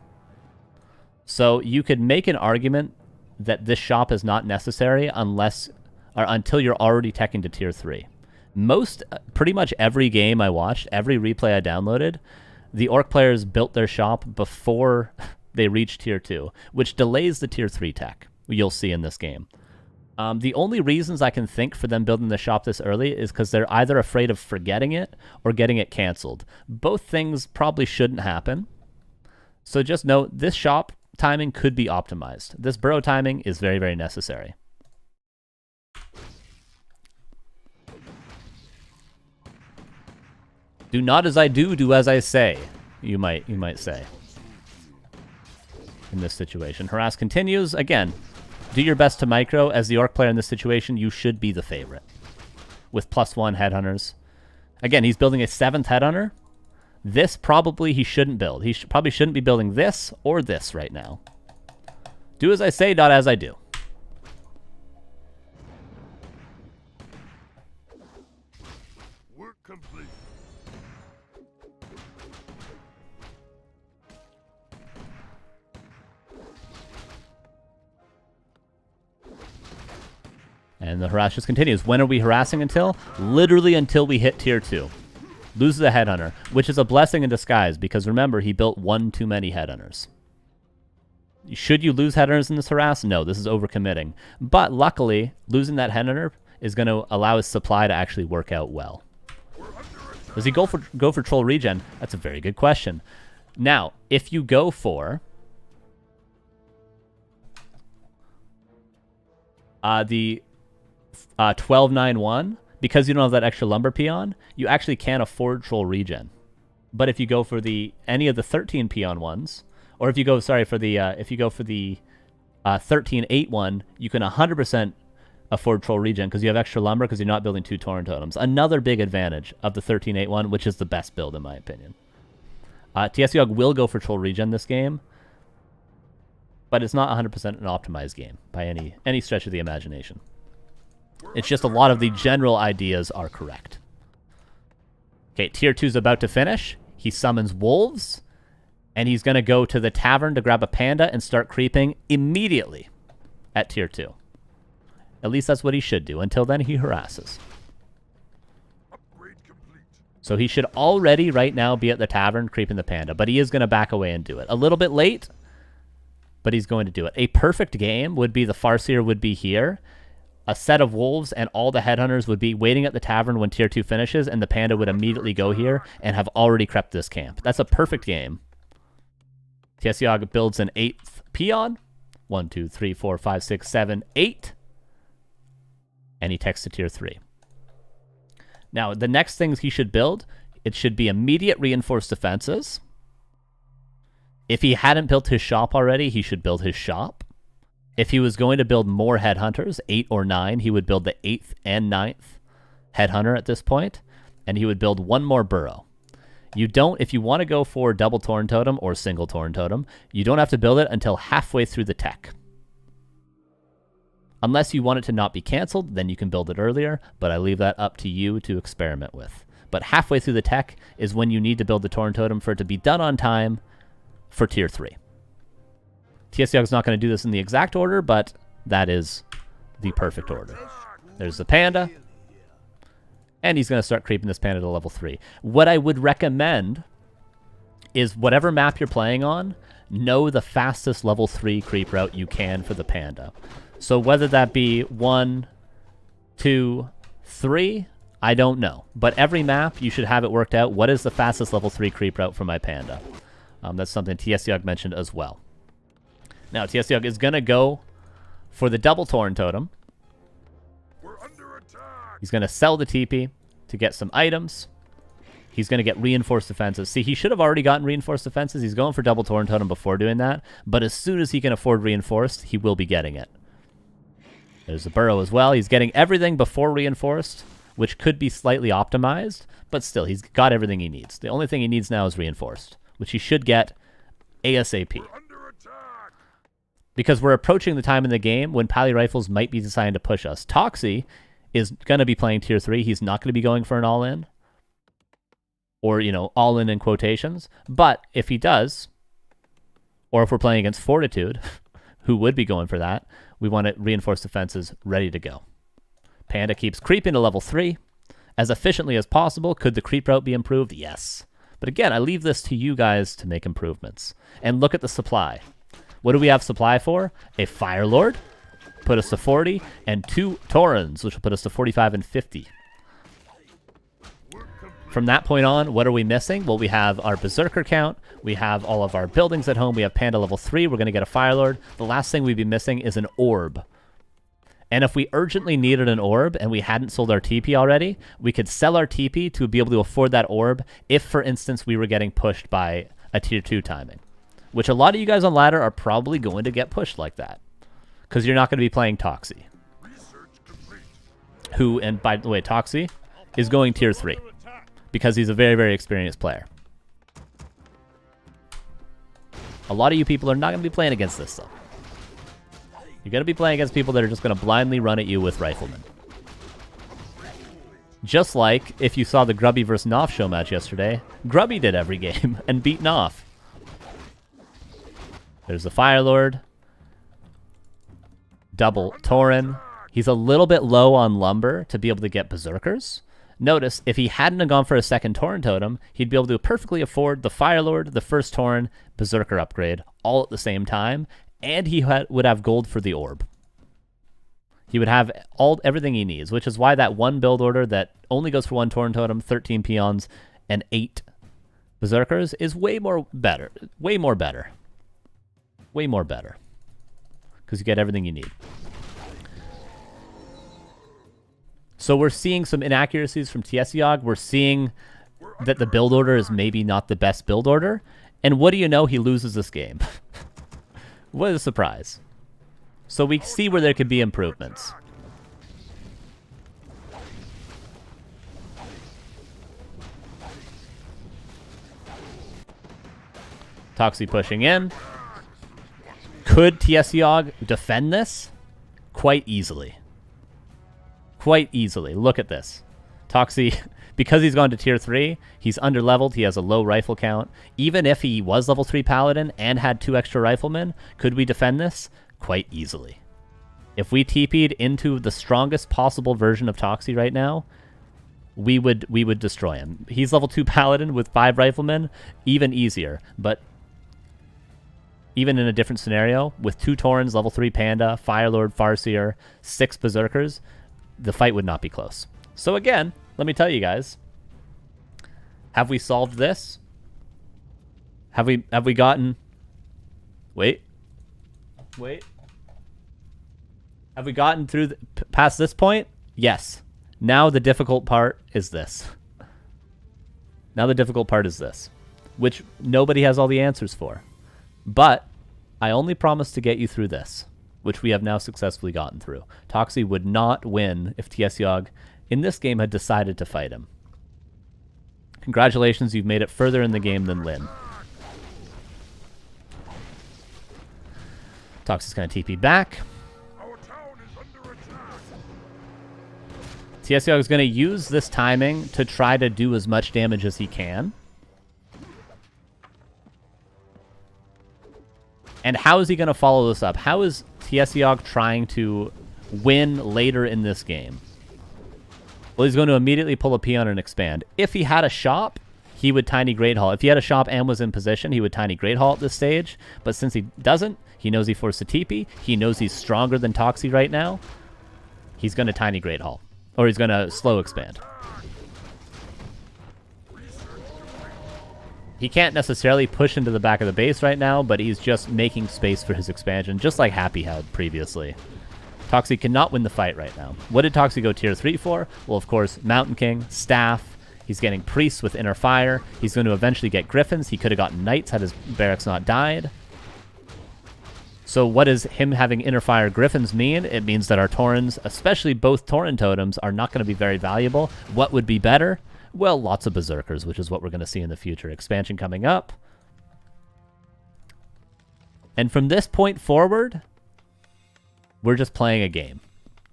So you could make an argument that this shop is not necessary until you're already teching to tier 3. Pretty much every game I watched, every replay I downloaded, the Orc players built their shop before they reached tier 2, which delays the tier 3 tech, you'll see in this game. The only reasons I can think for them building the shop this early is because they're either afraid of forgetting it or getting it canceled. Both things probably shouldn't happen. So just note, this shop timing could be optimized. This burrow timing is very, very necessary. Do not as I do, do as I say, you might say. In this situation. Harass continues. Again, do your best to micro. As the Orc player in this situation, you should be the favorite. With +1 headhunters. Again, he's building a 7th headhunter. This probably he shouldn't build. He probably shouldn't be building this or this right now. Do as I say, not as I do. Work complete. And the harass just continues. When are we harassing until? Literally until we hit tier 2. Loses a headhunter, which is a blessing in disguise, because remember, he built 1 too many headhunters. Should you lose headhunters in this harass? No, this is overcommitting. But luckily, losing that headhunter is going to allow his supply to actually work out well. Does he go for troll regen? That's a very good question. Now, if you go for the 1291, because you don't have that extra lumber peon, you actually can't afford troll regen. But if you go for any of the 13 peon ones, or if you go for the 1381, you can 100% afford troll regen because you have extra lumber because you're not building 2 Tauren Totems. Another big advantage of the 1381, which is the best build in my opinion. TSEOG will go for troll regen this game, but it's not 100% an optimized game by any stretch of the imagination. It's just a lot of the general ideas are correct. Okay, tier 2 is about to finish. He summons wolves, and he's going to go to the tavern to grab a panda and start creeping immediately at tier 2. At least that's what he should do. Until then, he harasses. Upgrade complete. So he should already right now be at the tavern creeping the panda, but he is going to back away and do it. A little bit late, but he's going to do it. A perfect game would be the Farseer would be here. A set of wolves and all the headhunters would be waiting at the tavern when tier 2 finishes, and the panda would immediately go here and have already crept this camp. That's a perfect game. TSEOG builds an 8th peon, 1, 2, 3, 4, 5, 6, 7, 8. And he techs to tier 3. Now, the next things he should build, it should be immediate reinforced defenses. If he hadn't built his shop already, he should build his shop. If he was going to build more headhunters, 8 or 9, he would build the 8th and 9th headhunter at this point, and he would build one more burrow. You don't, if you want to go for double Torn Totem or single Torn Totem, you don't have to build it until halfway through the tech. Unless you want it to not be canceled, then you can build it earlier, but I leave that up to you to experiment with. But halfway through the tech is when you need to build the Torn Totem for it to be done on time for tier 3. TSEOG's not going to do this in the exact order, but that is the perfect order. There's the panda. And he's going to start creeping this panda to level 3. What I would recommend is whatever map you're playing on, know the fastest level 3 creep route you can for the panda. So whether that be 1, 2, 3, I don't know. But every map, you should have it worked out. What is the fastest level 3 creep route for my panda? That's something TSEOG mentioned as well. Now, TSEOG is going to go for the double Torn Totem. He's going to sell the TP to get some items. He's going to get reinforced defenses. See, he should have already gotten reinforced defenses. He's going for double Torn Totem before doing that. But as soon as he can afford reinforced, he will be getting it. There's the burrow as well. He's getting everything before reinforced, which could be slightly optimized. But still, he's got everything he needs. The only thing he needs now is reinforced, which he should get ASAP. Because we're approaching the time in the game when Pally Rifles might be deciding to push us. Toxie is going to be playing tier 3. He's not going to be going for an all-in. Or, you know, all-in in quotations. But if he does, or if we're playing against Fortitude, who would be going for that, we want to reinforce defenses ready to go. Panda keeps creeping to level 3. As efficiently as possible. Could the creep route be improved? Yes. But again, I leave this to you guys to make improvements. And look at the supply. What do we have supply for? A Fire Lord. Put us to 40, and 2 Taurens, which will put us to 45 and 50. From that point on, what are we missing? Well, we have our Berserker count. We have all of our buildings at home. We have Panda level 3. We're going to get a Fire Lord. The last thing we'd be missing is an orb. And if we urgently needed an orb and we hadn't sold our TP already, we could sell our TP to be able to afford that orb if, for instance, we were getting pushed by a tier 2 timing. Which a lot of you guys on ladder are probably going to get pushed like that. Because you're not going to be playing Toxie. Who, and by the way, Toxie is going tier 3. Because he's a very, very experienced player. A lot of you people are not going to be playing against this, though. You're going to be playing against people that are just going to blindly run at you with riflemen. Just like if you saw the Grubby vs. Noff show match yesterday, Grubby did every game and beat Noff. There's the Fire Lord. Double Tauren. He's a little bit low on lumber to be able to get Berserkers. Notice, if he hadn't have gone for a second Tauren Totem, he'd be able to perfectly afford the Fire Lord, the first Tauren, Berserker upgrade, all at the same time, and he would have gold for the orb. He would have everything he needs, which is why that one build order that only goes for 1 Tauren Totem, 13 Peons, and 8 Berserkers is way more better. Way more better. Way more better. Because you get everything you need. So we're seeing some inaccuracies from TSEOG. We're seeing that the build order is maybe not the best build order. And what do you know? He loses this game. What a surprise. So we see where there could be improvements. Toxie pushing in. Could TSEOG defend this? Quite easily. Quite easily. Look at this. Toxie, because he's gone to tier 3, he's under-leveled, he has a low rifle count. Even if he was level 3 Paladin and had 2 extra riflemen, could we defend this? Quite easily. If we TP'd into the strongest possible version of Toxie right now, we would destroy him. He's level 2 Paladin with 5 riflemen, even easier. But even in a different scenario, with 2 Taurens, level 3 Panda, Firelord, Farseer, 6 Berserkers, the fight would not be close. So again, let me tell you guys, have we solved this? Have we gotten... Wait. Have we gotten through past this point? Yes. Now the difficult part is this. Now the difficult part is this, which nobody has all the answers for. But I only promise to get you through this, which we have now successfully gotten through. Toxie would not win if Tiesiog in this game had decided to fight him. Congratulations, you've made it further in the game than Lyn. Toxie's going to TP back. Tiesiog is going to use this timing to try to do as much damage as he can. And how is he going to follow this up? How is Tiesiog trying to win later in this game? Well, he's going to immediately pull a Peon and expand. If he had a shop, he would Tiny Great Hall. If he had a shop and was in position, he would Tiny Great Hall at this stage. But since he doesn't, he knows he forced a TP. He knows he's stronger than Toxie right now. He's going to Tiny Great Hall. Or he's going to slow expand. He can't necessarily push into the back of the base right now, but he's just making space for his expansion, just like Happy had previously. Toxie cannot win the fight right now. What did Toxie go tier 3 for? Well, of course, Mountain King, Staff. He's getting Priests with Inner Fire. He's going to eventually get Griffins. He could have gotten Knights had his barracks not died. So what does him having Inner Fire Griffins mean? It means that our Taurens, especially both Tauren totems, are not going to be very valuable. What would be better? Well, lots of Berserkers, which is what we're going to see in the future. Expansion coming up. And from this point forward, we're just playing a game.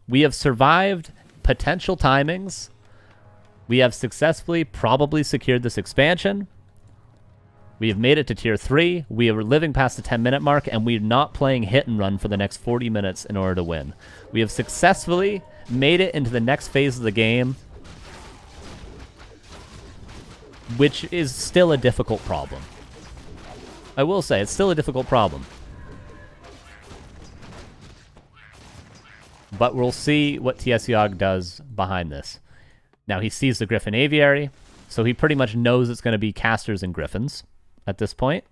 We have survived potential timings. We have successfully probably secured this expansion. We have made it to tier 3. We are living past the 10-minute mark, and we're not playing hit and run for the next 40 minutes in order to win. We have successfully made it into the next phase of the game, which is still a difficult problem. I will say, it's still a difficult problem. But we'll see what Tiesiog does behind this. Now, he sees the Griffin Aviary, so he pretty much knows it's going to be casters and Griffins at this point.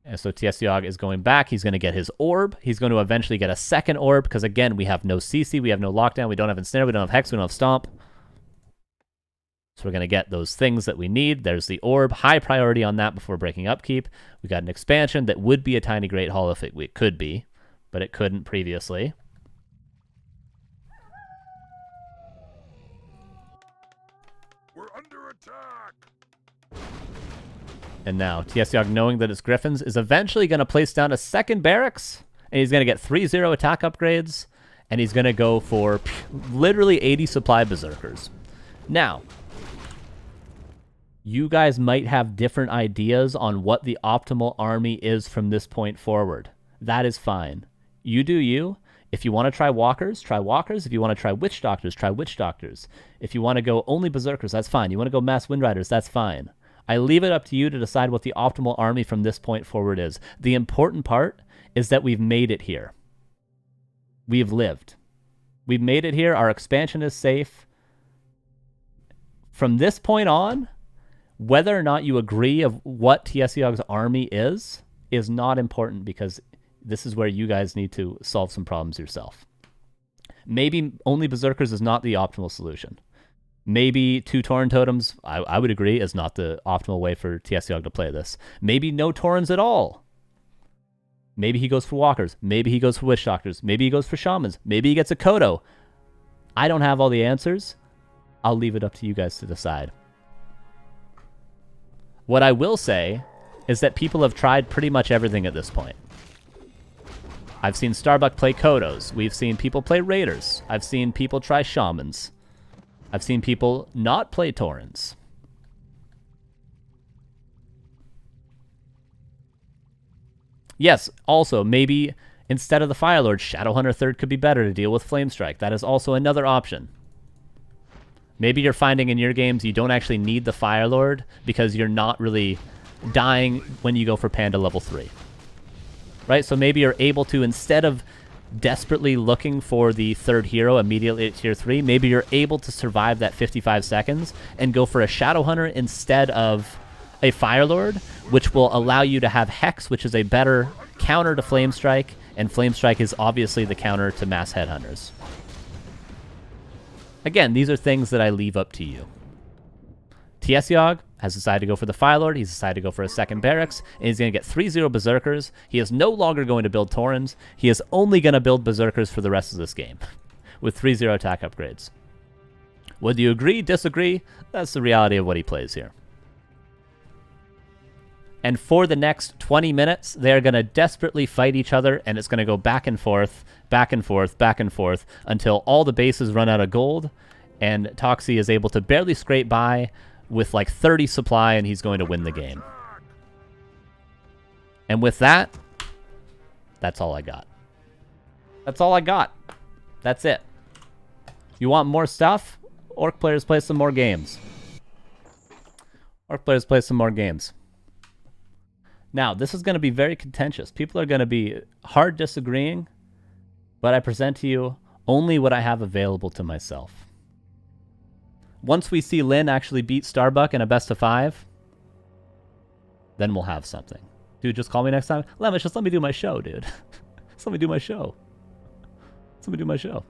And so Tiesiog is going back. He's going to get his orb. He's going to eventually get a second orb, because again, we have no CC, we have no lockdown, we don't have ensnare, we don't have hex, we don't have stomp. So we're going to get those things that we need. There's the orb. High priority on that before breaking upkeep. We got an expansion that would be a Tiny Great Hall if it could be, but it couldn't previously. We're under attack. And now Tiesiog, knowing that it's Griffins, is eventually going to place down a second barracks, and he's going to get 3-0 attack upgrades, and he's going to go for literally 80 supply Berserkers. Now, you guys might have different ideas on what the optimal army is from this point forward. That is fine. You do you. If you want to try Walkers, try Walkers. If you want to try Witch Doctors, try Witch Doctors. If you want to go only Berserkers, that's fine. You want to go Mass Windriders, that's fine. I leave it up to you to decide what the optimal army from this point forward is. The important part is that we've made it here. We've lived. We've made it here. Our expansion is safe. From this point on, whether or not you agree of what Tiesiog's army is not important, because this is where you guys need to solve some problems yourself. Maybe only Berserkers is not the optimal solution. Maybe 2 Tauren totems, I would agree, is not the optimal way for Tiesiog to play this. Maybe no Taurens at all. Maybe he goes for Walkers. Maybe he goes for Witch Doctors. Maybe he goes for Shamans. Maybe he gets a Kodo. I don't have all the answers. I'll leave it up to you guys to decide. What I will say is that people have tried pretty much everything at this point. I've seen Starbuck play Kodos. We've seen people play Raiders. I've seen people try Shamans. I've seen people not play Taurens. Yes, also, maybe instead of the Firelord, Shadowhunter 3rd could be better to deal with Flamestrike. That is also another option. Maybe you're finding in your games you don't actually need the Firelord because you're not really dying when you go for Panda level 3. Right? So maybe you're able to, instead of desperately looking for the 3rd hero immediately at tier 3, maybe you're able to survive that 55 seconds and go for a Shadowhunter instead of a Fire Lord, which will allow you to have Hex, which is a better counter to Flame Strike, and Flame Strike is obviously the counter to Mass Headhunters. Again, these are things that I leave up to you. TS Yogg has decided to go for the Fire Lord. He's decided to go for a second Barracks, and he's going to get 3-0 Berserkers. He is no longer going to build Taurens. He is only going to build Berserkers for the rest of this game, with 3-0 attack upgrades. Would you agree, disagree? That's the reality of what he plays here. And for the next 20 minutes, they're going to desperately fight each other, and it's going to go back and forth, back and forth, back and forth, until all the bases run out of gold, and Toxie is able to barely scrape by with like 30 supply, and he's going to win the game. And with that, that's all I got. That's all I got. That's it. You want more stuff? Orc players play some more games. Orc players play some more games. Now, this is going to be very contentious. People are going to be hard disagreeing, but I present to you only what I have available to myself. Once we see Lynn actually beat Starbuck in a best of 5, then we'll have something. Dude, just call me next time. Lemus, just let me do my show, dude. Just let me do my show. Just let me do my show.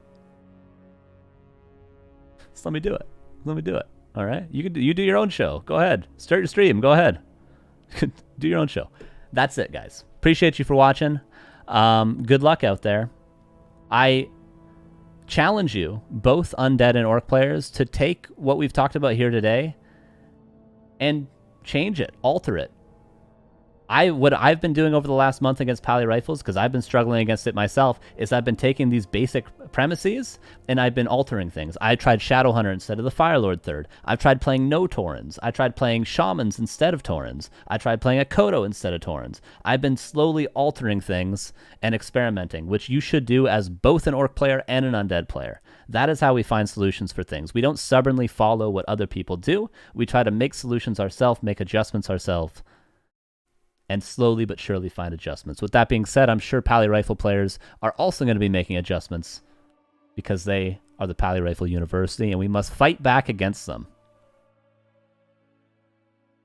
Just let me do it. Let me do it. All right? You do your own show. Go ahead. Start your stream. Go ahead. Do your own show. That's it, guys. Appreciate you for watching. Good luck out there. I challenge you, both Undead and Orc players, to take what we've talked about here today and change it, alter it. What I've been doing over the last month against Pally Rifles, because I've been struggling against it myself, is I've been taking these basic premises and I've been altering things. I tried Shadowhunter instead of the Firelord third. I've tried playing no Taurens. I tried playing Shamans instead of Taurens. I tried playing a Kodo instead of Taurens. I've been slowly altering things and experimenting, which you should do as both an Orc player and an Undead player. That is how we find solutions for things. We don't stubbornly follow what other people do. We try to make solutions ourselves, make adjustments ourselves, and slowly but surely find adjustments. With that being said, I'm sure Pally Rifle players are also going to be making adjustments because they are the Pally Rifle University, and we must fight back against them.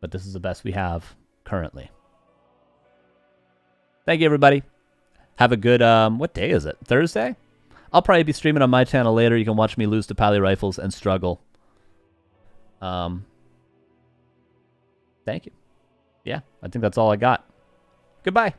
But this is the best we have currently. Thank you, everybody. Have a good, what day is it? Thursday? I'll probably be streaming on my channel later. You can watch me lose to Pally Rifles and struggle. Thank you. Yeah, I think that's all I got. Goodbye.